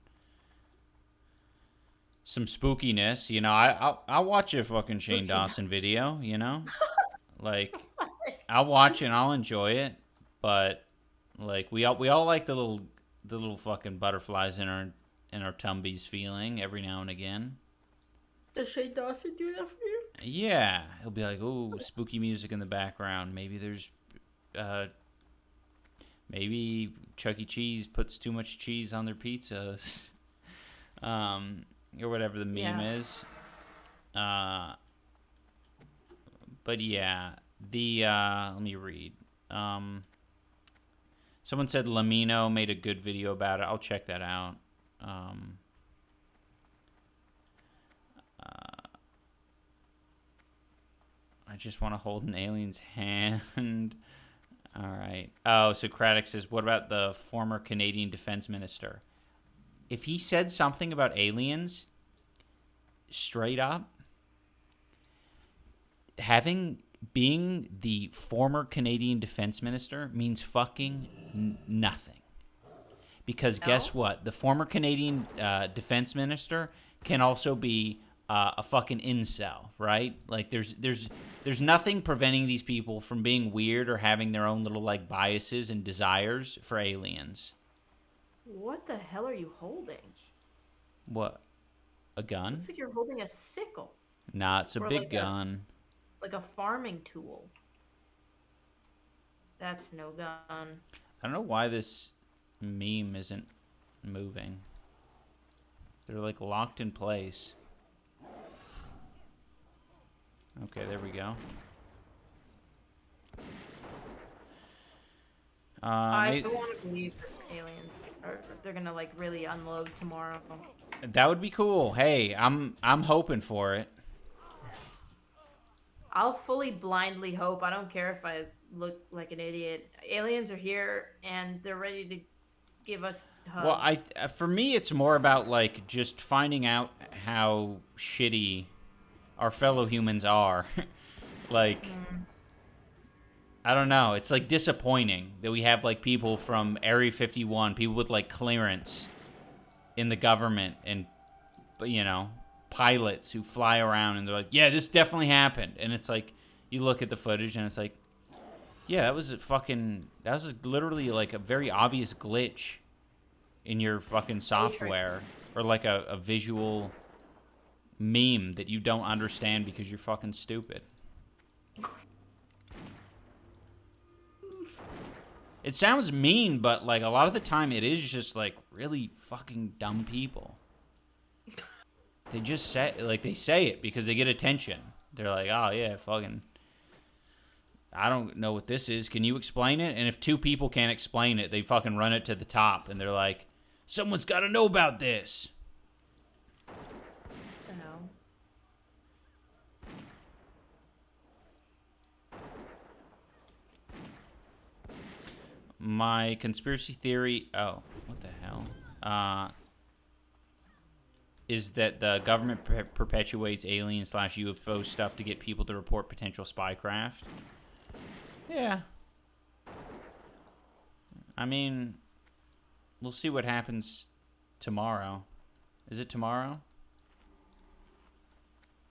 some spookiness. You know, I'll watch a fucking Shane Dawson video. You know, like I'll watch it and I'll enjoy it. But like we all like the little fucking butterflies in our tumbies feeling every now and again. Does Shane Dawson do that for you? Yeah, he'll be like, "Oh, spooky music in the background. Maybe there's, maybe Chuck E. Cheese puts too much cheese on their pizzas, or whatever the meme is." But yeah, let me read. Someone said Lamino made a good video about it. I'll check that out. I just want to hold an alien's hand. All right. Oh, so Craddock says, what about the former Canadian defense minister? If he said something about aliens, straight up, being the former Canadian defense minister means fucking nothing. Because guess what? The former Canadian defense minister can also be a fucking incel, right? Like there's nothing preventing these people from being weird or having their own little like biases and desires for aliens. What the hell are you holding? What? A gun? Looks like you're holding a sickle. Nah, it's a Or big like gun. Like a farming tool. That's no gun. I don't know why this meme isn't moving. They're like locked in place. Okay, there we go. I want to believe that aliens they're gonna like really unload tomorrow. That would be cool. Hey, I'm hoping for it. I'll fully blindly hope. I don't care if I look like an idiot. Aliens are here and they're ready to give us hugs. Well, for me, it's more about like just finding out how shitty our fellow humans are. Like, I don't know. It's like disappointing that we have like people from Area 51, people with like clearance in the government, and you know, pilots who fly around and they're like, yeah, this definitely happened. And it's like, you look at the footage and it's like, yeah, that was literally like a very obvious glitch in your fucking software, or like a visual meme that you don't understand because you're fucking stupid. It sounds mean, but like a lot of the time it is just like really fucking dumb people. They just say it because they get attention. They're like, oh yeah, fucking, I don't know what this is. Can you explain it? And if two people can't explain it, they fucking run it to the top and they're like, someone's got to know about this. What the hell? My conspiracy theory, what the hell? Is that the government perpetuates alien/UFO stuff to get people to report potential spycraft. Yeah. I mean, we'll see what happens tomorrow. Is it tomorrow?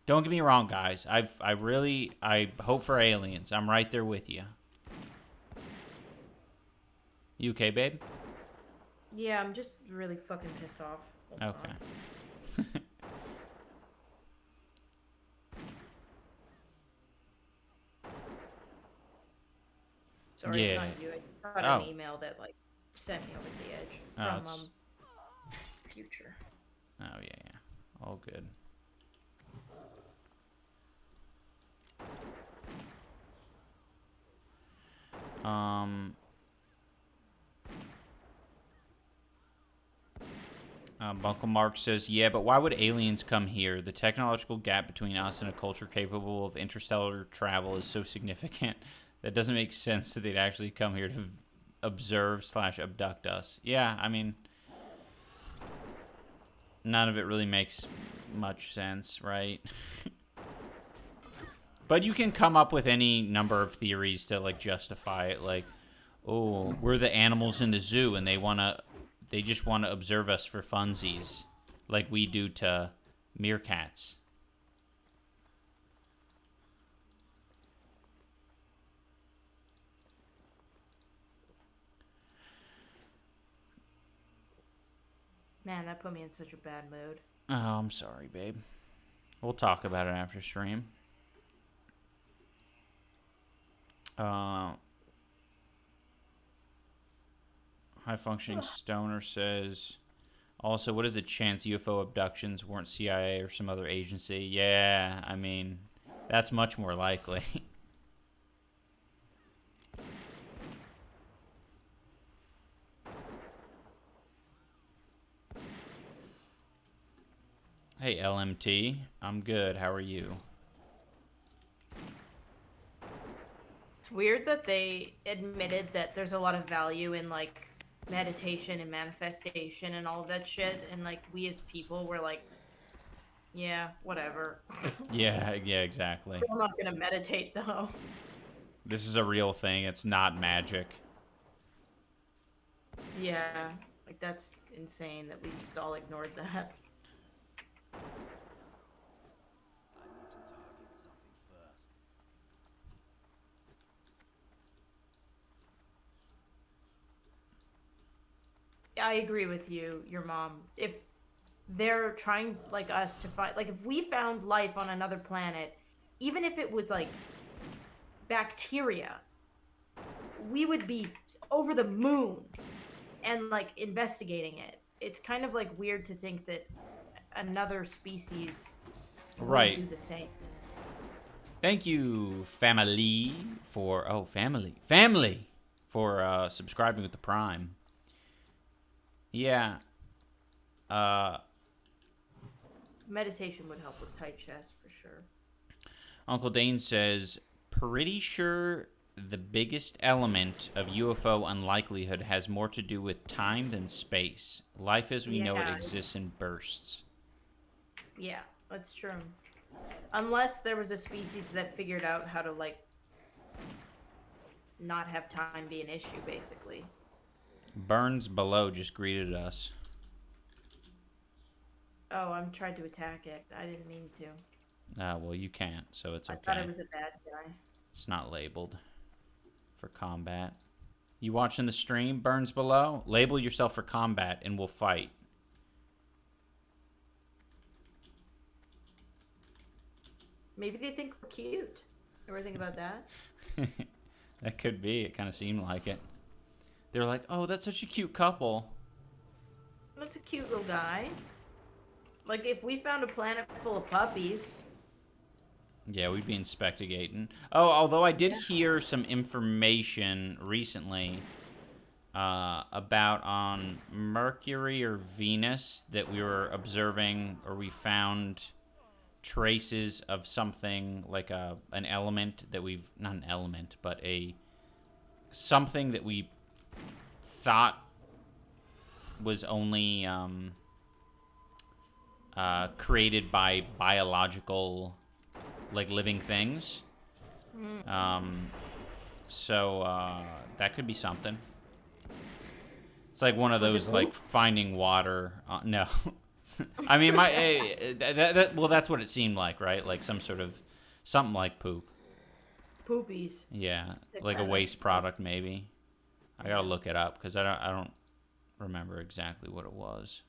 Don't get me wrong, guys. I hope for aliens. I'm right there with you. You okay, babe? Yeah, I'm just really fucking pissed off. Hold Okay. on. Sorry, it's Yeah. not you. I just got an email that like sent me over the edge from future. Oh yeah. All good. Bunkle Mark says, yeah, but why would aliens come here? The technological gap between us and a culture capable of interstellar travel is so significant that doesn't make sense that they'd actually come here to observe/abduct us. Yeah, I mean, none of it really makes much sense, right? But you can come up with any number of theories to like justify it, like, oh, we're the animals in the zoo and they just want to observe us for funsies, like we do to meerkats. Man, that put me in such a bad mood. Oh, I'm sorry, babe. We'll talk about it after stream. High functioning stoner says, also, what is the chance UFO abductions weren't CIA or some other agency? Yeah, I mean, that's much more likely. Hey, LMT. I'm good. How are you? It's weird that they admitted that there's a lot of value in like meditation and manifestation and all of that shit, and like we as people were like, yeah, whatever. Yeah, exactly. I'm not gonna meditate though. This is a real thing. It's not magic. Yeah, like that's insane that we just all ignored that. I agree with you, your mom. If they're trying like us to find, like if we found life on another planet, even if it was like bacteria, we would be over the moon and like investigating it. It's kind of like weird to think that another species would do the same. Thank you, family, for family for subscribing with the Prime. Yeah. Meditation would help with tight chest for sure. Uncle Dane says, pretty sure the biggest element of UFO unlikelihood has more to do with time than space. Life as we know it exists in bursts. Yeah, that's true. Unless there was a species that figured out how to, like, not have time be an issue, basically. Burns below just greeted us. Oh, I'm trying to attack it. I didn't mean to. Well, you can't, so it's okay. I thought it was a bad guy. It's not labeled for combat. You watching the stream, Burns below? Label yourself for combat and we'll fight. Maybe they think we're cute. Ever think about that? That could be. It kind of seemed like it. They're like, oh, that's such a cute couple. That's a cute little guy. Like, if we found a planet full of puppies... Yeah, we'd be investigating. Oh, although I did hear some information recently about on Mercury or Venus that we were observing, or we found traces of something like an element that we've... Not an element, but something that we thought was only created by biological... like living things. So that could be something. It's like one of those like finding water. No, I mean well, that's what it seemed like, right? Like some sort of something like poop. Poopies. Yeah, like a waste product maybe. I gotta look it up because I don't remember exactly what it was.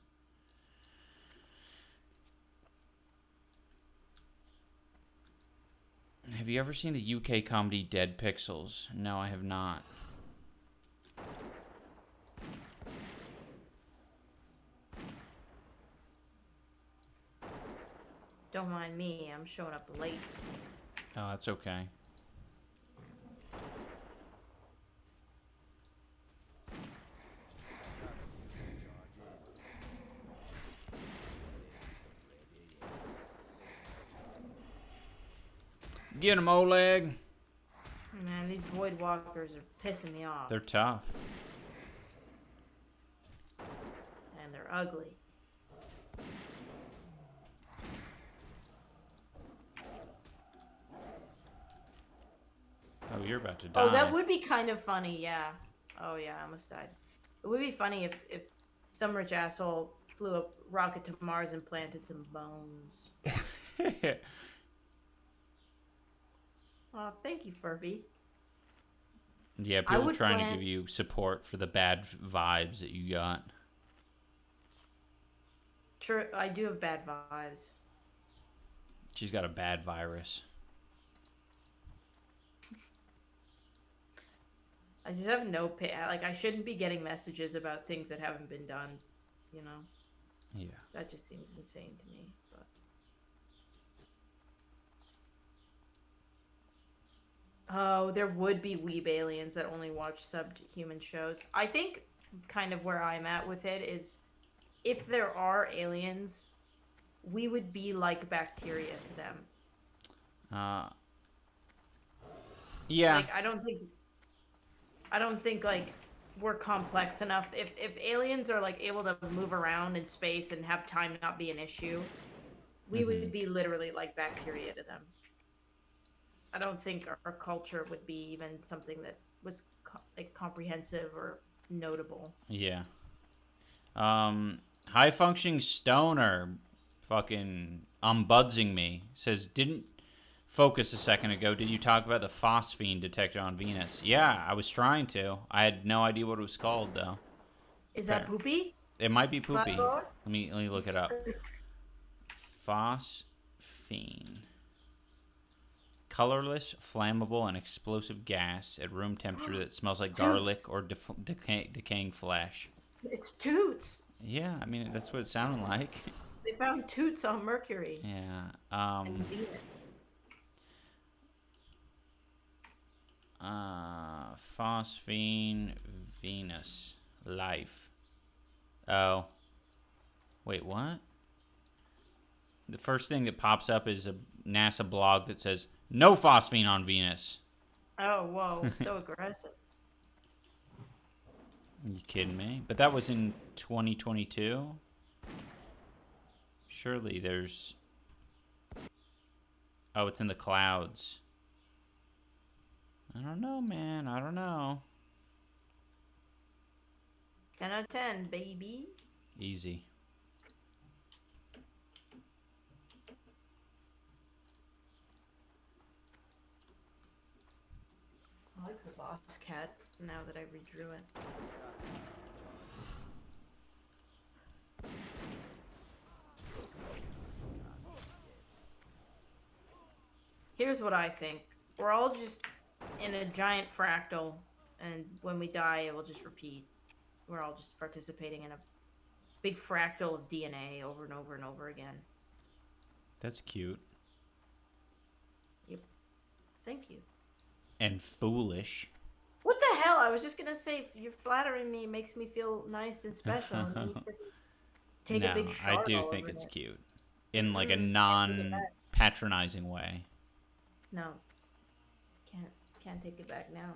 Have you ever seen the UK comedy Dead Pixels? No, I have not. Don't mind me, I'm showing up late. Oh, that's okay. Get him, Oleg. Man, these void walkers are pissing me off. They're tough. And they're ugly. Oh, you're about to die. Oh, that would be kind of funny, yeah. Oh, yeah, I almost died. It would be funny if some rich asshole flew a rocket to Mars and planted some bones. Oh, thank you, Furby. Yeah, people are trying to give you support for the bad vibes that you got. True, I do have bad vibes. She's got a bad virus. I just have no like, I shouldn't be getting messages about things that haven't been done, you know? Yeah. That just seems insane to me, but... Oh, there would be weeb aliens that only watch subhuman shows. I think kind of where I'm at with it is if there are aliens, we would be like bacteria to them. Yeah. Like, I don't think like we're complex enough. If aliens are like able to move around in space and have time not be an issue, we would be literally like bacteria to them. I don't think our culture would be even something that was like comprehensive or notable. Yeah. High functioning stoner fucking umbudsing me says, didn't focus a second ago. Did you talk about the phosphine detected on Venus? Yeah, I was trying to. I had no idea what it was called though. Is that poopy? It might be poopy. Magor? Let me look it up. Phosphine. Colorless, flammable, and explosive gas at room temperature that smells like garlic or decaying flesh. It's toots. Yeah, I mean, that's what it sounded like. They found toots on Mercury. Yeah. And Venus. Phosphine Venus life. Oh. Wait, what? The first thing that pops up is a NASA blog that says, no phosphine on Venus. Oh, whoa. So aggressive. Are you kidding me? But that was in 2022? Surely there's... Oh, it's in the clouds. I don't know, man. I don't know. 10 out of 10, baby. Easy. I like the boss cat now that I redrew it. Here's what I think. We're all just in a giant fractal, and when we die, it will just repeat. We're all just participating in a big fractal of DNA over and over and over again. That's cute. Yep. Thank you. And foolish. What the hell? I was just gonna say, you're flattering me. It makes me feel nice and special. And then you freaking take a big shot. I do think it's cute. In like a non-patronizing way. No. Can't take it back now.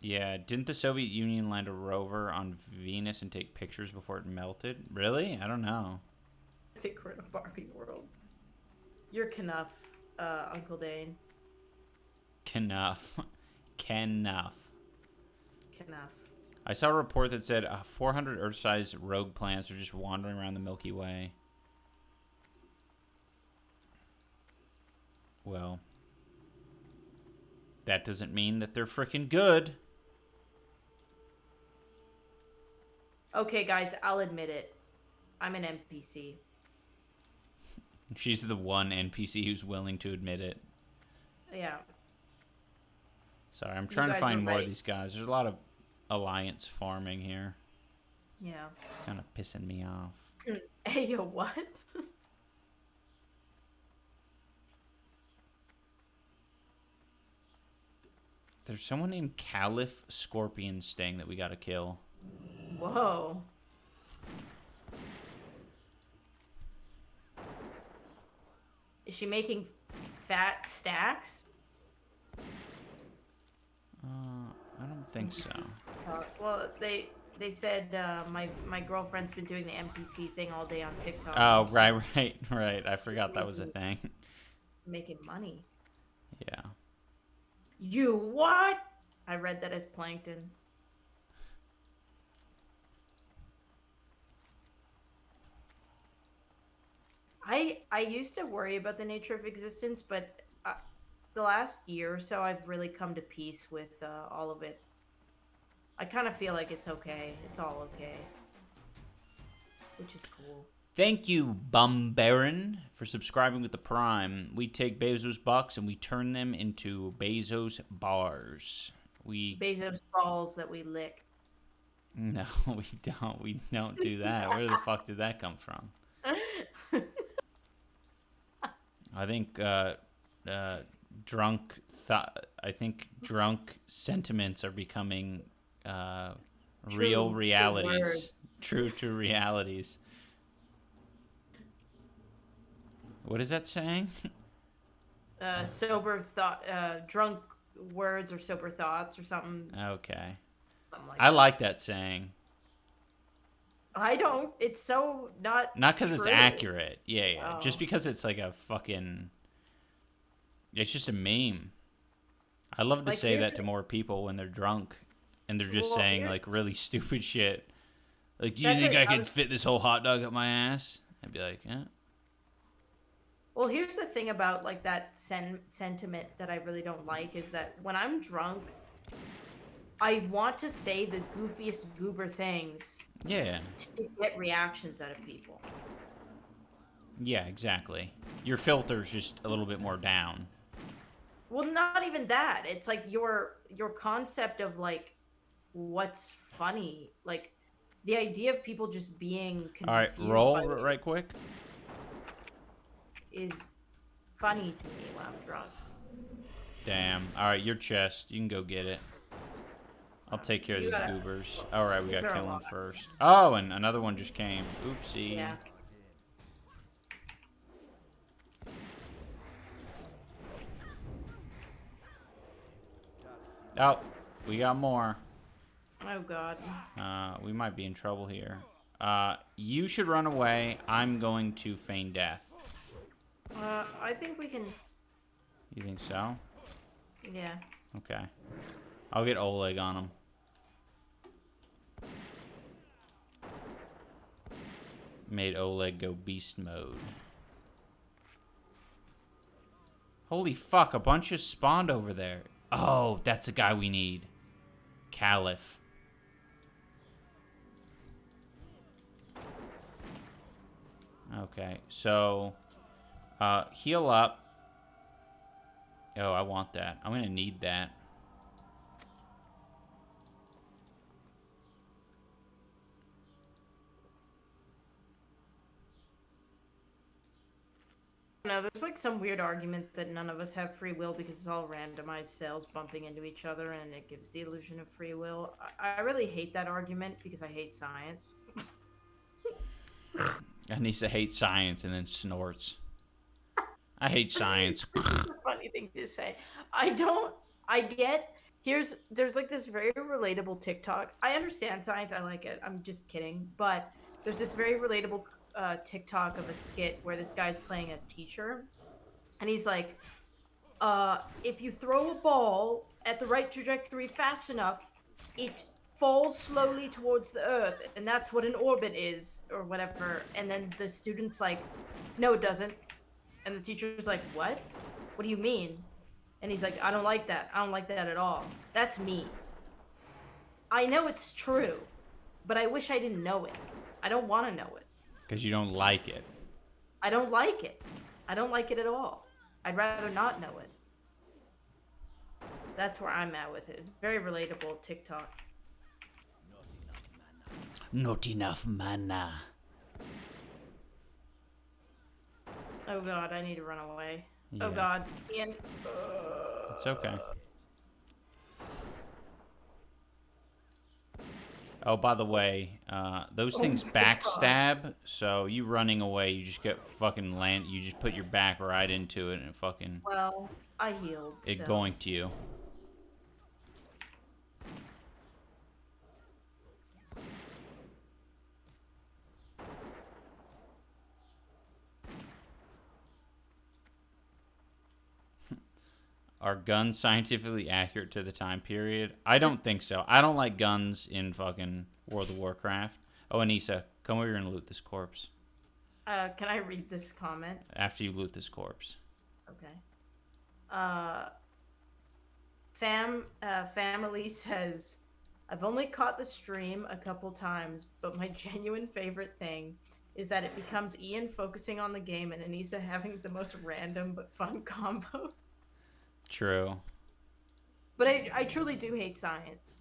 Yeah, didn't the Soviet Union land a rover on Venus and take pictures before it melted? Really? I don't know. I think we're in a Barbie world. You're Knuff, Uncle Dane. Knuff. Knuff. I saw a report that said 400 Earth-sized rogue planets are just wandering around the Milky Way. Well, that doesn't mean that they're freaking good. Okay, guys, I'll admit it. I'm an NPC. She's the one NPC who's willing to admit it. Yeah. Sorry, I'm trying to find more of these guys. There's a lot of alliance farming here. Yeah. Kind of pissing me off. Hey, yo, what? There's someone named Caliph Scorpion Sting that we gotta kill. Whoa. Is she making fat stacks? I don't think so. Well, they said my girlfriend's been doing the NPC thing all day on TikTok. Oh, right. I forgot that was a thing. Making money. Yeah. You what? I read that as plankton. I used to worry about the nature of existence, but the last year or so, I've really come to peace with all of it. I kind of feel like it's okay. It's all okay. Which is cool. Thank you, Bum Baron, for subscribing with the Prime. We take Bezos bucks and we turn them into Bezos bars. Bezos balls that we lick. No, we don't. We don't do that. Where the fuck did that come from? I think drunk sentiments are becoming real realities. True realities. What is that saying? sober thought, drunk words or sober thoughts or something. Okay. Something like I that. like that saying. I don't. It's so not. Not because it's true. accurate. Yeah. Oh. Just because it's like a fucking... It's just a meme. I love to Like, say here's that the- to more people when they're drunk. And they're just Well, saying, here- like, really stupid shit. Like, do you That's think it, I I could was- fit this whole hot dog up my ass? I'd be like, yeah. Well, here's the thing about like that sentiment that I really don't like is that when I'm drunk, I want to say the goofiest goober things Yeah. to get reactions out of people. Yeah, exactly. Your filter's just a little bit more down. Well, not even that. It's like your concept of like what's funny, like the idea of people just being confused All right, roll by it right quick. is funny to me when I'm drunk. Damn. All right, your chest. You can go get it. I'll take care of You these gotta- goobers. All right, we Is got to there a kill them lot? first. Oh, and another one just came. Oopsie. Yeah. Oh, we got more. Oh God. We might be in trouble here. You should run away. I'm going to feign death. I think we can. You think so? Yeah. Okay. I'll get Oleg on him. Made Oleg go beast mode. Holy fuck, a bunch just spawned over there. Oh, that's the guy we need. Caliph. Okay, so heal up. Oh, I want that. I'm gonna need that. No, there's like some weird argument that none of us have free will because it's all randomized cells bumping into each other and it gives the illusion of free will. I really hate that argument because I hate science. Anissa hates science and then snorts. I hate science. It's a funny thing to say. There's like this very relatable TikTok. I understand science, I like it. I'm just kidding. But there's this very relatable TikTok of a skit where this guy's playing a teacher. And he's like, if you throw a ball at the right trajectory fast enough, it falls slowly towards the earth. And that's what an orbit is, or whatever. And then the student's like, no, it doesn't. And the teacher's like, what? What do you mean? And he's like, I don't like that. I don't like that at all. That's me. I know it's true, but I wish I didn't know it. I don't want to know it. Because you don't like it. I don't like it. I don't like it at all. I'd rather not know it. That's where I'm at with it. Very relatable TikTok. Not enough mana. Oh God, I need to run away. Yeah. Oh God, Ian. It's okay. Oh, by the way, those things my backstab, so you running away, you just get fucking land. You just put your back right into it, and it fucking Well, I healed. it so. goinked you. Are guns scientifically accurate to the time period? I don't think so. I don't like guns in fucking World of Warcraft. Oh, Anissa, come over here and loot this corpse. Can I read this comment? After you loot this corpse. Okay. Family says, I've only caught the stream a couple times, but my genuine favorite thing is that it becomes Ian focusing on the game and Anissa having the most random but fun combo. True. But I truly do hate science.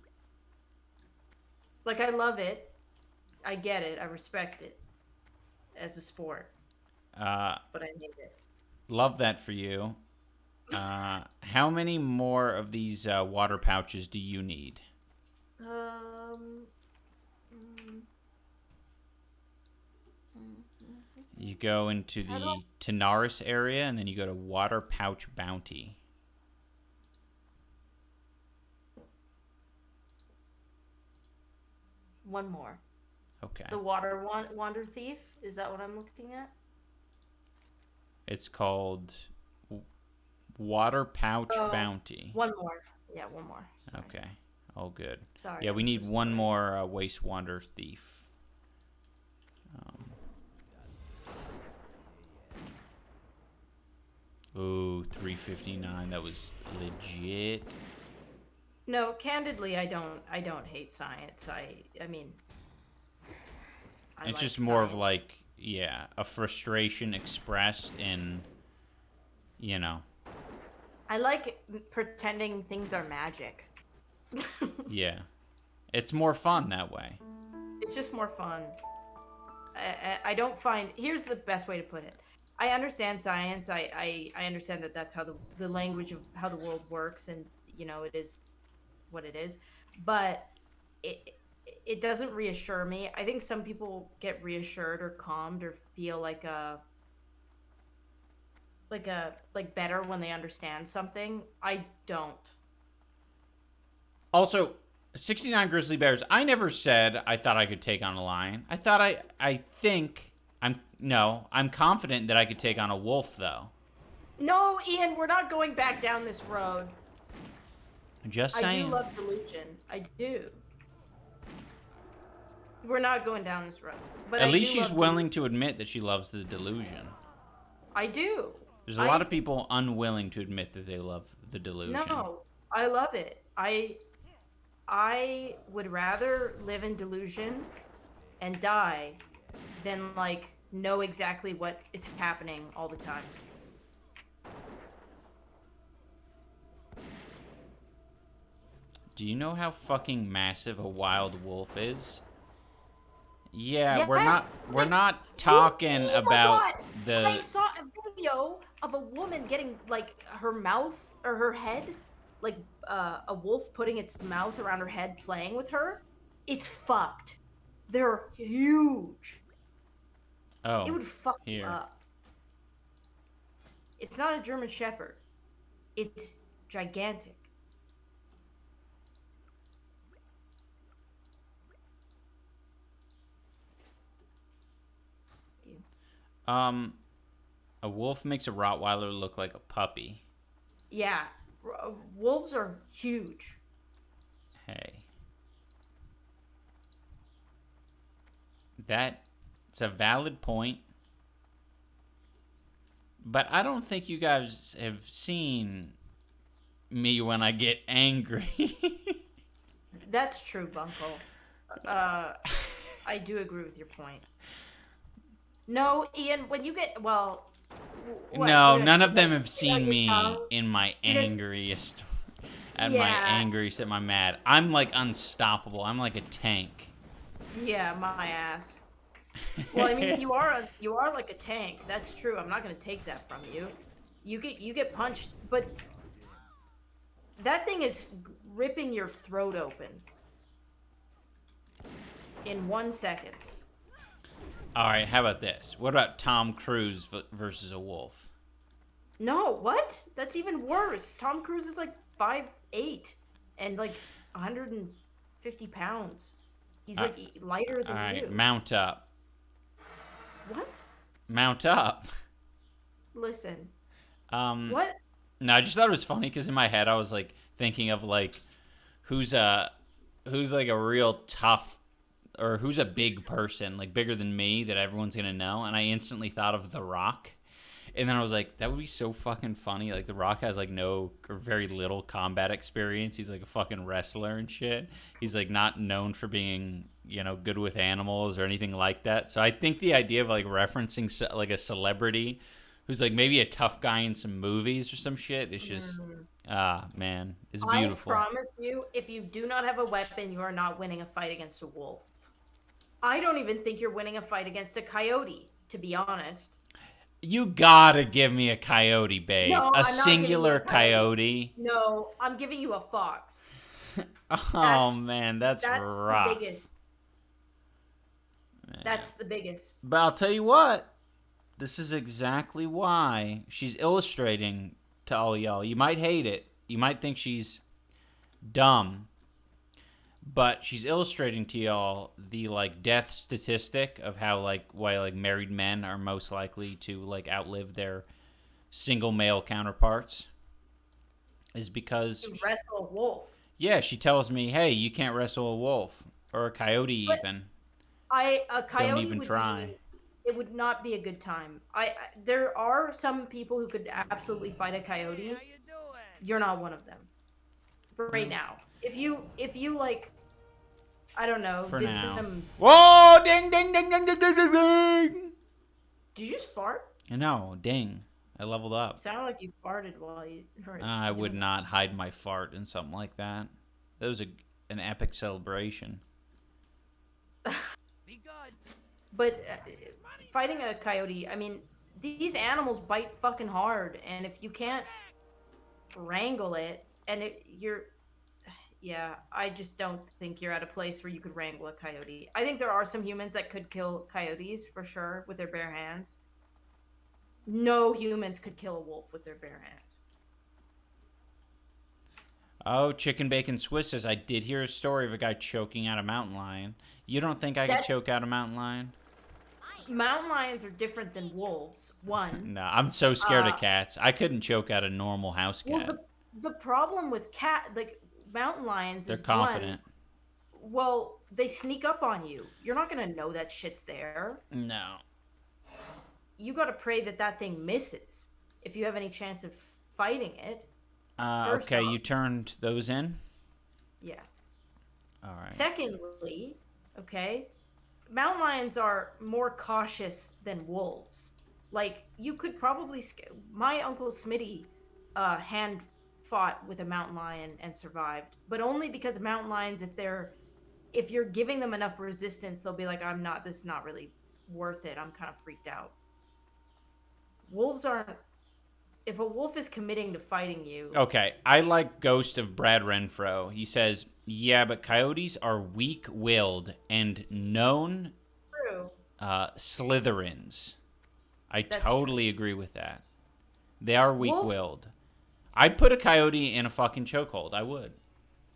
Like, I love it. I get it. I respect it as a sport. But I hate it. Love that for you. How many more of these water pouches do you need? You go into the Tanaris area, and then you go to Water Pouch Bounty. One more. Okay. The Wander Thief? Is that what I'm looking at? It's called Water Pouch Bounty. One more. Yeah, one more. Sorry. Okay. All good. Sorry. Yeah, we need one more Waste Wander Thief. Ooh, 359. That was legit. No, candidly, I don't hate science. I mean, It's like just more of science. like, yeah, a frustration expressed in, you know. I like pretending things are magic. Yeah. It's more fun that way. It's just more fun. I don't find. Here's the best way to put it. I understand science. I understand that that's how the language of how the world works, and you know it is what it is. But it doesn't reassure me. I think some people get reassured or calmed or feel like better when they understand something. I don't. Also, 69 grizzly bears. I never said I thought I could take on a lion. I thought I'm confident that I could take on a wolf though. No, Ian, we're not going back down this road. Just saying. I do love delusion. I do. We're not going down this road. But At least she's willing to admit that she loves the delusion. I do. There's a lot of people unwilling to admit that they love the delusion. No, I love it. I would rather live in delusion and die than like know exactly what is happening all the time. Do you know how fucking massive a wild wolf is? Yeah, Yes, we're not talking oh my about God. I saw a video of a woman getting like her mouth or her head, like a wolf putting its mouth around her head, playing with her. It's fucked. They're huge. Oh, It would fuck you here. up. It's not a German Shepherd. It's gigantic. A wolf makes a Rottweiler look like a puppy. Yeah, wolves are huge. Hey. It's a valid point. But I don't think you guys have seen me when I get angry. That's true, Bunkle. I do agree with your point. No, Ian, when you get what, No, you're none gonna of them stick have seen me your tongue? in my You're gonna- angriest, at Yeah. my angriest, at my mad. I'm like unstoppable. I'm like a tank. Yeah, my ass. Well, I mean, you are like a tank. That's true. I'm not gonna take that from you. You get punched, but that thing is ripping your throat open in 1 second. All right, how about this? What about Tom Cruise versus a wolf? No, what? That's even worse. Tom Cruise is like 5'8" and like 150 pounds. He's like lighter than All right, you. mount up. What? Mount up. Listen. What? No, I just thought it was funny because in my head I was like thinking of like who's like a real tough or who's a big person, like bigger than me that everyone's gonna know, and I instantly thought of The Rock. And then I was like, that would be so fucking funny. Like, The Rock has, like, no or very little combat experience. He's, like, a fucking wrestler and shit. He's, like, not known for being, you know, good with animals or anything like that. So I think the idea of, like, referencing, like, a celebrity who's, like, maybe a tough guy in some movies or some shit is just, man, it's beautiful. I promise you, if you do not have a weapon, you are not winning a fight against a wolf. I don't even think you're winning a fight against a coyote, to be honest. You gotta give me a coyote, babe. No, a I'm not giving you singular a coyote. No, I'm giving you a fox. Oh, man, that's rough. The biggest. Man. That's the biggest. But I'll tell you what. This is exactly why she's illustrating to all y'all. You might hate it. You might think she's dumb. But she's illustrating to y'all the, like, death statistic of how, like, why, like, married men are most likely to, like, outlive their single male counterparts. Is because... You wrestle a wolf. Yeah, she tells me, hey, you can't wrestle a wolf. Or a coyote, But even. A coyote Don't even would try. It would not be a good time. There are some people who could absolutely fight a coyote. How you doing? You're not one of them. Right now. If you like, I don't know, For did now. some... Whoa! Ding, ding, ding, ding, ding, ding, ding, ding! Did you just fart? No, ding. I leveled up. It sounded like you farted while you... I would not hide my fart in something like that. That was an epic celebration. Be good. But fighting a coyote, I mean, these animals bite fucking hard, and if you can't wrangle it, and yeah, I just don't think you're at a place where you could wrangle a coyote. I think there are some humans that could kill coyotes, for sure, with their bare hands. No humans could kill a wolf with their bare hands. Oh, Chicken Bacon Swiss says, I did hear a story of a guy choking out a mountain lion. You don't think I could choke out a mountain lion? Mountain lions are different than wolves. One. No, I'm so scared of cats. I couldn't choke out a normal house cat. Well, the problem with mountain lions They're is confident. Well, they sneak up on you. You're not gonna know that shit's there. No. You gotta pray that thing misses if you have any chance of fighting it. Okay, you turned those in? Yeah. All right. Secondly, okay, mountain lions are more cautious than wolves. Like, you could probably... My Uncle Smitty hand fought with a mountain lion and survived. But only because mountain lions, if you're giving them enough resistance, they'll be like, this is not really worth it. I'm kind of freaked out. Wolves aren't... If a wolf is committing to fighting you... Okay, I like Ghost of Brad Renfro. He says, yeah, but coyotes are weak-willed and known True. Slytherins. I That's totally agree with that. They are weak-willed. I'd put a coyote in a fucking chokehold. I would.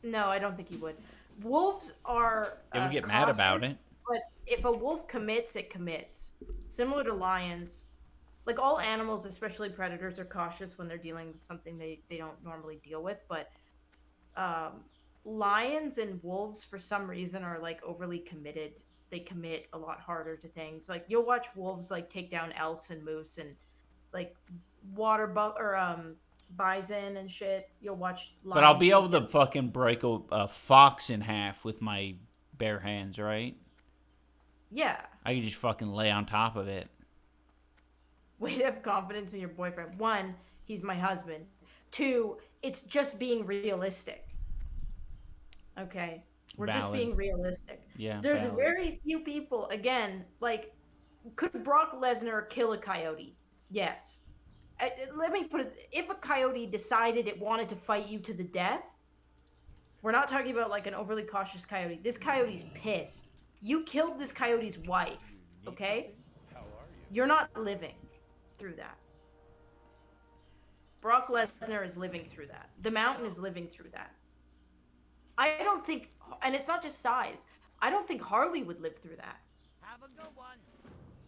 No, I don't think you would. Wolves are They would get mad about it. But if a wolf commits, it commits. Similar to lions. Like, all animals, especially predators, are cautious when they're dealing with something they don't normally deal with. But lions and wolves, for some reason, are, like, overly committed. They commit a lot harder to things. Like, you'll watch wolves, like, take down elks and moose and, like, bison and shit. You'll watch lions. But I'll be able to fucking break a fox in half with my bare hands, right? Yeah. I can just fucking lay on top of it. Way to have confidence in your boyfriend. One, he's my husband. Two, it's just being realistic. Okay? We're just being realistic. Yeah. There's valid. very few people, again, like, could Brock Lesnar kill a coyote? Yes. Let me put it, if a coyote decided it wanted to fight you to the death, we're not talking about, like, an overly cautious coyote. This coyote's pissed. You killed this coyote's wife, okay? You're not living through that. Brock Lesnar is living through that. The Mountain is living through that. I don't think, and it's not just size, I don't think Harley would live through that. Have a good one.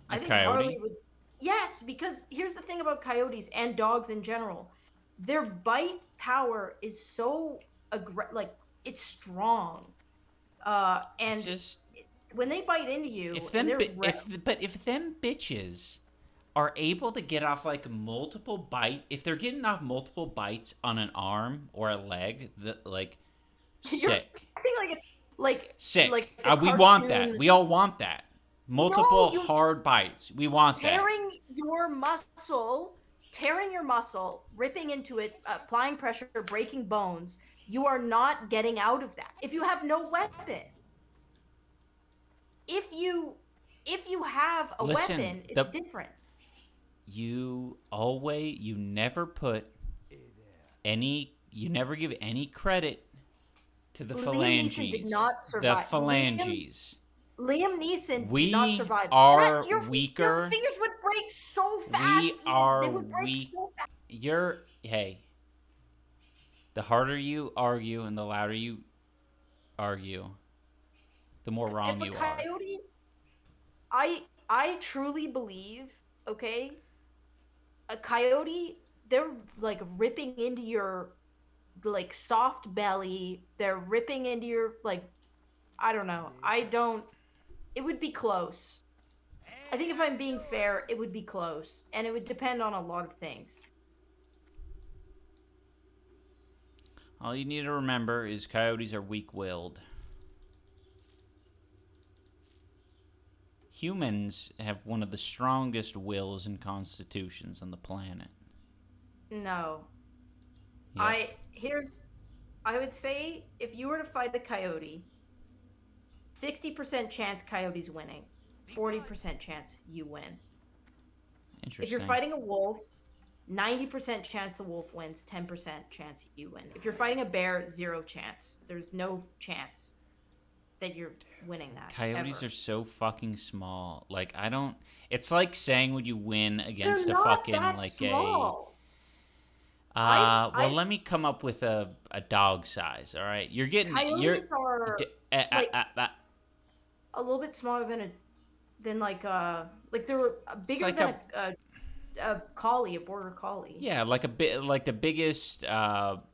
I think coyote? Harley would. Yes, because here's the thing about coyotes and dogs in general. Their bite power is so like, it's strong. And Just when they bite into you, if them and if them bitches are able to get off like if they're getting off multiple bites on an arm or a leg, like sick. I think like Sick. Like We want that. We all want that. Multiple hard bites. We want that. Tearing your muscle, ripping into it, applying pressure, breaking bones. You are not getting out of that if you have no weapon. If you have a weapon, it's different. You never give any credit to the phalanges. Liam Neeson did not survive. The phalanges. Liam Neeson did not survive. We are Your weaker. fingers would break so fast. We are They would break weak. so fast. Hey. The harder you argue and the louder you argue, the more wrong If a you are. coyote, I truly believe, okay, a coyote, they're like ripping into your like soft belly. They're ripping into your like, I don't know. It would be close. I think if I'm being fair, it would be close, and it would depend on a lot of things. All you need to remember is coyotes are weak-willed. Humans have one of the strongest wills and constitutions on the planet. No. Yep. I would say if you were to fight a coyote, 60% chance coyote's winning, 40% chance you win. Interesting. If you're fighting a wolf, 90% chance the wolf wins, 10% chance you win. If you're fighting a bear, 0 chance. There's no chance that you're winning that. Coyotes ever. are so fucking small. Like, I don't... It's like saying would you win against They're a not fucking, that like, small. well, let me come up with a dog size, all right? You're getting... Coyotes are like a little bit smaller than like they're bigger like than a collie, a border collie. Yeah, like a bit, like the biggest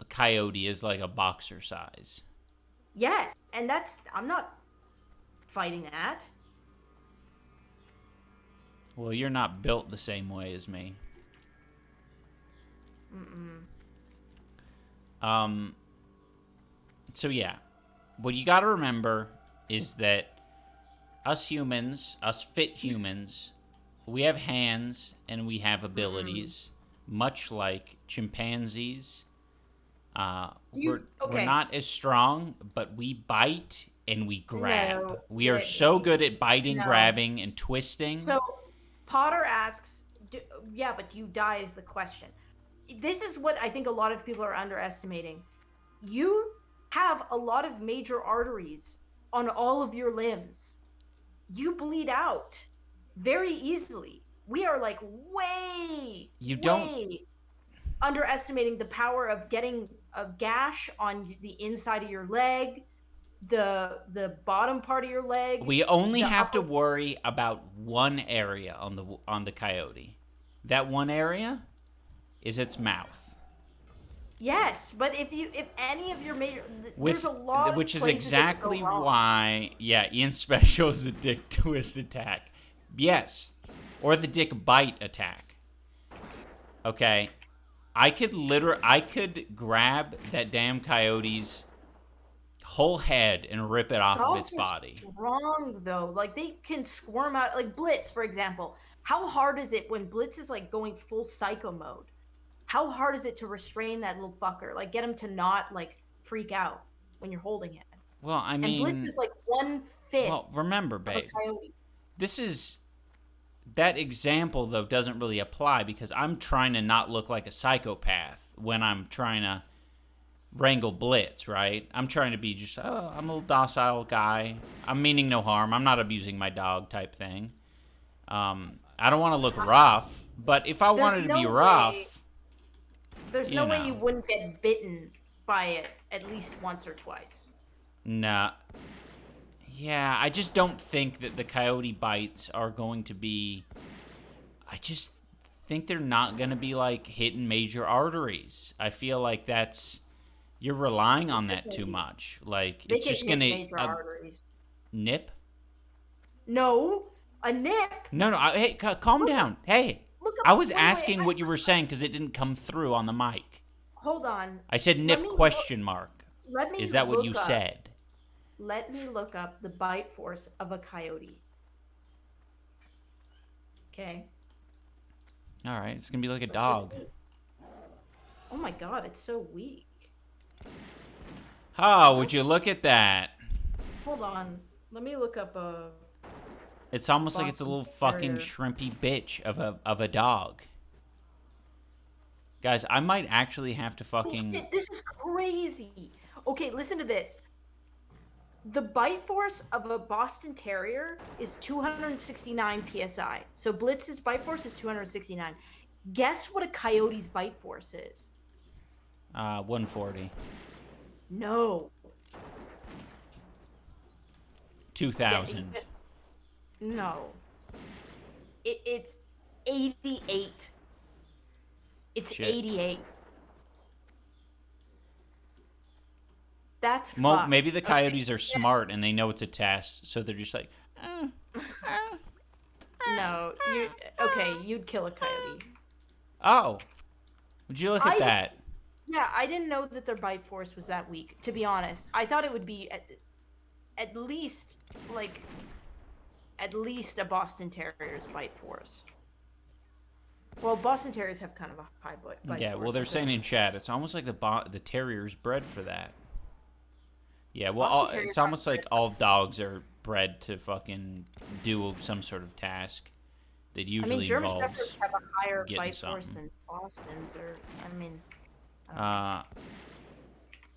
coyote is like a boxer size. Yes, and I'm not fighting that. Well, you're not built the same way as me. So yeah, what you got to remember is that us humans, us fit humans, we have hands and we have abilities, much like chimpanzees. We're not as strong, but we bite and we grab. No, we are so good at biting, no. grabbing, and twisting. So Potter asks, yeah, but do you die is the question. This is what I think a lot of people are underestimating. You have a lot of major arteries on all of your limbs. You bleed out very easily. We are like way underestimating the power of getting a gash on the inside of your leg, the bottom part of your leg. We only have to worry about one area on the coyote. That one area is its mouth. Yes, but if any of your major, there's a lot of which is places exactly that go wrong. why, Ian's special is the dick twist attack. Yes, or the dick bite attack. Okay, I could grab that damn coyote's whole head and rip it off of its body. Dogs are strong though, like they can squirm out. Like Blitz, for example, how hard is it when Blitz is like going full psycho mode? How hard is it to restrain that little fucker? Like, get him to not, like, freak out when you're holding it. Well, I mean... And Blitz is, like, 1/5 Well, remember, babe, of a coyote. this is... That example, though, doesn't really apply because I'm trying to not look like a psychopath when I'm trying to wrangle Blitz, right? I'm trying to be just, I'm a little docile guy. I'm meaning no harm. I'm not abusing my dog type thing. I don't want to look rough, but if I wanted to be rough... There's no way you wouldn't get bitten by it at least once or twice. Nah. Yeah, I just don't think that the coyote bites are going to be... I just think they're not going to be, like, hitting major arteries. I feel like that's... You're relying on that too much. Like, it's just going to... major arteries. Nip? No, a nip? No, hey, calm down. Hey, I was asking what you were saying because it didn't come through on the mic. Hold on. I said nip question mark. Is that what you said? Let me look up the bite force of a coyote. Okay. All right, it's going to be like a dog. Oh my god, it's so weak. Oh, would you look at that? Hold on. Let me look up a... It's almost like it's a little fucking shrimpy bitch of a dog. Guys, I might actually have to fucking... This is crazy. Okay, listen to this. The bite force of a Boston Terrier is 269 psi. So Blitz's bite force is 269. Guess what a coyote's bite force is? 140. No. 2,000. No. It's 88. It's Shit. 88. That's Well, fucked. maybe the Okay. coyotes are smart and they know it's a test, so they're just like, No, you'd kill a coyote. oh, would you look at that? Yeah, I didn't know that their bite force was that weak, to be honest. I thought it would be at least a Boston Terrier's bite force. Well, Boston Terriers have kind of a high bite force. Yeah, well, they're saying in chat, it's almost like the terrier's bred for that. Yeah, well, it's almost like all dogs are bred to fucking do some sort of task that usually German involves Shepherds have a higher getting bite force something. than Boston's, or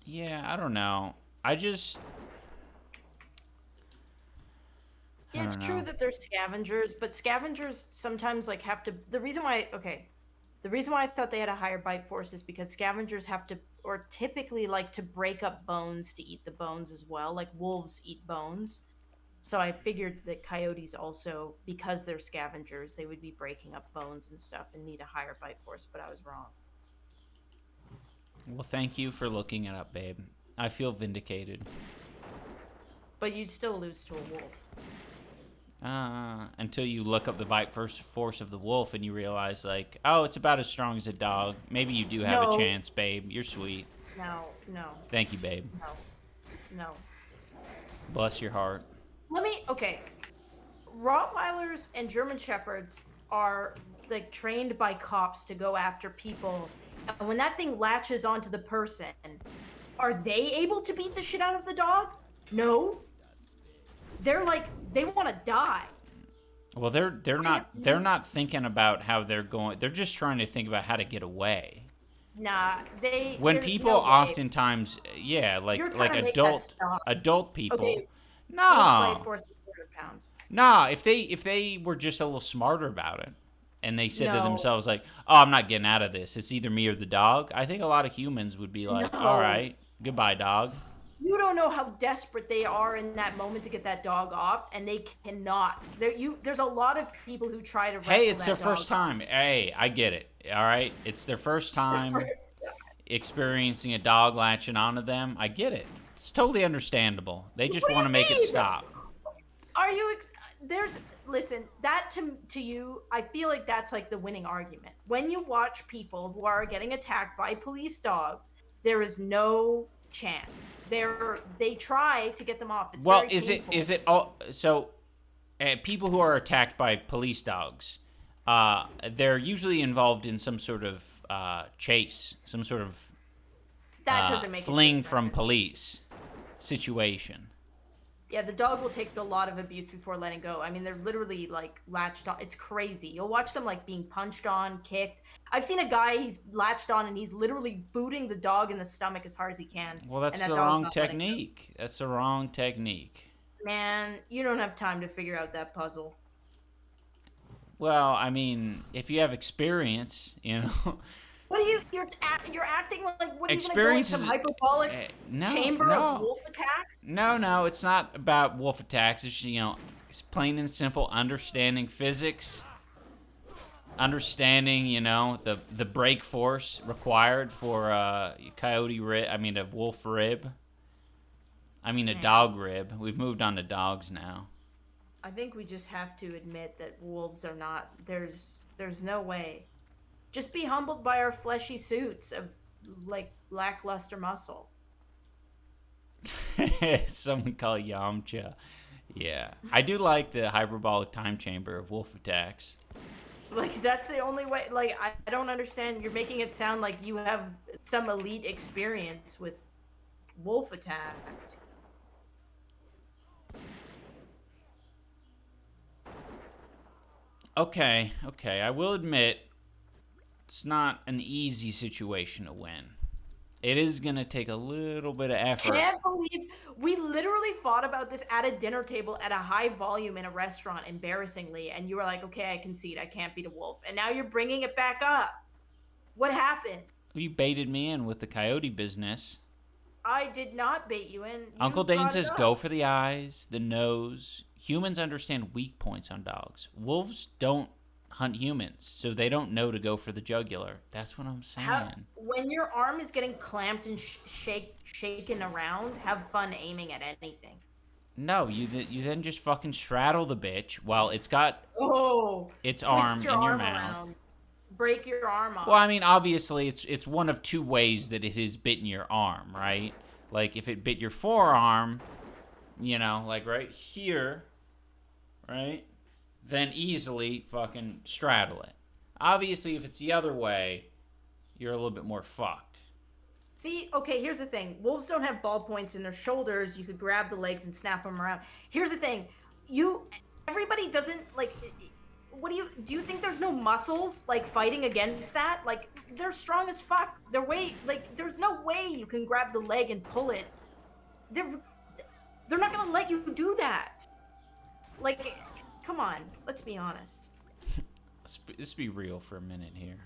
Yeah, I don't know. Yeah, it's true that they're scavengers, but scavengers sometimes have to. The reason why I thought they had a higher bite force is because scavengers have to, or typically like to break up bones to eat the bones as well. Like wolves eat bones, so I figured that coyotes also, because they're scavengers, they would be breaking up bones and stuff and need a higher bite force. But I was wrong. Well, thank you for looking it up, babe. I feel vindicated. But you'd still lose to a wolf. Until you look up the bite force of the wolf and you realize, like, oh, it's about as strong as a dog. Maybe you do have a chance, babe. You're sweet. No. Thank you, babe. No. Bless your heart. Rottweilers and German Shepherds are trained by cops to go after people. And when that thing latches onto the person, are they able to beat the shit out of the dog? No. They're they want to die. Well, they're not thinking about how they're going. They're just trying to think about how to get away. Nah, When people oftentimes, like adult people. Okay. Nah. Bite force is 100 pounds. Nah, if they were just a little smarter about it, and they said to No. themselves like, "Oh, I'm not getting out of this. It's either me or the dog." I think a lot of humans would be like, No. "All right, goodbye, dog." You don't know how desperate they are in that moment to get that dog off, and they cannot. There's a lot of people who try to wrestle Hey, it's that their dog first off. time. Hey, I get it. All right, it's their first time experiencing a dog latching onto them. I get it. It's totally understandable. They just What do want to you make it mean? stop. Are you? Listen. That to you, I feel like that's the winning argument. When you watch people who are getting attacked by police dogs, there is no chance. They try to get them off. It's Well, very painful. is it all so? People who are attacked by police dogs, they're usually involved in some sort of chase, some sort of that doesn't make fling it from police situation. Yeah, the dog will take a lot of abuse before letting go. I mean, they're literally latched on. It's crazy. You'll watch them being punched on, kicked. I've seen a guy, he's latched on and he's literally booting the dog in the stomach as hard as he can. Well, that's and the that dog's wrong not letting go. technique. That's the wrong technique. Man, you don't have time to figure out that puzzle. Well, I mean, if you have experience, you know. What are you're acting like, what are you going to go in Experience some is- hyperbolic chamber of wolf attacks? No, it's not about wolf attacks. It's, it's plain and simple understanding physics, understanding, the break force required for a wolf rib. A dog rib. We've moved on to dogs now. I think we just have to admit that wolves are not, there's no way. Just be humbled by our fleshy suits of lackluster muscle. Someone call Yamcha. Yeah. I do like the hyperbolic time chamber of wolf attacks. That's the only way. I don't understand. You're making it sound like you have some elite experience with wolf attacks. Okay. I will admit, it's not an easy situation to win. It is gonna take a little bit of effort. Can't believe we literally fought about this at a dinner table at a high volume in a restaurant, embarrassingly, and you were like, "Okay, I concede, I can't beat a wolf," and now you're bringing it back up. What happened? You baited me in with the coyote business. I did not bait you in. Uncle Dane brought it says up. go for the eyes, the nose. Humans understand weak points on dogs. Wolves don't hunt humans, so they don't know to go for the jugular. That's what I'm saying. When your arm is getting clamped and shaken around, have fun aiming at anything. No, you then just fucking straddle the bitch while it's got its arm in your mouth. Around. Break your arm off. Well, I mean, obviously, it's one of two ways that it has bitten your arm, right? Like, if it bit your forearm, you know, like right here, right? Then easily fucking straddle it. Obviously, if it's the other way, you're a little bit more fucked. See, okay, here's the thing. Wolves don't have ball points in their shoulders. You could grab the legs and snap them around. Here's the thing. Everybody doesn't, like, do you think there's no muscles, like, fighting against that? Like, they're strong as fuck. There's no way you can grab the leg and pull it. They're not gonna let you do that. Like, come on, let's be honest. Let's be real for a minute here.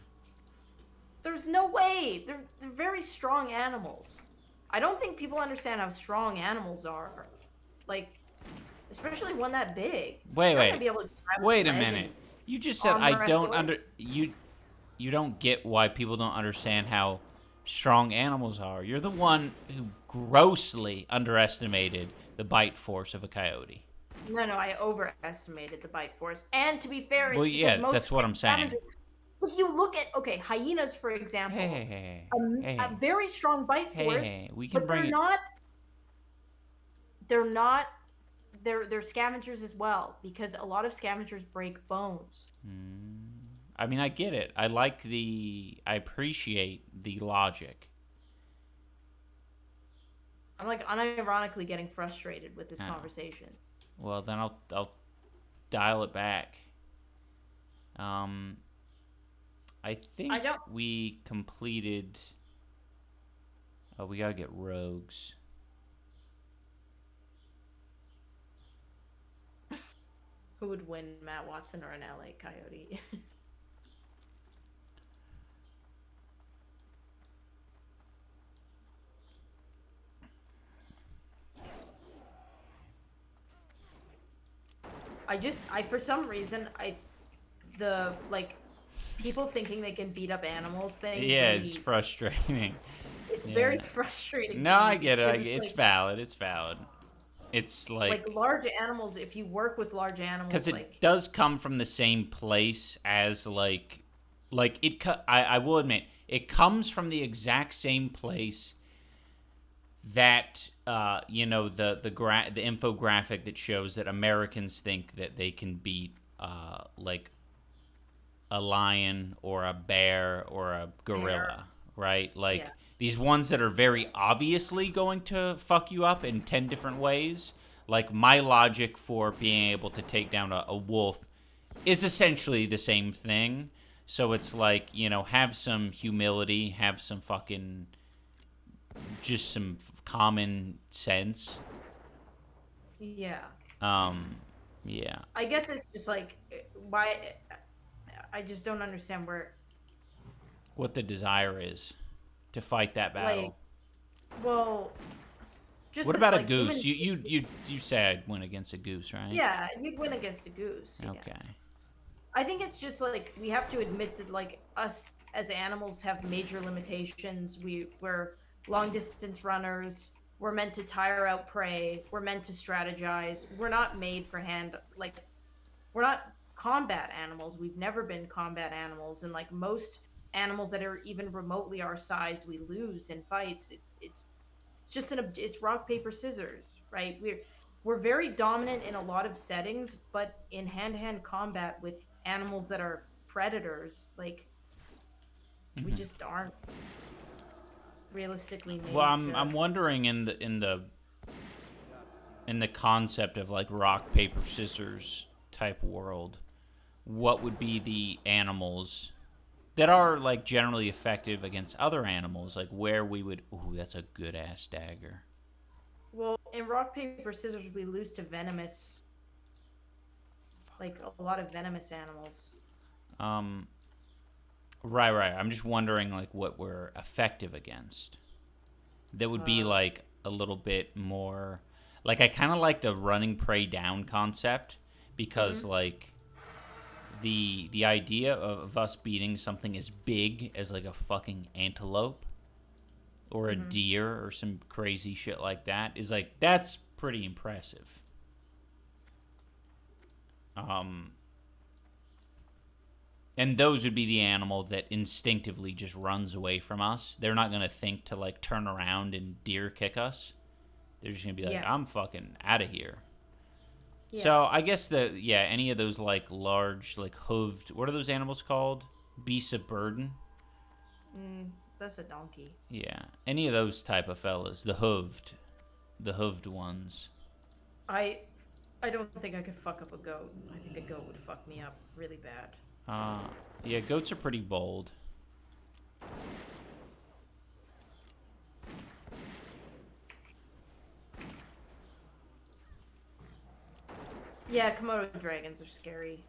There's no way. They're very strong animals. I don't think people understand how strong animals are. Like, especially one that big. Wait minute. a minute. You just said I don't you don't get why people don't understand how strong animals are. You're the one who grossly underestimated the bite force of a coyote. No, I overestimated the bite force. And to be fair, it's yeah, most that's what I'm saying. If you look at, hyenas, for example, a very strong bite force, we can but they're scavengers as well, because a lot of scavengers break bones. I mean, I get it. I appreciate the logic. I'm like unironically getting frustrated with this conversation. Well, then I'll dial it back. I think we completed. Oh, we gotta get rogues. Who would win, Matt Watson or an LA Coyote? for some reason, people thinking they can beat up animals thing. Yeah, it's frustrating. It's very frustrating. No, I get it. It's valid. It's valid. It's like large animals. If you work with large animals, because it does come from the same place as I will admit it comes from the exact same place that the infographic that shows that Americans think that they can beat like a lion or a bear or a gorilla, right? Like these ones that are very obviously going to fuck you up in 10 different ways. Like, my logic for being able to take down a wolf is essentially the same thing. So it's like, have some humility, have some fucking, just some common sense. Yeah. Yeah. I guess it's just like, why, I just don't understand what the desire is to fight that battle. Just what about a goose? You say I'd win against a goose, right? Yeah, you'd win against a goose. Okay. Yeah. I think it's just like we have to admit that us as animals have major limitations. We're long distance runners. We're meant to tire out prey. We're meant to strategize. We're not made for we're not combat animals. We've never been combat animals, and most animals that are even remotely our size, we lose in fights. It's just it's rock paper scissors, right? We're very dominant in a lot of settings, but in hand-to-hand combat with animals that are predators, we just aren't realistically made. Well, I'm wondering in the concept of rock paper scissors type world, what would be the animals that are like generally effective against other animals, like where we would. Ooh, that's a good ass dagger. Well, in rock paper scissors, we lose to venomous, like a lot of venomous animals. Right. I'm just wondering like what we're effective against. That would be like a little bit more. Like I kind of like the running prey down concept because like the idea of us beating something as big as like a fucking antelope or a deer or some crazy shit like that is like that's pretty impressive. And those would be the animal that instinctively just runs away from us. They're not going to think to like turn around and deer kick us. They're just going to be like, I'm fucking out of here. Yeah. So I guess any of those like large, like hooved, what are those animals called? Beasts of burden? That's a donkey. Yeah. Any of those type of fellas, the hooved ones. I don't think I could fuck up a goat. I think a goat would fuck me up really bad. Yeah, goats are pretty bold. Yeah, Komodo dragons are scary.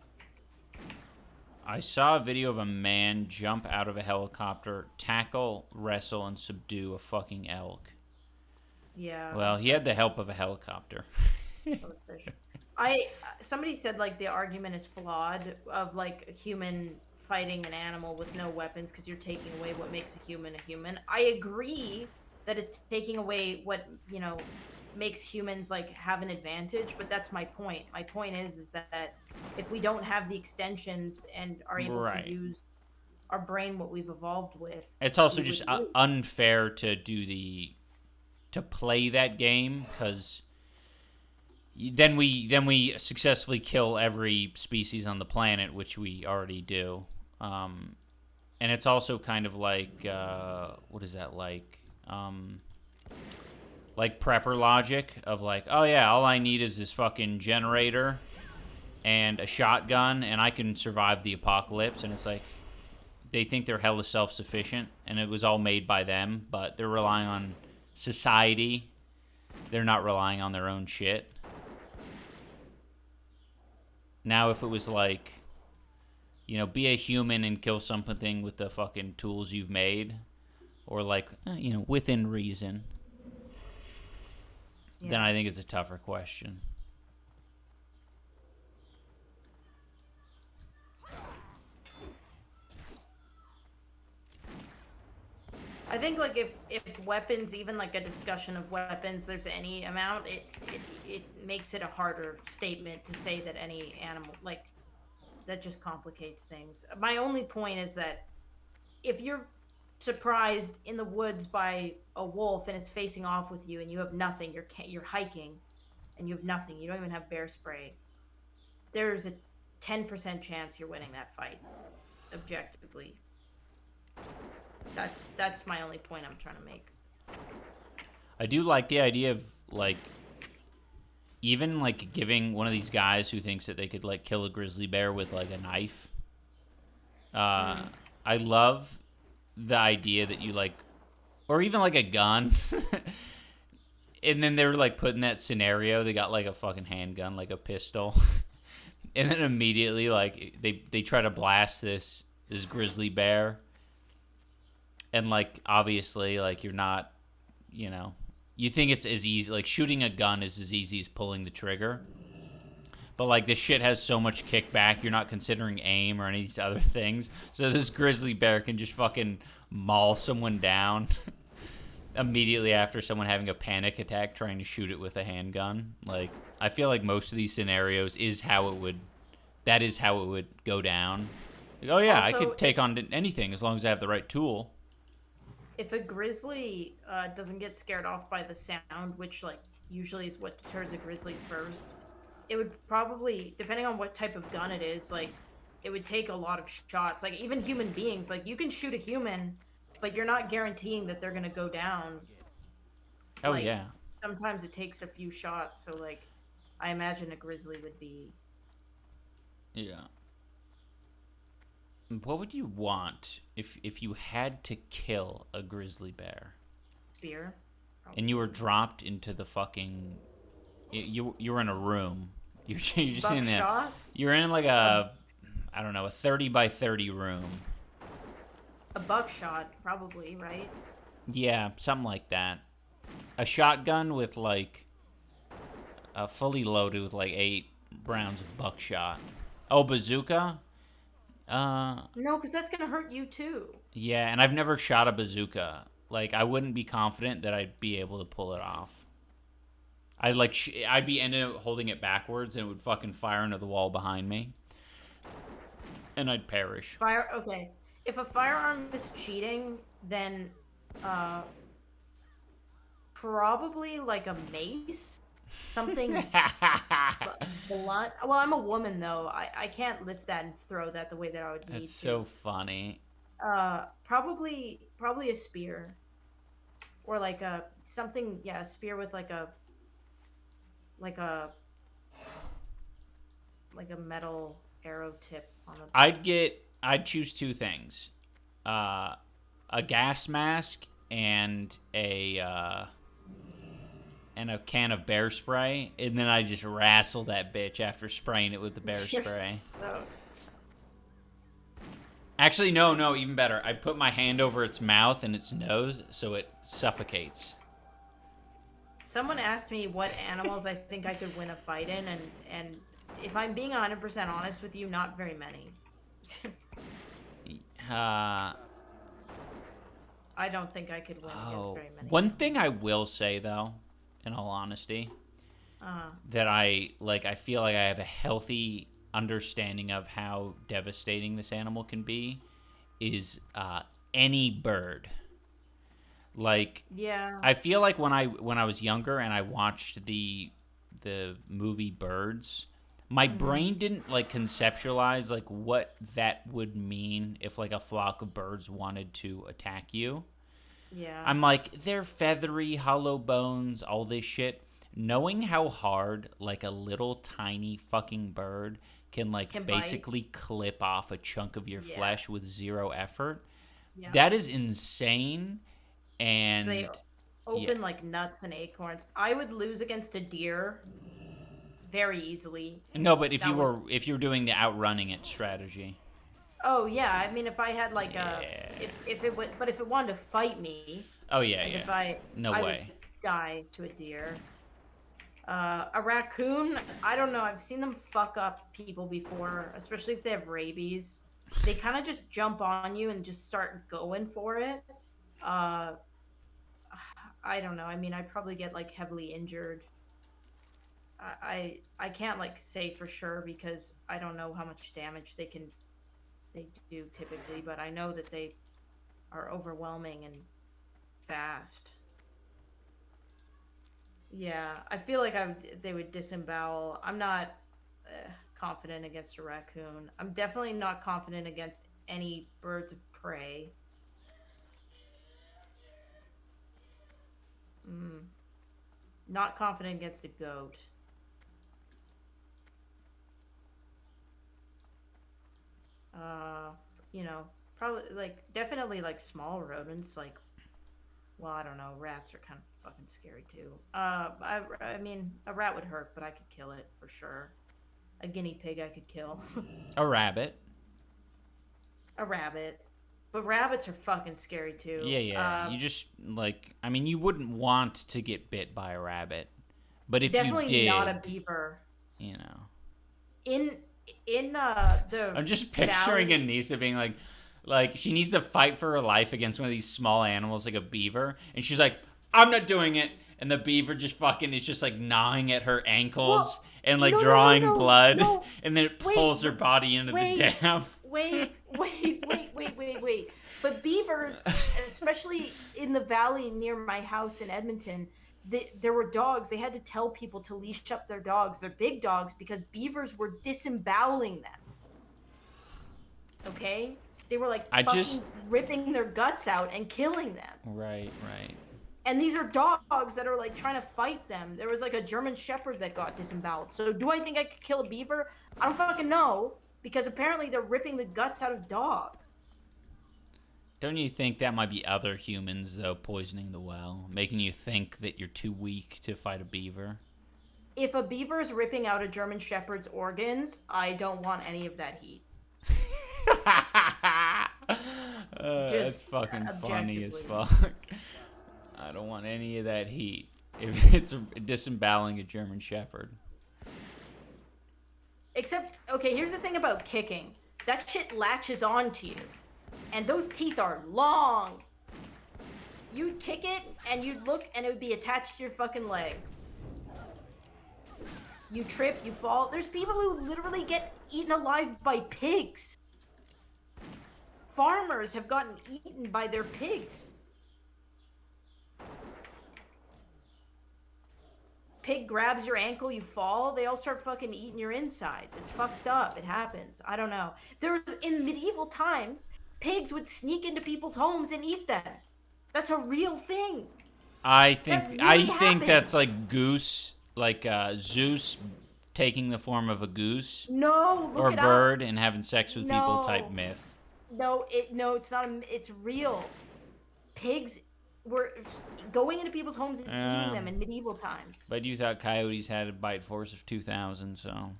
I saw a video of a man jump out of a helicopter, tackle, wrestle, and subdue a fucking elk. Yeah. Well, he had the help of a helicopter. Somebody said like the argument is flawed of like a human fighting an animal with no weapons because you're taking away what makes a human a human. I agree that it's taking away what, you know, makes humans like have an advantage, but that's my point. My point is that if we don't have the extensions and are able to use our brain, what we've evolved with, it's also just unfair to play that game because then we successfully kill every species on the planet, which we already do. And it's also kind of like what is that like? Like prepper logic of like, oh yeah, all I need is this fucking generator and a shotgun and I can survive the apocalypse. And it's like they think they're hella self-sufficient and it was all made by them, but they're relying on society. They're not relying on their own shit. Now if it was like, you know, be a human and kill something with the fucking tools you've made, or like, you know, within reason, then I think it's a tougher question. I think like if weapons, even like a discussion of weapons, there's any amount, it makes it a harder statement to say that any animal, like, that just complicates things. My only point is that if you're surprised in the woods by a wolf and it's facing off with you and you have nothing, you're hiking and you have nothing, you don't even have bear spray, there's a 10% chance you're winning that fight objectively. That's my only point I'm trying to make. I do like the idea of like even like giving one of these guys who thinks that they could like kill a grizzly bear with like a knife. I love the idea that you like, or even like a gun. And then they were like put in that scenario. They got like a fucking handgun, like a pistol. And then immediately like they try to blast this grizzly bear. And like obviously like you're not, you know, you think it's as easy, like shooting a gun is as easy as pulling the trigger. But like this shit has so much kickback, you're not considering aim or any of these other things. So this grizzly bear can just fucking maul someone down immediately after someone having a panic attack trying to shoot it with a handgun. Like I feel like most of these scenarios is how it would go down. Like, oh yeah, also, I could take on anything as long as I have the right tool. If a grizzly doesn't get scared off by the sound, which like usually is what deters a grizzly first, it would probably, depending on what type of gun it is, like it would take a lot of shots. Like even human beings, like you can shoot a human, but you're not guaranteeing that they're gonna go down. Oh like, yeah. Sometimes it takes a few shots, so like I imagine a grizzly would be. Yeah. What would you want if you had to kill a grizzly bear? Spear. And you were dropped into the fucking... You were in a room. You're just in there. Buckshot? You're in like a... I don't know, a 30 by 30 room. A buckshot, probably, right? Yeah, something like that. A shotgun with like... fully loaded with like 8 rounds of buckshot. Oh, bazooka? No, because that's gonna hurt you too. Yeah, and I've never shot a bazooka. Like, I wouldn't be confident that I'd be able to pull it off. I'd be ending up holding it backwards, and it would fucking fire into the wall behind me, and I'd perish. Okay. If a firearm is cheating, then probably like a mace, something blunt. Well, I'm a woman though. I can't lift that and throw that the way that I would need to. That's so funny. Probably a spear, or like a something. Yeah, a spear with like a metal arrow tip on the. I'd choose 2 things, a gas mask and a can of bear spray, and then I just wrestle that bitch after spraying it with the bear spray. So... Actually, no, even better. I put my hand over its mouth and its nose so it suffocates. Someone asked me what animals I think I could win a fight in, and if I'm being 100% honest with you, not very many. I don't think I could win against very many. One thing I will say, though, in all honesty, that I feel like I have a healthy understanding of how devastating this animal can be, is any bird. Like, yeah, I feel like when I was younger and I watched the movie Birds, my brain didn't like conceptualize like what that would mean if like a flock of birds wanted to attack you. Yeah. I'm like, they're feathery, hollow bones, all this shit. Knowing how hard like a little tiny fucking bird can basically clip off a chunk of your flesh with 0 effort, that is insane. And they open like nuts and acorns. I would lose against a deer very easily. No, but if you were doing the outrunning it strategy. Oh yeah, I mean if I had like if it wanted to fight me. Oh yeah, If I would die to a deer. A raccoon, I don't know. I've seen them fuck up people before, especially if they have rabies. They kind of just jump on you and just start going for it. I don't know. I mean, I'd probably get like heavily injured. I can't like say for sure because I don't know how much damage they do typically, but I know that they are overwhelming and fast. Yeah, I feel like they would disembowel. I'm not confident against a raccoon. I'm definitely not confident against any birds of prey. Not confident against a goat. Probably definitely small rodents. Well, I don't know. Rats are kind of fucking scary too. I mean, a rat would hurt, but I could kill it for sure. A guinea pig I could kill. A rabbit. A rabbit. But rabbits are fucking scary too. Yeah. You just you wouldn't want to get bit by a rabbit, but if definitely you did, not a beaver. You know. In the. I'm just picturing Anissa being like she needs to fight for her life against one of these small animals like a beaver, and she's like, I'm not doing it, and the beaver just fucking is just gnawing at her ankles and drawing blood, and then it pulls her body into the dam. Wait. But beavers, especially in the valley near my house in Edmonton, there were dogs. They had to tell people to leash up their dogs, their big dogs, because beavers were disemboweling them. Okay? They were ripping their guts out and killing them. Right. And these are dogs that are trying to fight them. There was a German Shepherd that got disemboweled. So do I think I could kill a beaver? I don't fucking know. because apparently they're ripping the guts out of dogs. Don't you think that might be other humans, though, poisoning the well, making you think that you're too weak to fight a beaver? If a beaver is ripping out a German Shepherd's organs, I don't want any of that heat. That's fucking funny as fuck. I don't want any of that heat. If it's disemboweling a German Shepherd. Except, okay, here's the thing about kicking. That shit latches onto you. And those teeth are long. You'd kick it, and you'd look, and it would be attached to your fucking leg. You trip, you fall. There's people who literally get eaten alive by pigs. Farmers have gotten eaten by their pigs. Pig grabs your ankle, you fall, they all start fucking eating your insides. It's fucked up. It happens. I don't know. In medieval times, pigs would sneak into people's homes and eat them. That's a real thing. I think happened. that's like goose, like Zeus taking the form of a goose No, look or it bird up. and having sex with people No. type myth. No, it's not. It's real. Pigs were going into people's homes and eating them in medieval times. But you thought coyotes had a bite force of 2,000, so.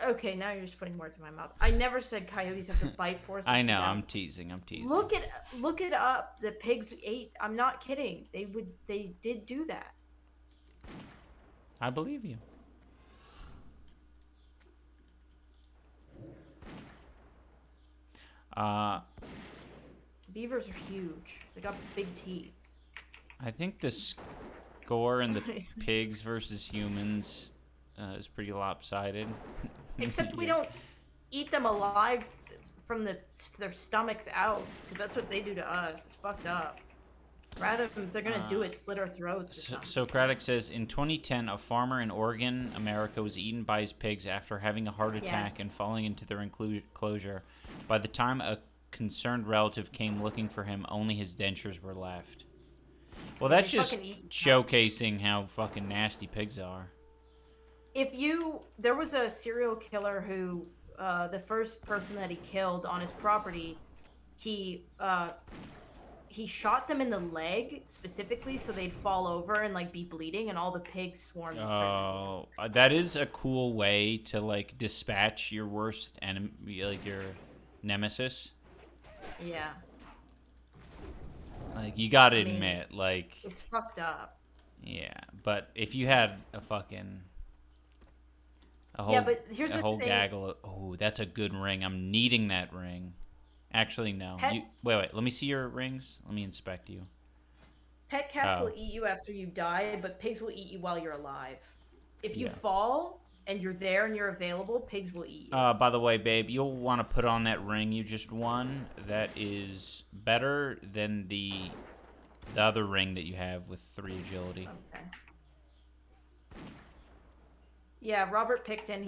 Okay, now you're just putting words in my mouth. I never said coyotes have the bite force. I know, 2,000. I'm teasing. Look it up. The pigs ate. I'm not kidding. They did do that. I believe you. Beavers are huge. They got big teeth. I think the score in the pigs versus humans is pretty lopsided. Except we Yeah. don't eat them alive from their stomachs out, because that's what they do to us. It's fucked up. Rather, if they're gonna do it, slit our throats or something. Socratic says, in 2010, a farmer in Oregon, America, was eaten by his pigs after having a heart attack Yes. and falling into their enclosure. By the time a concerned relative came looking for him, only his dentures were left. Well, that's They just fucking eat showcasing how fucking nasty pigs are. There was a serial killer who, the first person that he killed on his property, he shot them in the leg specifically so they'd fall over and like be bleeding, and all the pigs swarmed. Oh, that is a cool way to like dispatch your worst enemy, like your nemesis. Yeah, Like you gotta I mean, admit, like it's fucked up. yeah. But if you had a whole, Yeah, but here's a the whole thing. gaggle of, oh, that's a good ring. I'm needing that ring. Actually, no. Pet- Wait. Let me see your rings. Let me inspect you. Pet cats Oh. will eat you after you die, but pigs will eat you while you're alive. If you Yeah. fall and you're there and you're available, pigs will eat you. By the way, babe, you'll want to put on that ring you just won. That is better than the other ring that you have with 3 agility. Okay. Yeah, Robert Picton,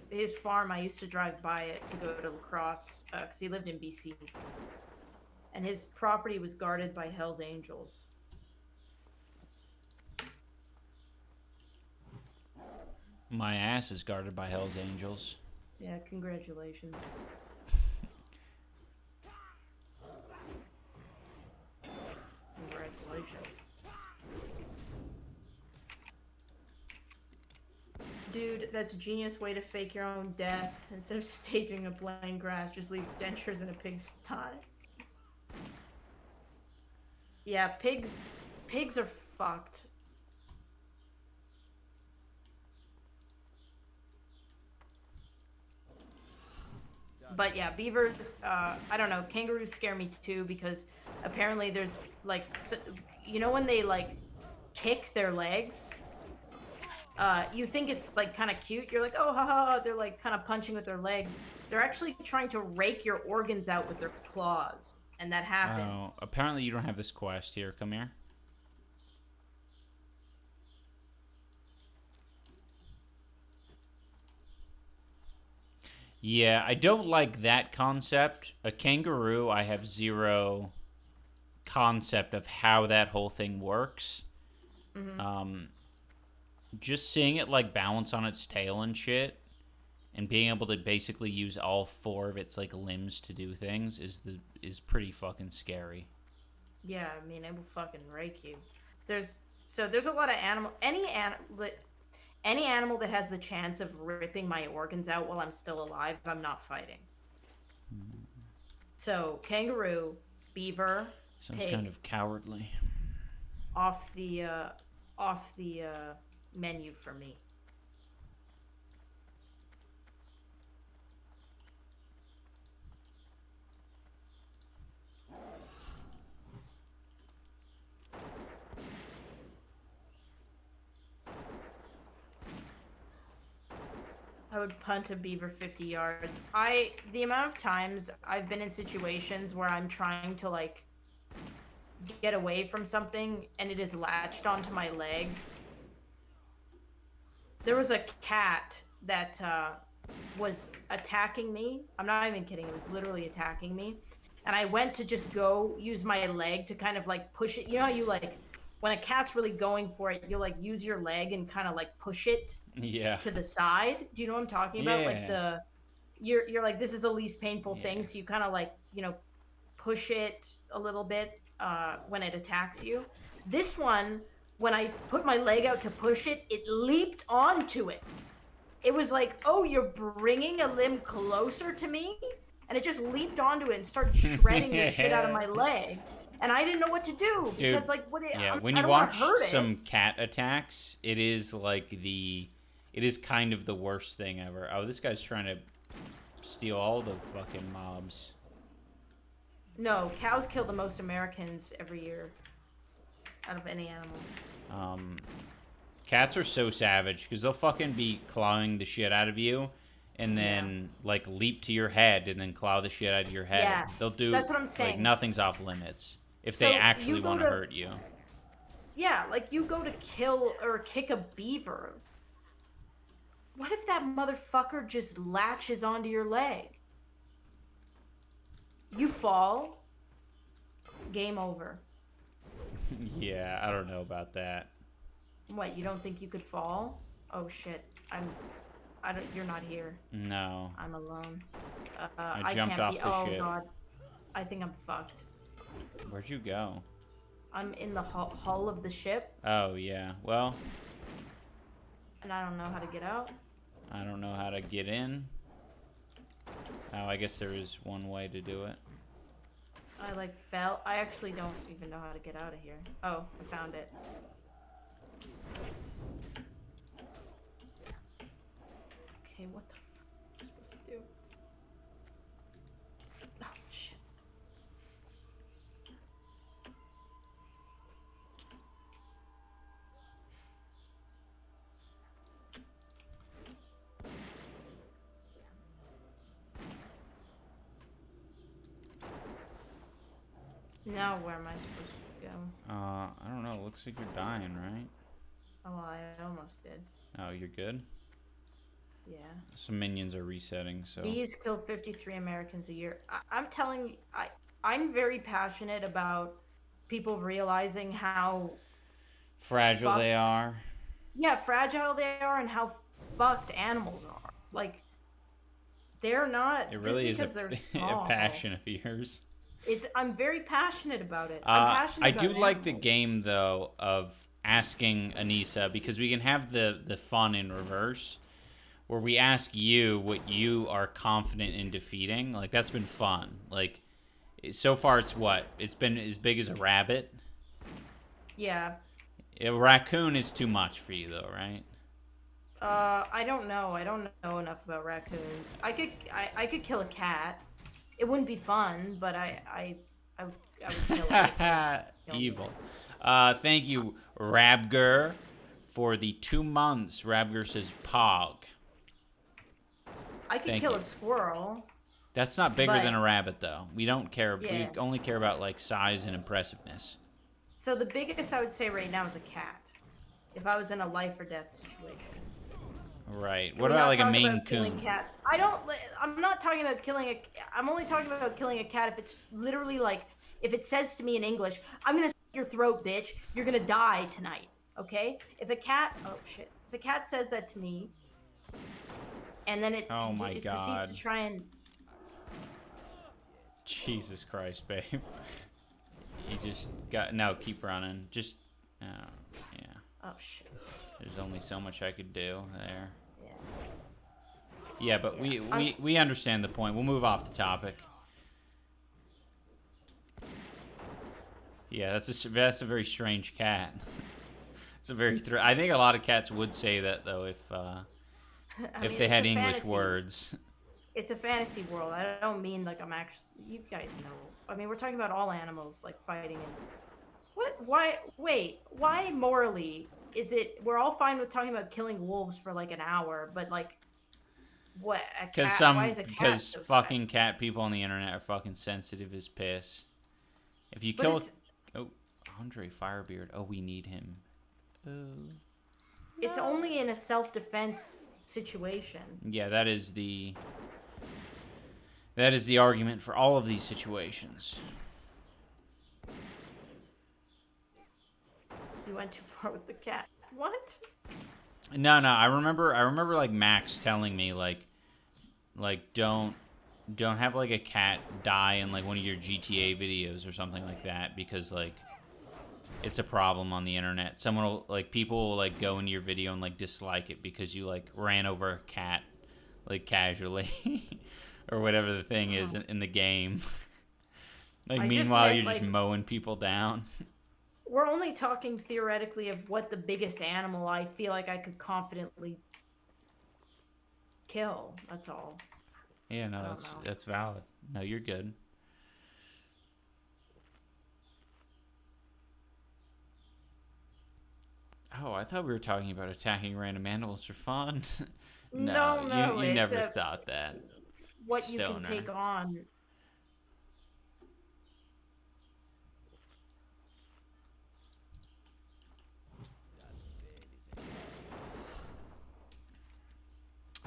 his farm, I used to drive by it to go to lacrosse, because he lived in BC. And his property was guarded by Hell's Angels. My ass is guarded by Hell's Angels. Yeah, congratulations. Congratulations. Dude, that's a genius way to fake your own death. Instead of staging a plain grass, just leave dentures in a pig's sty. Yeah, pigs are fucked. But yeah, beavers, I don't know, kangaroos scare me too, because apparently there's like, when they like kick their legs? You think it's like kind of cute. You're like, oh, haha, they're like kind of punching with their legs. They're actually trying to rake your organs out with their claws, and that happens. Oh, apparently you don't have this quest here. Come here. Yeah, I don't like that concept. A kangaroo, I have zero concept of how that whole thing works. Mm-hmm. Just seeing it like balance on its tail and shit, and being able to basically use all 4 of its like limbs to do things is pretty fucking scary. Yeah, I mean, it will fucking rake you. There's a lot of any animal that has the chance of ripping my organs out while I'm still alive, I'm not fighting. So kangaroo, beaver, Sounds pig, kind of cowardly. off the menu for me. I would punt a beaver 50 yards. The amount of times I've been in situations where I'm trying to like get away from something and it is latched onto my leg. There was a cat that was attacking me. I'm not even kidding. It was literally attacking me. And I went to just go use my leg to kind of like push it. You know how you like, when a cat's really going for it, you'll like use your leg and kind of like push it to the side. Do you know what I'm talking about? Yeah. Like you're like, this is the least painful thing. So you kind of like, push it a little bit when it attacks you. This one, when I put my leg out to push it, it leaped onto it. It was like, oh, you're bringing a limb closer to me? And it just leaped onto it and started shredding the shit out of my leg. And I didn't know what to do because, like, when you watch some cat attacks, it is like it is kind of the worst thing ever. Oh, this guy's trying to steal all the fucking mobs. No, cows kill the most Americans every year out of any animal. Cats are so savage because they'll fucking be clawing the shit out of you and then like leap to your head and then claw the shit out of your head. Yeah, they'll do that's what I'm saying. Like nothing's off limits if they actually want to hurt you. Yeah, like you go to kill or kick a beaver. What if that motherfucker just latches onto your leg? You fall. Game over. Yeah, I don't know about that. What, you don't think you could fall? Oh shit. You're not here. No. I'm alone. I jumped off the ship. God. I think I'm fucked. Where'd you go? I'm in the hull of the ship. Oh, yeah. Well. And I don't know how to get out. I don't know how to get in. Oh, I guess there is one way to do it. I like fell. I actually don't even know how to get out of here. Oh, I found it. Okay, what the fuck am I supposed to do? Oh, shit. Now where am I supposed to go? I don't know. Looks like you're dying, right? Oh, I almost did. Oh, you're good? Yeah. Some minions are resetting, so... Bees kill 53 Americans a year. I'm telling you, I'm very passionate about people realizing how... fragile they are. Yeah, fragile they are and how fucked animals are. Like, they're not... It really is they're small. a passion of yours. I'm very passionate about it. I'm passionate about I do like the animals. game, though, of asking Anissa, because we can have the fun in reverse, where we ask you what you are confident in defeating. Like, that's been fun. Like, so far it's what? It's been as big as a rabbit? Yeah. A raccoon is too much for you, though, right? I don't know. I don't know enough about raccoons. I could kill a cat. It wouldn't be fun, but I would kill it. Evil. Thank you, Rabger, for the 2 months. Rabger says Pog. I could kill a squirrel. That's not bigger than a rabbit, though. We don't care. Yeah. We only care about, like, size and impressiveness. So the biggest I would say right now is a cat. If I was in a life or death situation. Right. What about, like, a Maine Killing Coon? cats. I'm not talking about killing a... I'm only talking about killing a cat if it's literally, like... If it says to me in English, I'm gonna slit your throat, bitch. You're gonna die tonight. Okay? If a cat... Oh, shit. If a cat says that to me... and then it, Oh my it proceeds God. to try and. Jesus Christ, babe. You just got... No, keep running. Just... Oh, yeah. Oh, shit. There's only so much I could do there. Yeah. Yeah, but Yeah. we understand the point. We'll move off the topic. Yeah, that's a very strange cat. It's a very... I think a lot of cats would say that, though, if mean, they it's had a English fantasy. words. It's a fantasy world. I don't mean like I'm actually. You guys know. I mean, we're talking about all animals like fighting and. What? Why? Wait. Why morally is it? We're all fine with talking about killing wolves for like an hour, but like, what? A cat? Why is a cat Because so fucking special? cat people on the internet are fucking sensitive as piss. If you But kill... it's Oh, Andre Firebeard. Oh, we need him. Oh. it's only in a self-defense situation. Yeah, that is the argument for all of these situations. You went too far with the cat. What? No, I remember like Max telling me like don't have like a cat die in like one of your GTA videos or something like that, because like it's a problem on the internet. Someone will, like, people will like go into your video and like dislike it because you like ran over a cat like casually or whatever the thing is in the game. Like, meanwhile you're just mowing people down. We're only talking theoretically of what the biggest animal I feel like I could confidently kill. That's all. Yeah, no, that's valid. No, you're good. Oh, I thought we were talking about attacking random animals for fun. No, you it's never thought that. What Stoner. you can take on.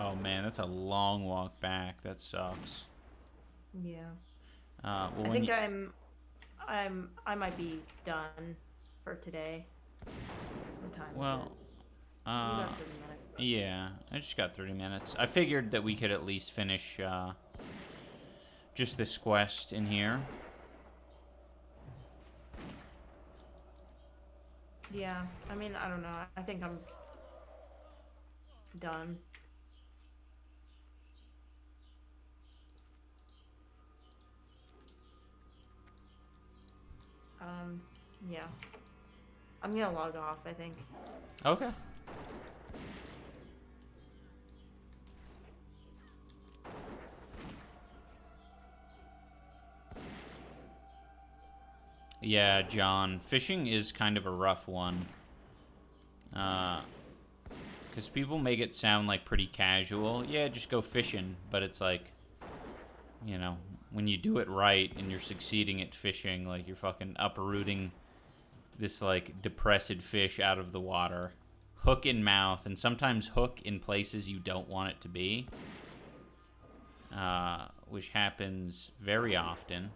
Oh man, that's a long walk back. That sucks. Yeah. Well, I think I might be done for today. What time is it? We got 30 minutes. Yeah, I just got 30 minutes. I figured that we could at least finish just this quest in here. Yeah, I mean, I don't know. I think I'm done. Yeah. I'm gonna log off, I think. Okay. Yeah, John, fishing is kind of a rough one. Because people make it sound like pretty casual. Yeah, just go fishing. But it's like, you know, when you do it right and you're succeeding at fishing, like you're fucking uprooting this like depressed fish out of the water. Hook in mouth, and sometimes hook in places you don't want it to be. Which happens very often.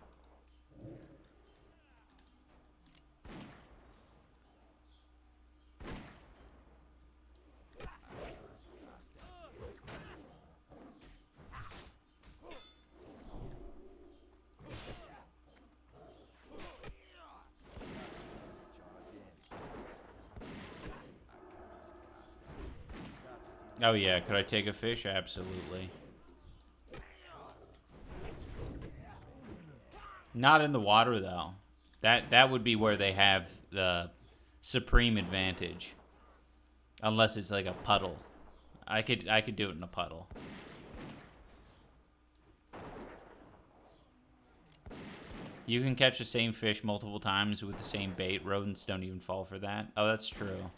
Oh yeah, could I take a fish? Absolutely. Not in the water though. That would be where they have the supreme advantage. Unless it's like a puddle. I could do it in a puddle. You can catch the same fish multiple times with the same bait. Rodents don't even fall for that. Oh, that's true.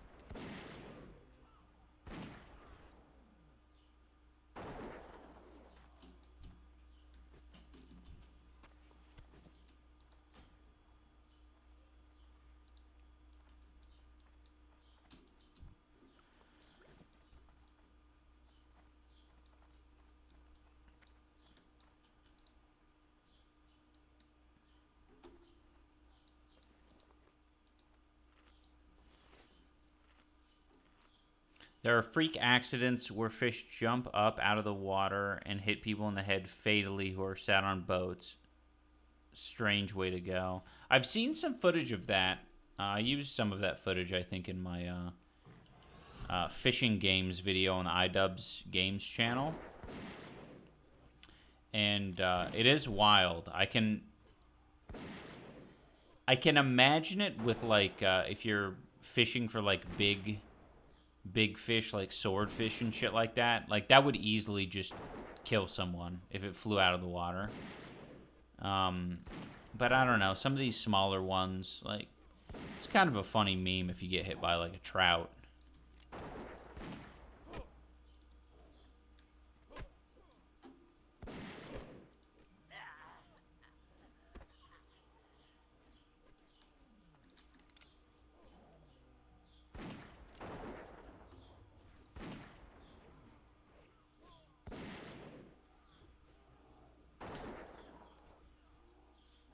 There are freak accidents where fish jump up out of the water and hit people in the head fatally who are sat on boats. Strange way to go. I've seen some footage of that. I used some of that footage, I think, in my fishing games video on the iDubbbz Games channel. And it is wild. I can imagine it with, like, if you're fishing for, like, big fish, like swordfish and shit like that. Like, that would easily just kill someone if it flew out of the water. But I don't know. Some of these smaller ones, like, it's kind of a funny meme if you get hit by, like, a trout.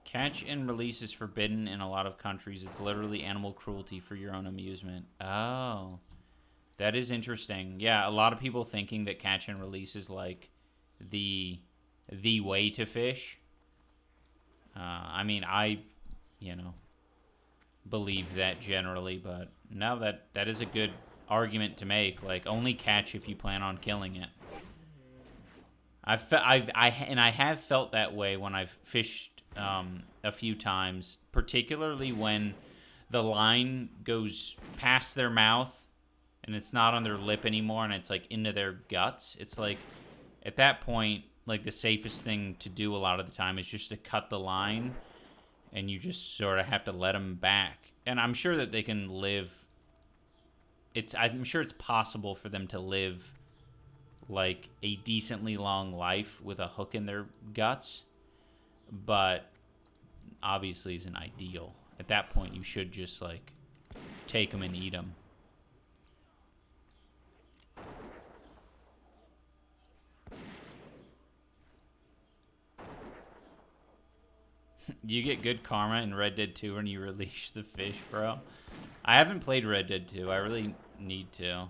Catch and release is forbidden in a lot of countries. It's literally animal cruelty for your own amusement. Oh. That is interesting. Yeah, a lot of people thinking that catch and release is like the way to fish. I mean, I believe that generally, but no, that is a good argument to make. Like, only catch if you plan on killing it. I have felt that way when I've fished a few times, particularly when the line goes past their mouth and it's not on their lip anymore and it's like into their guts. It's like, at that point, like, the safest thing to do a lot of the time is just to cut the line, and you just sort of have to let them back. And I'm sure that they can live. I'm sure it's possible for them to live like a decently long life with a hook in their guts, but obviously isn't ideal. At that point, you should just, like, take them and eat them. You get good karma in Red Dead 2 when you release the fish, bro. I haven't played Red Dead 2. I really need to.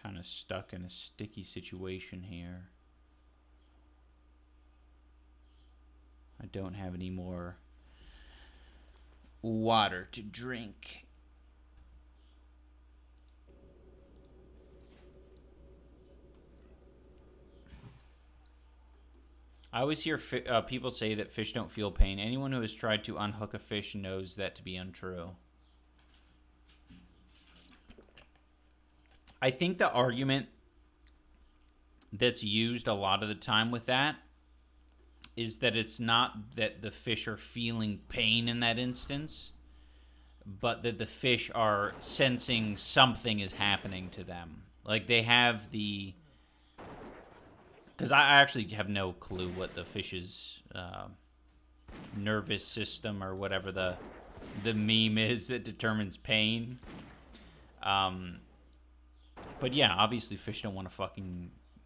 Kind of stuck in a sticky situation here. I don't have any more water to drink. I always hear people say that fish don't feel pain. Anyone who has tried to unhook a fish knows that to be untrue. I think the argument that's used a lot of the time with that is that it's not that the fish are feeling pain in that instance, but that the fish are sensing something is happening to them. Like, they have the... Because I actually have no clue what the fish's nervous system or whatever the meme is that determines pain. But yeah, obviously fish don't want to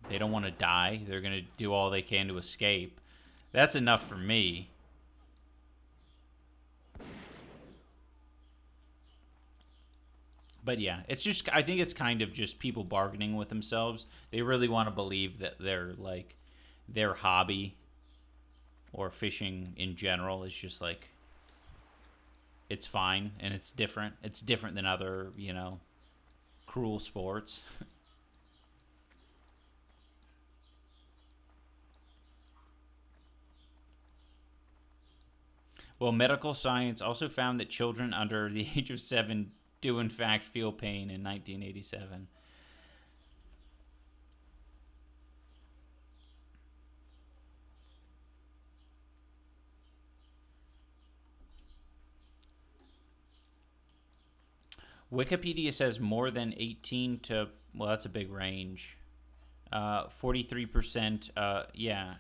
they don't want to die. They're going to do all they can to escape. That's enough for me. But yeah, it's just, I think it's kind of just people bargaining with themselves. They really want to believe that their hobby or fishing in general is just like, it's fine and it's different. It's different than other, cruel sports. Well, medical science also found that children under the age of 7 do in fact feel pain in 1987. Wikipedia says more than 18 to, well, that's a big range. 43%, yeah,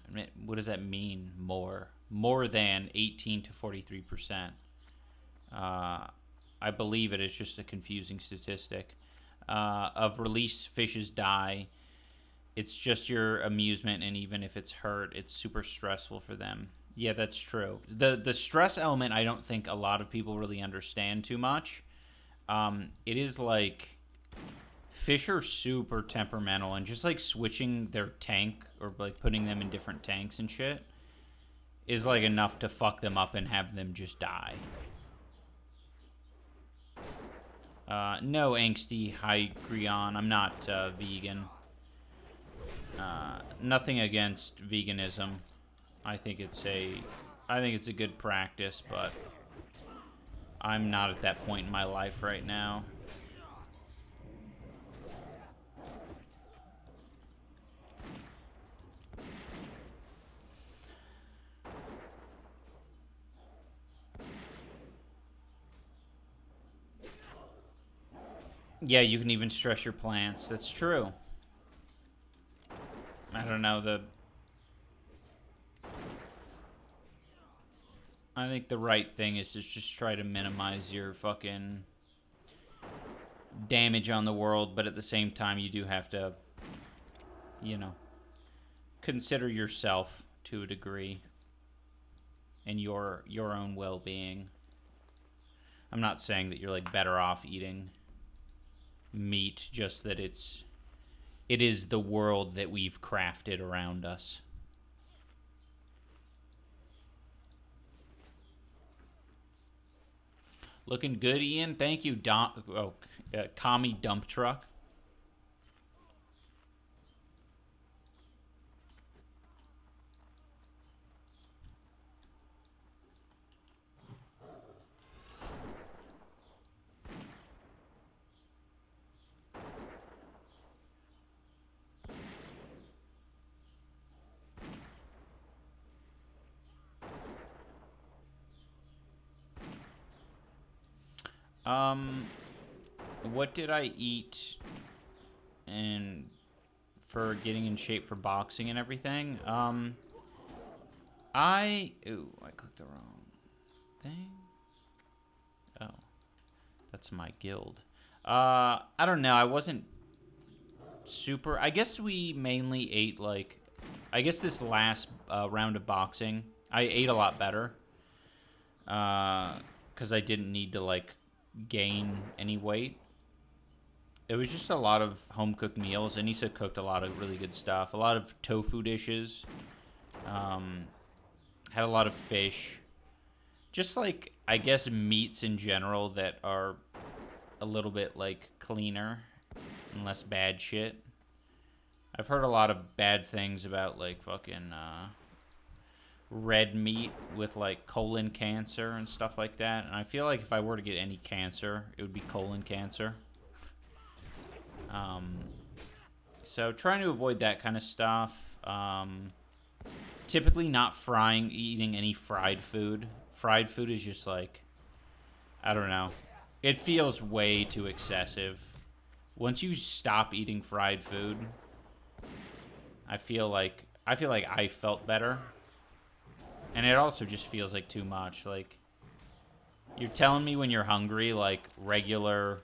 what does that mean, more? More than 18 to 43%. I believe it is just a confusing statistic. Of released fishes die. It's just your amusement, and even if it's hurt, it's super stressful for them. Yeah, that's true. The stress element, I don't think a lot of people really understand too much. It is like, fish are super temperamental, and just like switching their tank or like putting them in different tanks and shit is like enough to fuck them up and have them just die. No, Angsty Hygrion, I'm not vegan. Nothing against veganism. I think it's a good practice, but I'm not at that point in my life right now. Yeah, you can even stress your plants. That's true. I don't know, I think the right thing is to just try to minimize your fucking damage on the world, but at the same time, you do have to, you know, consider yourself to a degree and your own well-being. I'm not saying that you're like better off eating meat, just that it is the world that we've crafted around us. Looking good, Ian. Thank you, Commie Dump Truck. What did I eat and for getting in shape for boxing and everything? I clicked the wrong thing. Oh, that's my guild. I don't know. I wasn't super. I guess we mainly ate like, I guess this last round of boxing, I ate a lot better. Because I didn't need to like gain any weight. It was just a lot of home-cooked meals. Anissa cooked a lot of really good stuff. A lot of tofu dishes. Had a lot of fish. Just like, I guess, meats in general that are a little bit like cleaner and less bad shit. I've heard a lot of bad things about like fucking red meat with like colon cancer and stuff like that. And I feel like if I were to get any cancer, it would be colon cancer. So trying to avoid that kind of stuff. Typically not eating any fried food. Fried food is just like, I don't know. It feels way too excessive. Once you stop eating fried food, I feel like I felt better. And it also just feels like too much. Like, you're telling me when you're hungry, like, regular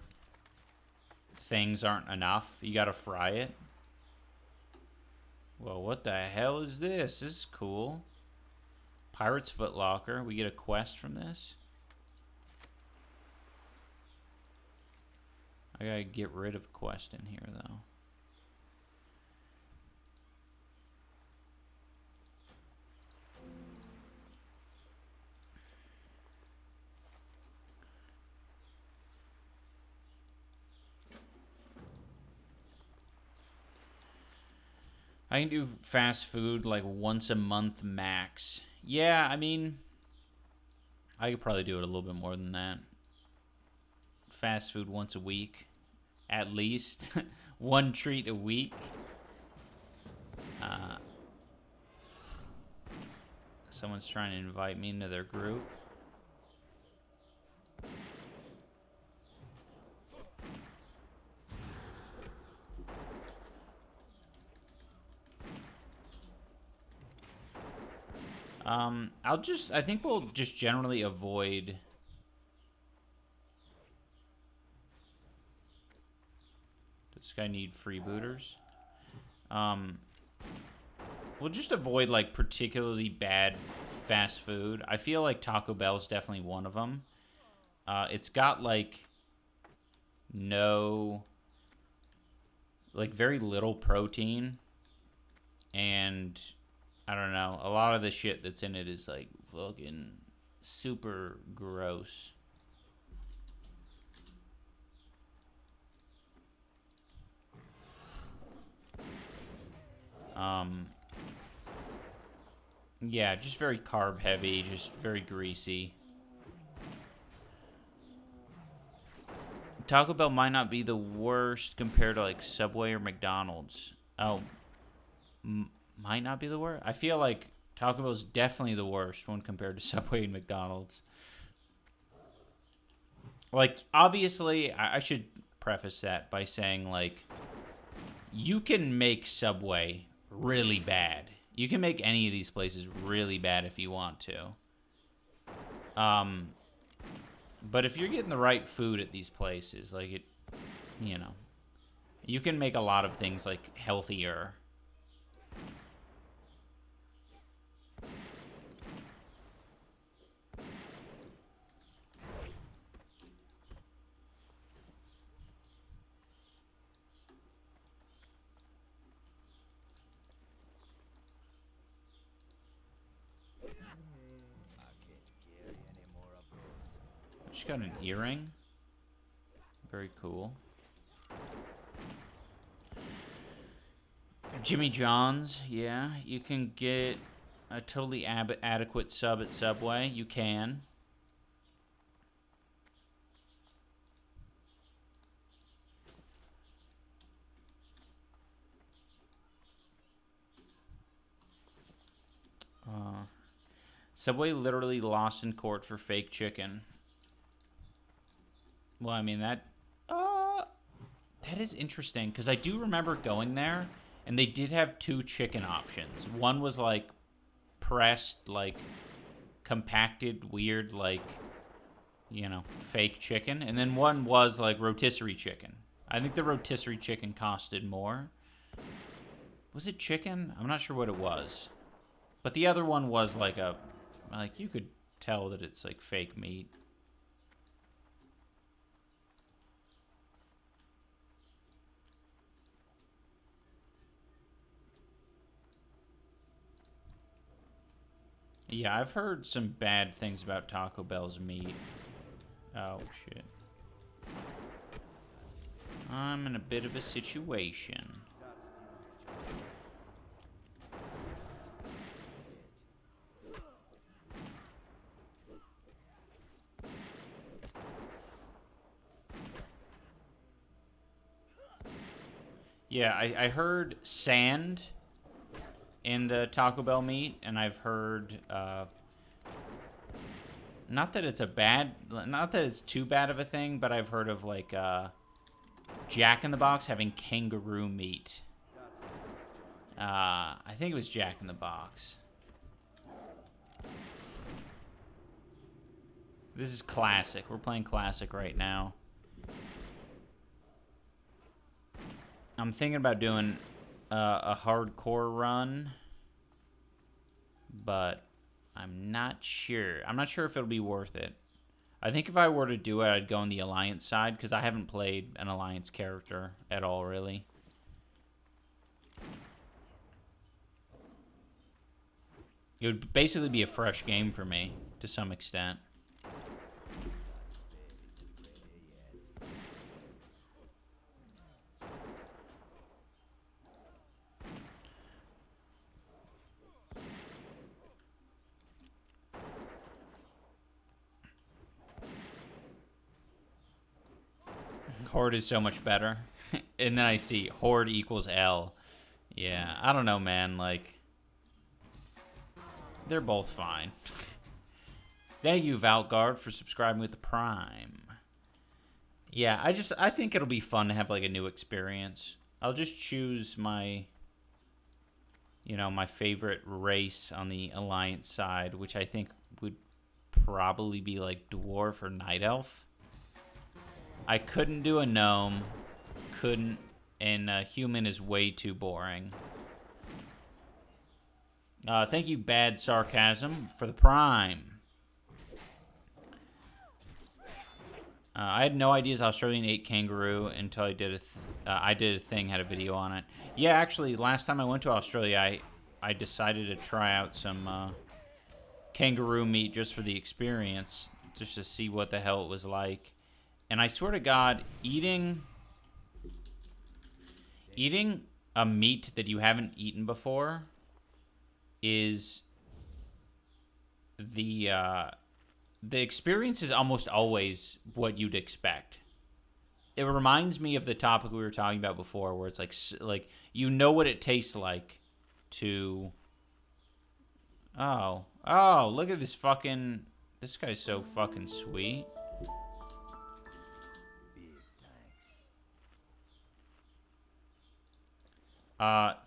things aren't enough. You gotta fry it. Well, what the hell is this? This is cool. Pirate's Footlocker. We get a quest from this. I gotta get rid of a quest in here, though. I can do fast food like once a month max. Yeah, I mean, I could probably do it a little bit more than that. Fast food once a week, at least. One treat a week. Someone's trying to invite me into their group. I think we'll just generally avoid. Does this guy need freebooters? We'll just avoid, like, particularly bad fast food. I feel like Taco Bell's definitely one of them. It's got, like, very little protein. And, I don't know, a lot of the shit that's in it is, like, fucking super gross. Yeah, just very carb heavy, just very greasy. Taco Bell might not be the worst compared to, like, Subway or McDonald's. Oh, might not be the worst? I feel like Taco Bell's definitely the worst when compared to Subway and McDonald's. Like, obviously, I should preface that by saying, like, you can make Subway really bad. You can make any of these places really bad if you want to. But if you're getting the right food at these places, like, it, you know, you can make a lot of things, like, healthier. She got an earring. Very cool. Jimmy John's, yeah. You can get a totally adequate sub at Subway. You can. Subway literally lost in court for fake chicken. Well, I mean, that is interesting, because I do remember going there, and they did have 2 chicken options. One was, like, pressed, like, compacted, weird, like, you know, fake chicken. And then one was, like, rotisserie chicken. I think the rotisserie chicken costed more. Was it chicken? I'm not sure what it was. But the other one was, like, you could tell that it's, like, fake meat. Yeah, I've heard some bad things about Taco Bell's meat. Oh, shit. I'm in a bit of a situation. Yeah, I heard sand in the Taco Bell meat, and I've heard, not that it's too bad of a thing, but I've heard of, like, Jack in the Box having kangaroo meat. I think it was Jack in the Box. This is classic. We're playing classic right now. I'm thinking about doing a hardcore run, but I'm not sure. I'm not sure if it'll be worth it. I think if I were to do it, I'd go on the Alliance side, because I haven't played an Alliance character at all, really. It would basically be a fresh game for me, to some extent. Horde is so much better. And then I see Horde equals L. Yeah, I don't know, man. Like, they're both fine. Thank you, Valgard, for subscribing with the Prime. Yeah, I think it'll be fun to have, like, a new experience. I'll just choose my you know, my favorite race on the Alliance side, which I think would probably be like Dwarf or Night Elf. I couldn't do a Gnome. Couldn't. And Human is way too boring. Thank you, Bad Sarcasm, for the Prime. I had no idea Australian ate kangaroo until I did I did a thing, had a video on it. Yeah, actually, last time I went to Australia, I decided to try out some kangaroo meat just for the experience, just to see what the hell it was like. And I swear to God, eating a meat that you haven't eaten before is the experience is almost always what you'd expect. It reminds me of the topic we were talking about before, where it's like you know what it tastes like to... Oh, look at this fucking... This guy's so fucking sweet.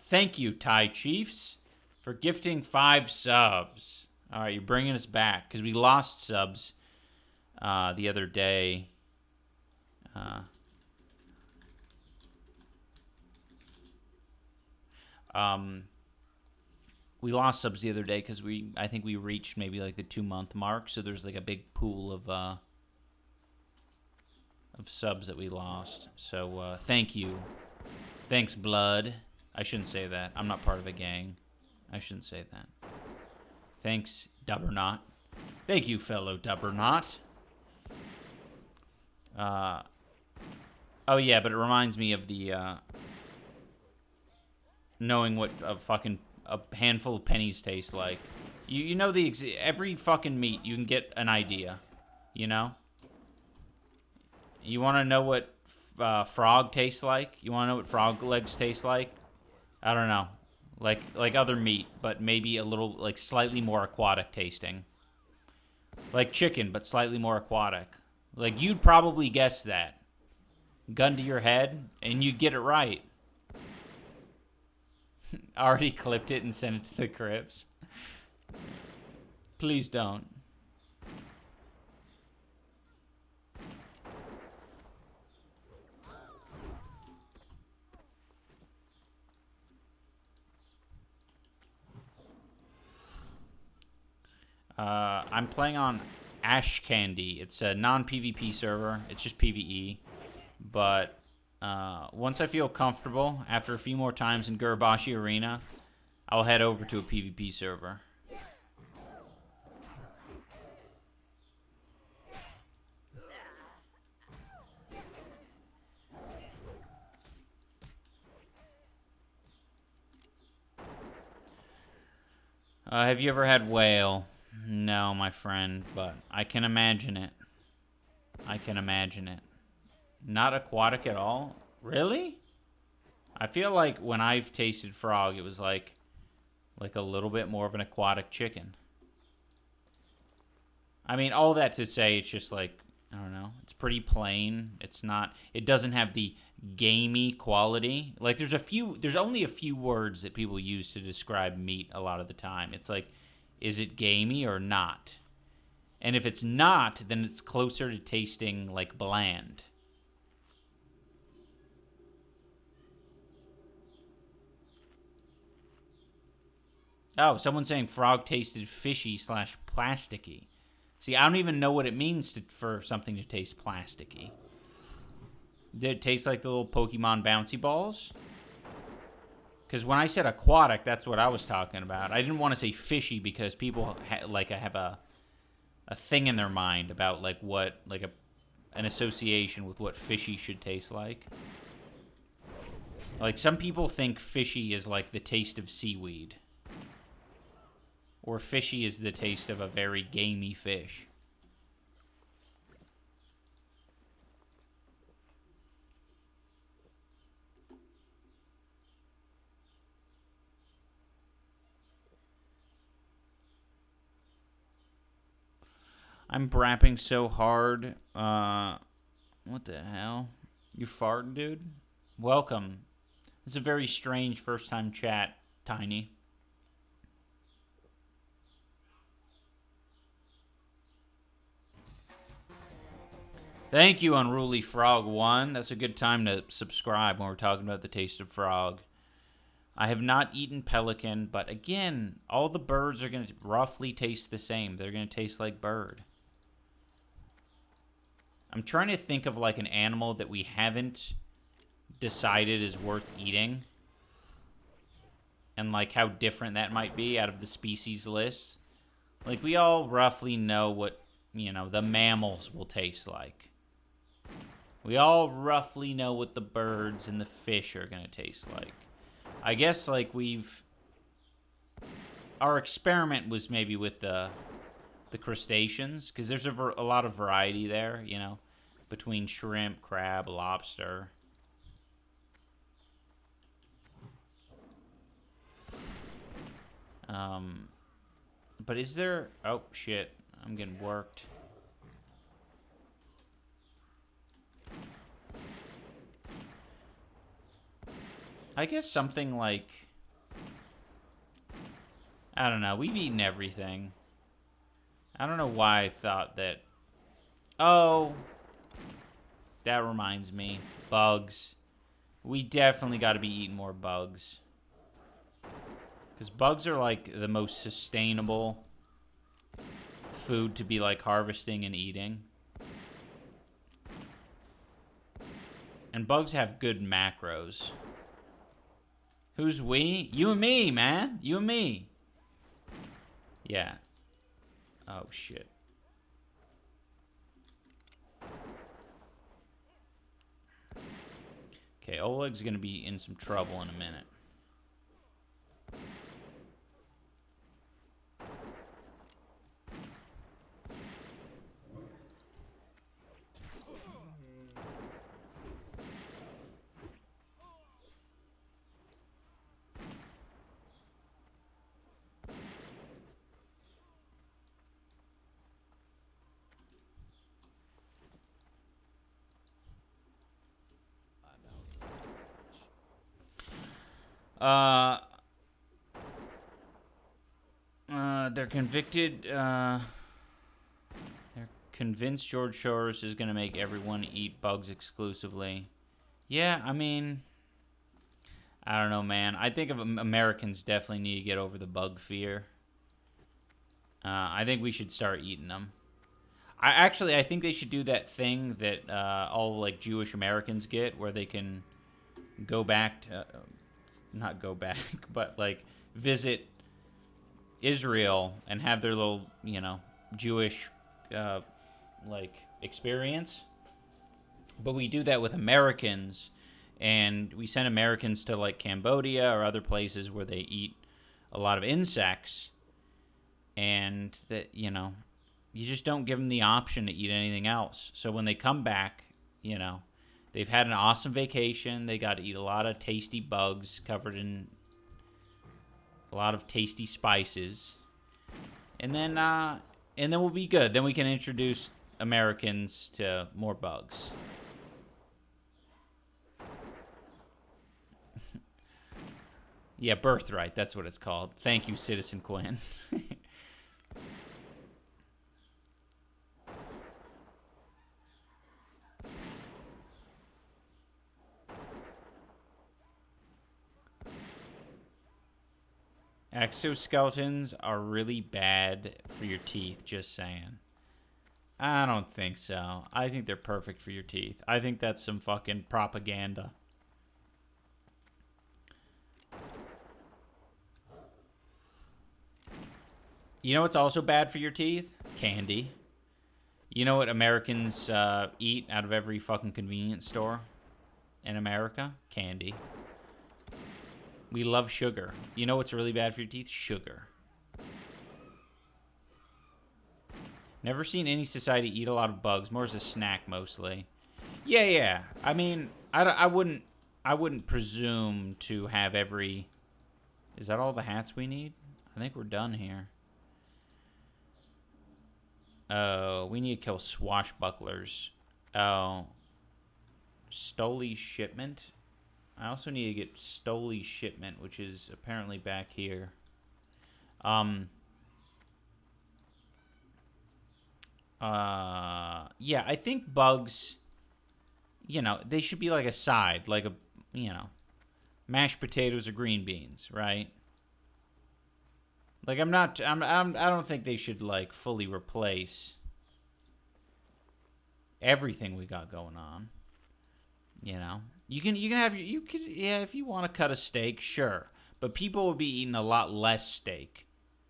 Thank you, Thai Chiefs, for gifting 5 subs. All right, you're bringing us back, because we lost subs the other day. We lost subs the other day because I think we reached maybe like the 2-month mark, so there's like a big pool of subs that we lost. So thank you. Thanks, Blood. I shouldn't say that. I'm not part of a gang. I shouldn't say that. Thanks, Dubbernaut. Thank you, fellow Dubbernaut. Oh yeah, but it reminds me of the knowing what a handful of pennies taste like. You know every fucking meat you can get an idea. You know. You want to know what frog tastes like? You want to know what frog legs taste like? I don't know. Like other meat, but maybe a little, like, slightly more aquatic tasting. Like chicken, but slightly more aquatic. Like, you'd probably guess that. Gun to your head, and you'd get it right. Already clipped it and sent it to the Crips. Please don't. I'm playing on Ash Candy. It's a non-PvP server. It's just PvE. But once I feel comfortable, after a few more times in Gurabashi Arena, I'll head over to a PvP server. Have you ever had whale? No, my friend, but I can imagine it. I can imagine it. Not aquatic at all? Really? I feel like when I've tasted frog, it was like a little bit more of an aquatic chicken. I mean, all that to say, it's just like, I don't know. It's pretty plain. It doesn't have the gamey quality. Like, there's only a few words that people use to describe meat a lot of the time. It's like, is it gamey or not? And if it's not, then it's closer to tasting like bland. Oh, someone's saying frog tasted fishy / plasticky. See, I don't even know what it means for something to taste plasticky. Did it taste like the little Pokemon bouncy balls? Because when I said aquatic, that's what I was talking about. I didn't want to say fishy because people have a thing in their mind about like what an association with what fishy should taste like. Like some people think fishy is like the taste of seaweed. Or fishy is the taste of a very gamey fish. I'm brapping so hard. What the hell? You farting, dude? Welcome. It's a very strange first time chat, Tiny. Thank you, Unruly Frog 1. That's a good time to subscribe when we're talking about the taste of frog. I have not eaten pelican, but again, all the birds are going to roughly taste the same. They're going to taste like bird. I'm trying to think of like an animal that we haven't decided is worth eating. And like how different that might be out of the species list. Like we all roughly know what, you know, the mammals will taste like. We all roughly know what the birds and the fish are going to taste like. I guess like our experiment was maybe with the crustaceans, because there's a lot of variety there, you know, between shrimp, crab, lobster. But is there... Oh, shit. I'm getting worked. I guess something like... I don't know. We've eaten everything. I don't know why I thought that... Oh. That reminds me. Bugs. We definitely got to be eating more bugs. Because bugs are like the most sustainable food to be like harvesting and eating. And bugs have good macros. Who's we? You and me, man. You and me. Yeah. Oh, shit. Okay, Oleg's gonna be in some trouble in a minute. They're convicted, they're convinced George Soros is going to make everyone eat bugs exclusively. Yeah, I mean, I don't know, man. I think Americans definitely need to get over the bug fear. I think we should start eating them. I think they should do that thing that all, like, Jewish Americans get, where they can go back to... not go back, but, like, visit Israel and have their little, you know, Jewish, like, experience. But we do that with Americans, and we send Americans to, like, Cambodia or other places where they eat a lot of insects, and that, you know, you just don't give them the option to eat anything else. So when they come back, you know, they've had an awesome vacation. They got to eat a lot of tasty bugs covered in a lot of tasty spices. And then we'll be good. Then we can introduce Americans to more bugs. Yeah, birthright. That's what it's called. Thank you, Citizen Quinn. Exoskeletons are really bad for your teeth, just saying. I don't think so. I think they're perfect for your teeth. I think that's some fucking propaganda. You know what's also bad for your teeth? Candy. You know what Americans eat out of every fucking convenience store in America? Candy. We love sugar. You know what's really bad for your teeth? Sugar. Never seen any society eat a lot of bugs. More as a snack, mostly. Yeah. I mean, I wouldn't presume to have every... Is that all the hats we need? I think we're done here. Oh, we need to kill swashbucklers. Oh. Stoli shipment? I also need to get Stoli shipment, which is apparently back here. Yeah, I think bugs, you know, they should be like a side, like a, you know, mashed potatoes or green beans, right? Like I don't think they should like fully replace everything we got going on. You know, you can have you could yeah, if you want to cut a steak, sure, but people would be eating a lot less steak,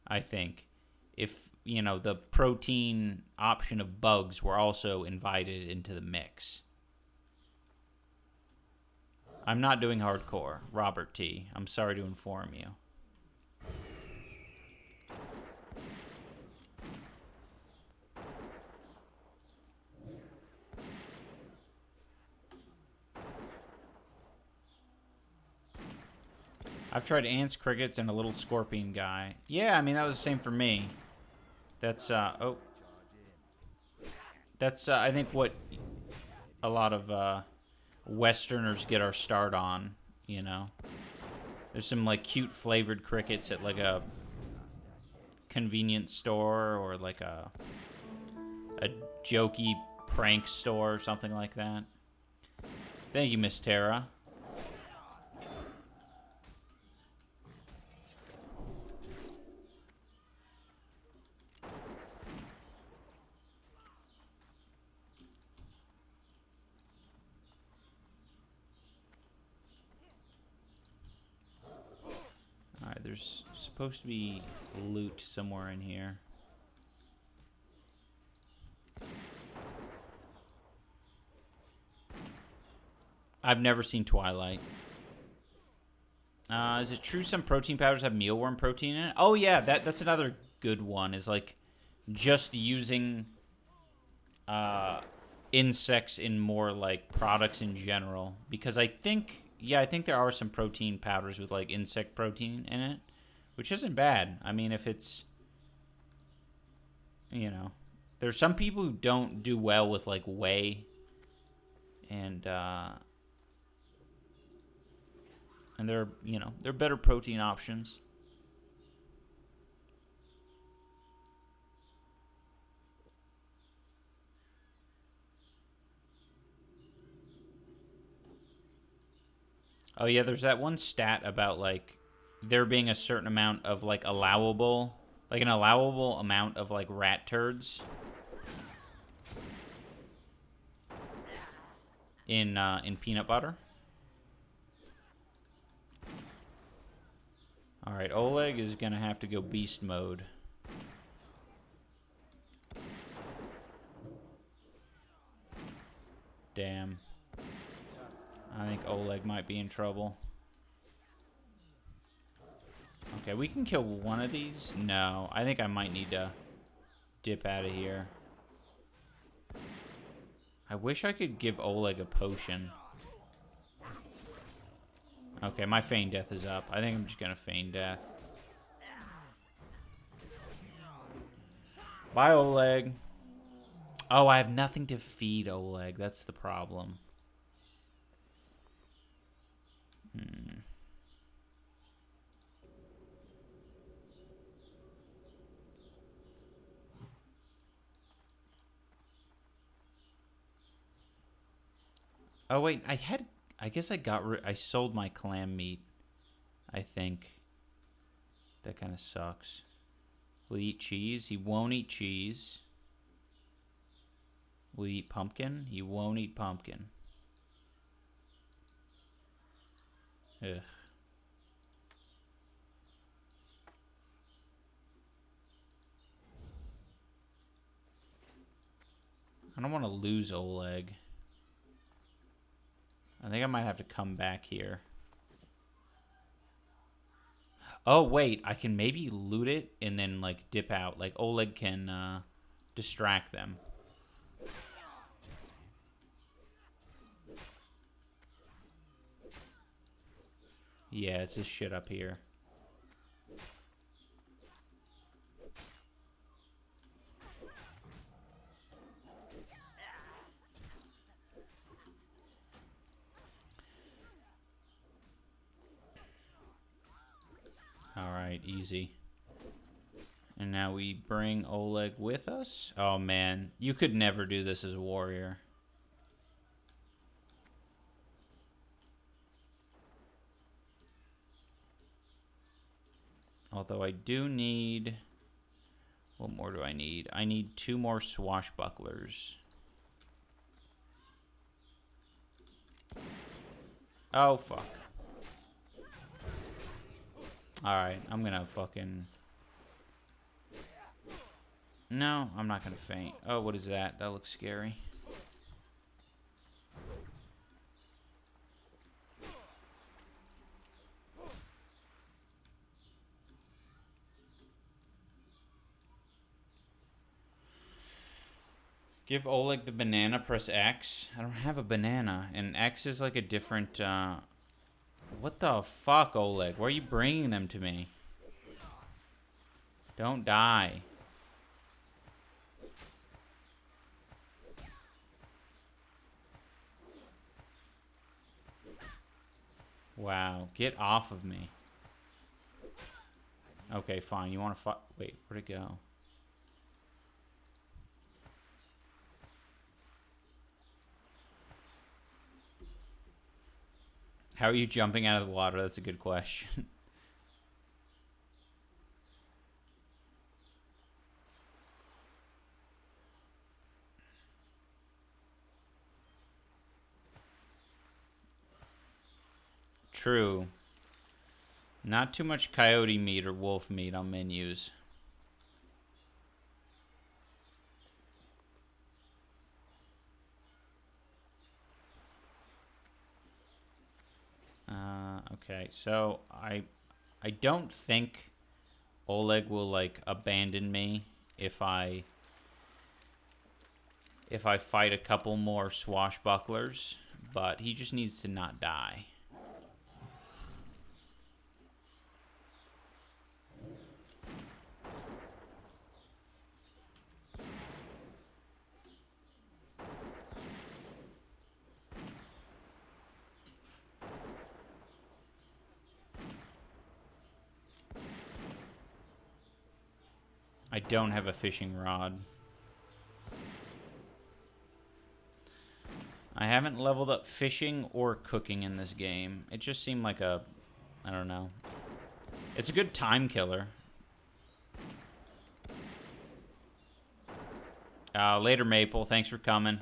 I think, if you know the protein option of bugs were also invited into the mix. I'm not doing hardcore, Robert T. I'm sorry to inform you. I've tried ants, crickets, and a little scorpion guy. Yeah, I mean, that was the same for me. That's, oh. That's, I think, what a lot of, Westerners get our start on, you know? There's some, like, cute flavored crickets at, like, a convenience store or, like, a jokey prank store or something like that. Thank you, Miss Tara. Alright, there's supposed to be loot somewhere in here. I've never seen Twilight. Is it true some protein powders have mealworm protein in it? Oh yeah, that's another good one, is like just using insects in more like products in general. Because I think there are some protein powders with like insect protein in it, which isn't bad. I mean, if it's, you know, there's some people who don't do well with like whey and they're, you know, they're better protein options. Oh yeah, there's that one stat about like there being a certain amount of like allowable, like an allowable amount of like rat turds in peanut butter. All right, Oleg is gonna have to go beast mode. Damn. I think Oleg might be in trouble. Okay, we can kill one of these. No, I think I might need to dip out of here. I wish I could give Oleg a potion. Okay, my feign death is up. I think I'm just gonna feign death. Bye, Oleg. Oh, I have nothing to feed Oleg. That's the problem. Oh wait, I guess I sold my clam meat. I think. That kind of sucks. Will he eat cheese? He won't eat cheese. Will he eat pumpkin? He won't eat pumpkin. Ugh. I don't want to lose Oleg. I think I might have to come back here. Oh, wait. I can maybe loot it and then, like, dip out. Like, Oleg can distract them. Yeah, it's this shit up here. Alright, easy. And now we bring Oleg with us. Oh, man. You could never do this as a warrior. Although I do need... What more do I need? I need 2 more swashbucklers. Oh, fuck. Alright, I'm gonna fucking... No, I'm not gonna faint. Oh, what is that? That looks scary. Give Oleg the banana, press X. I don't have a banana. And X is like a different, What the fuck, Oleg? Why are you bringing them to me? Don't die. Wow, get off of me. Okay, fine. You want to fight? Wait, where'd it go? How are you jumping out of the water? That's a good question. True. Not too much coyote meat or wolf meat on menus. Okay, so I don't think Oleg will like abandon me if I fight a couple more swashbucklers, but he just needs to not die. I don't have a fishing rod. I haven't leveled up fishing or cooking in this game. It just seemed like a... I don't know. It's a good time killer. Later, Maple. Thanks for coming.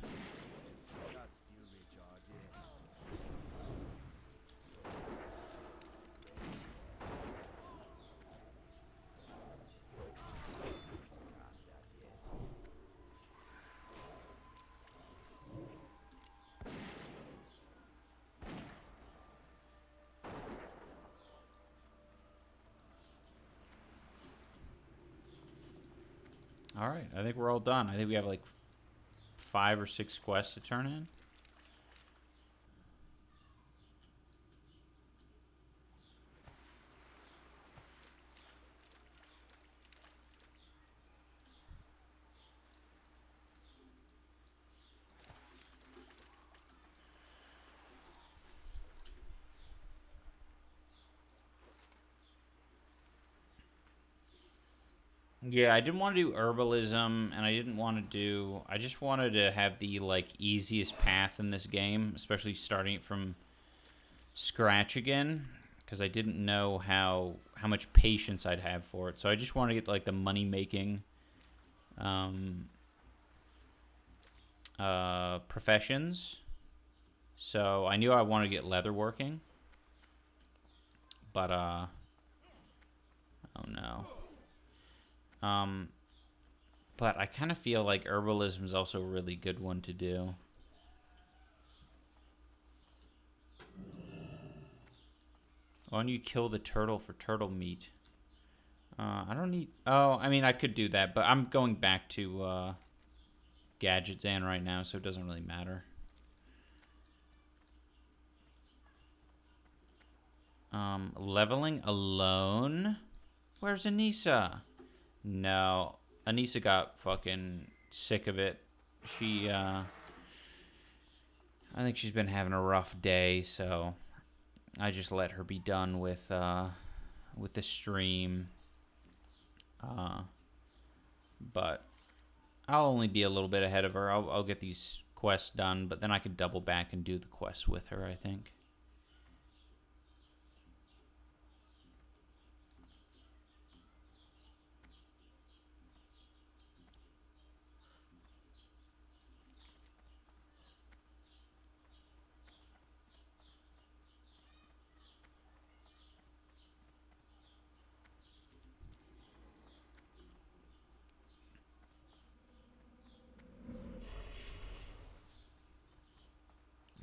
All right, I think we're all done. I think we have like 5 or 6 quests to turn in. Yeah, I didn't want to do herbalism, and I didn't want to do... I just wanted to have the, like, easiest path in this game, especially starting it from scratch again, because I didn't know how much patience I'd have for it. So I just wanted to get, like, the money-making professions. So I knew I wanted to get leatherworking, but, oh no. But I kind of feel like herbalism is also a really good one to do. Why don't you kill the turtle for turtle meat? I don't need... Oh, I mean, I could do that, but I'm going back to Gadgetzan right now, so it doesn't really matter. Leveling alone? Where's Anissa? No, Anissa got fucking sick of it. She, I think she's been having a rough day, so I just let her be done with the stream. but I'll only be a little bit ahead of her. I'll get these quests done, but then I could double back and do the quests with her, I think.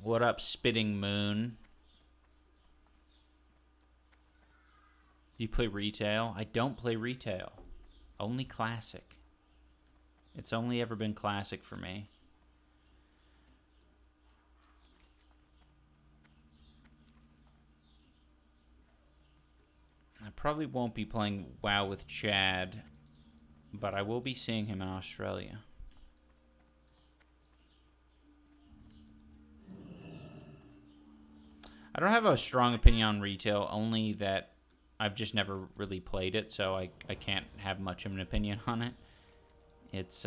What up, Spitting Moon? Do you play retail? I don't play retail. Only classic. It's only ever been classic for me. I probably won't be playing WoW with Chad, but I will be seeing him in Australia. I don't have a strong opinion on retail, only that I've just never really played it, so I can't have much of an opinion on it. It's,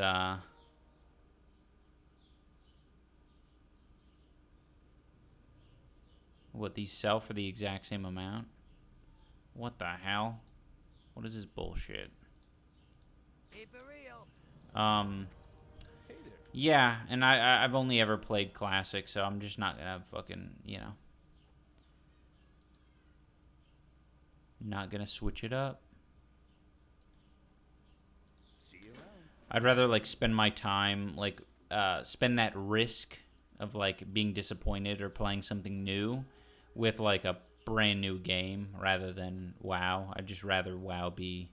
what, these sell for the exact same amount? What the hell? What is this bullshit? Keep it real. Yeah, and I've only ever played Classic, so I'm just not gonna fucking, you know. Not gonna switch it up. See you around. I'd rather, like, spend my time, like, spend that risk of, like, being disappointed or playing something new with, like, a brand new game rather than WoW. I'd just rather WoW be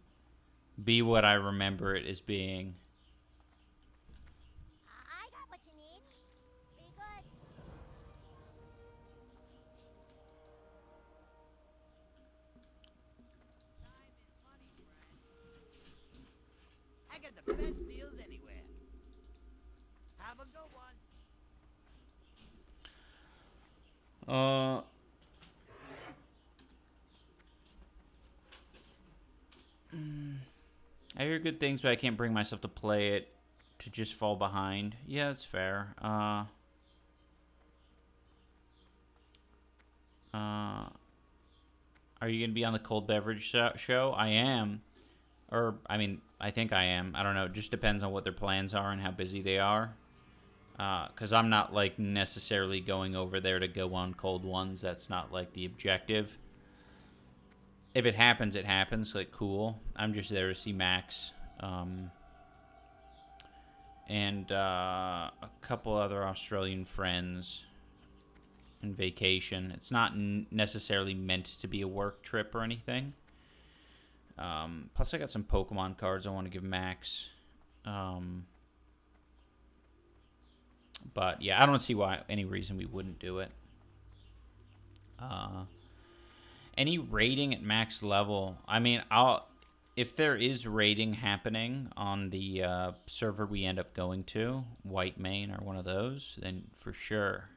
what I remember it as being. I got what you need. Be good. Time is money, friend. I got the best deals anywhere. Have a good one. I hear good things, but I can't bring myself to play it to just fall behind. Yeah, that's fair. Are you going to be on the cold beverage show? I am. Or, I mean, I think I am. I don't know. It just depends on what their plans are and how busy they are. Because I'm not, like, necessarily going over there to go on cold ones. That's not, like, the objective. If it happens, it happens. Like, cool. I'm just there to see Max. And a couple other Australian friends and vacation. It's not necessarily meant to be a work trip or anything. Plus, I got some Pokemon cards I want to give Max. But yeah, I don't see any reason we wouldn't do it. Any raiding at max level? I mean, if there is raiding happening on the server we end up going to, White Main or one of those, then for sure.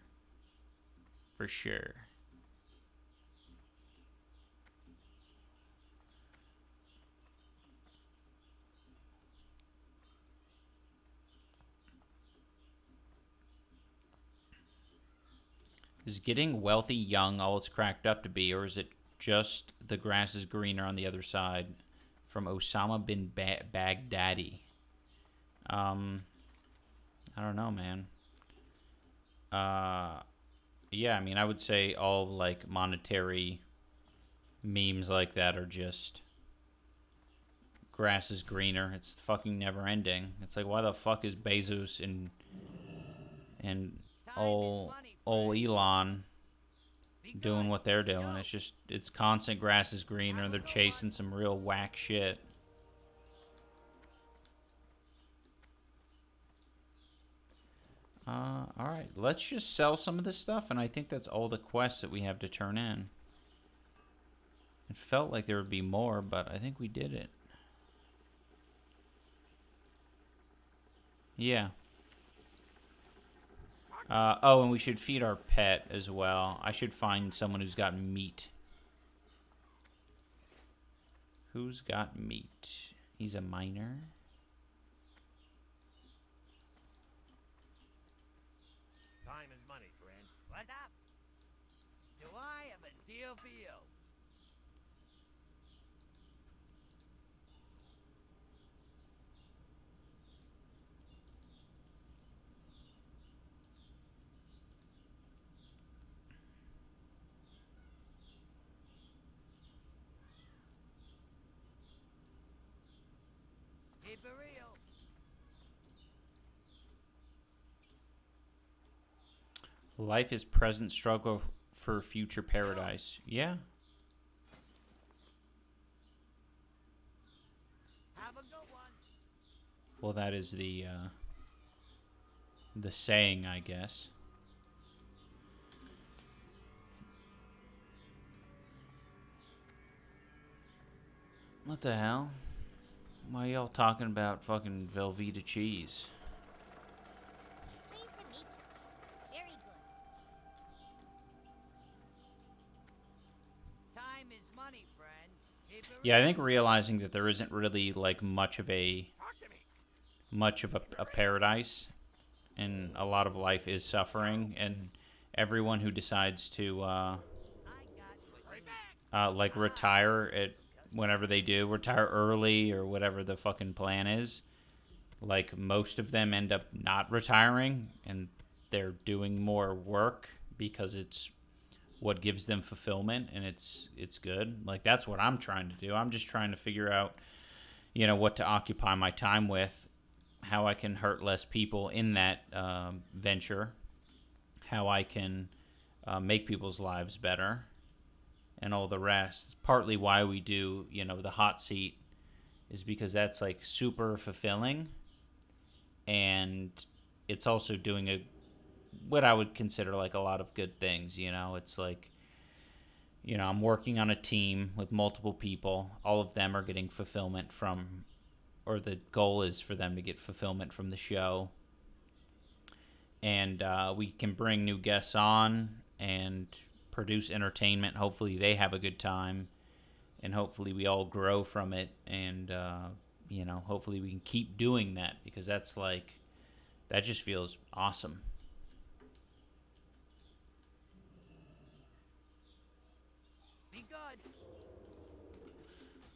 For sure. Is getting wealthy young all it's cracked up to be, or is it just the grass is greener on the other side? From Osama bin Baghdadi. I don't know, man. Yeah, I mean, I would say all, like, monetary memes like that are just grass is greener. It's fucking never ending. It's like, why the fuck is Bezos and old Elon doing what they're doing? It's just, it's constant grass is greener. They're chasing some real whack shit. Alright, let's just sell some of this stuff, and I think that's all the quests that we have to turn in. It felt like there would be more, but I think we did it. Yeah. Oh, and we should feed our pet as well. I should find someone who's got meat. Who's got meat? He's a miner. What's up? Do I have a deal for you? Keep it real. Life is present struggle for future paradise. Yeah. Have a good one. Well, that is the saying, I guess. What the hell? Why y'all talking about fucking Velveeta cheese? Pleased to meet you. Very good. Time is money, friend. Keep it Yeah, I real. think realizing that there isn't really like much of a paradise, and a lot of life is suffering, and everyone who decides to I got what you need. like retire at whenever they do, retire early or whatever the fucking plan is, like most of them end up not retiring and they're doing more work because it's what gives them fulfillment, and it's good. Like that's what I'm trying to do. I'm just trying to figure out, you know, what to occupy my time with, how I can hurt less people in that venture, how I can make people's lives better, and all the rest. It's partly why we do, you know, the hot seat, is because that's like super fulfilling, and it's also doing what I would consider like a lot of good things. You know, it's like, you know, I'm working on a team with multiple people. All of them are getting fulfillment from, or the goal is for them to get fulfillment from the show. And we can bring new guests on and produce entertainment. Hopefully they have a good time, and hopefully we all grow from it. And, you know, hopefully we can keep doing that, because that's like, that just feels awesome. Be good.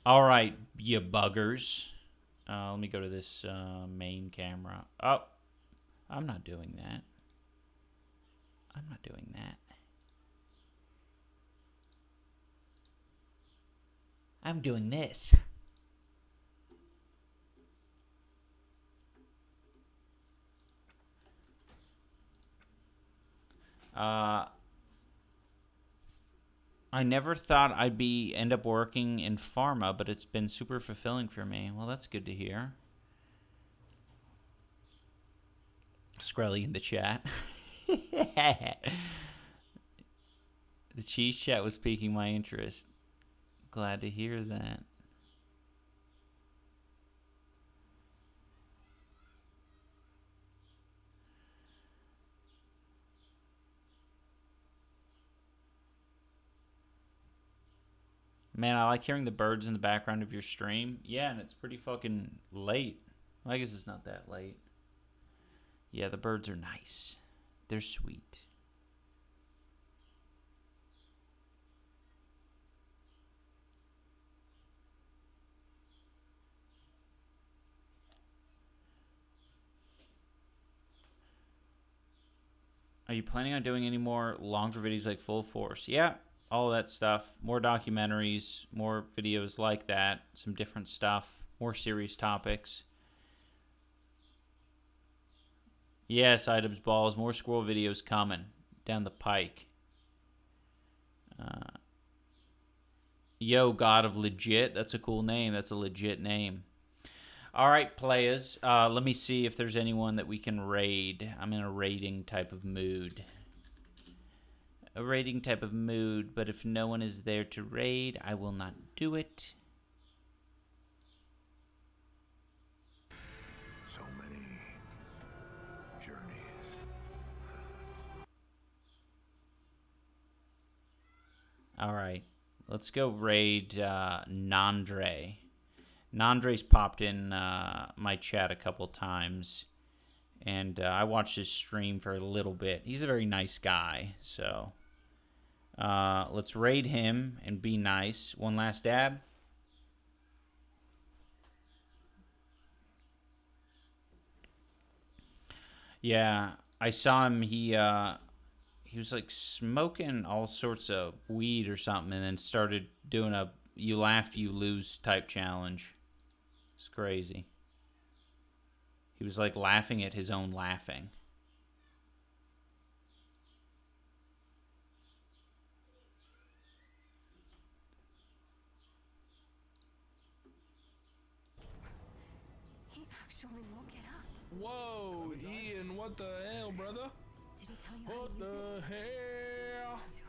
All right, you buggers. Let me go to this main camera. Oh, I'm not doing that. I'm not doing that. I'm doing this. I never thought I'd end up working in pharma, but it's been super fulfilling for me. Well, that's good to hear. Skrelly in the chat. The cheese chat was piquing my interest. Glad to hear that. Man, I like hearing the birds in the background of your stream. Yeah, and it's pretty fucking late. Well, I guess it's not that late. Yeah, the birds are nice. They're sweet. Are you planning on doing any more longer videos like Full Force? Yeah, all that stuff. More documentaries, more videos like that, some different stuff, more serious topics. Yes, items balls, more squirrel videos coming down the pike. Yo, God of Legit. That's a cool name. That's a legit name. All right, players. Let me see if there's anyone that we can raid. I'm in a raiding type of mood. But if no one is there to raid, I will not do it. So many journeys. All right, let's go raid Nandre. Nandre's popped in my chat a couple times, And I watched his stream for a little bit. He's a very nice guy, so let's raid him and be nice. One last dab. Yeah, I saw him. He was like smoking all sorts of weed or something, and then started doing a "you laugh, you lose" type challenge. It's crazy. He was like laughing at his own laughing. He actually woke it up. Whoa, Ian, what the hell, brother? Did he tell you how What to use the hell? it?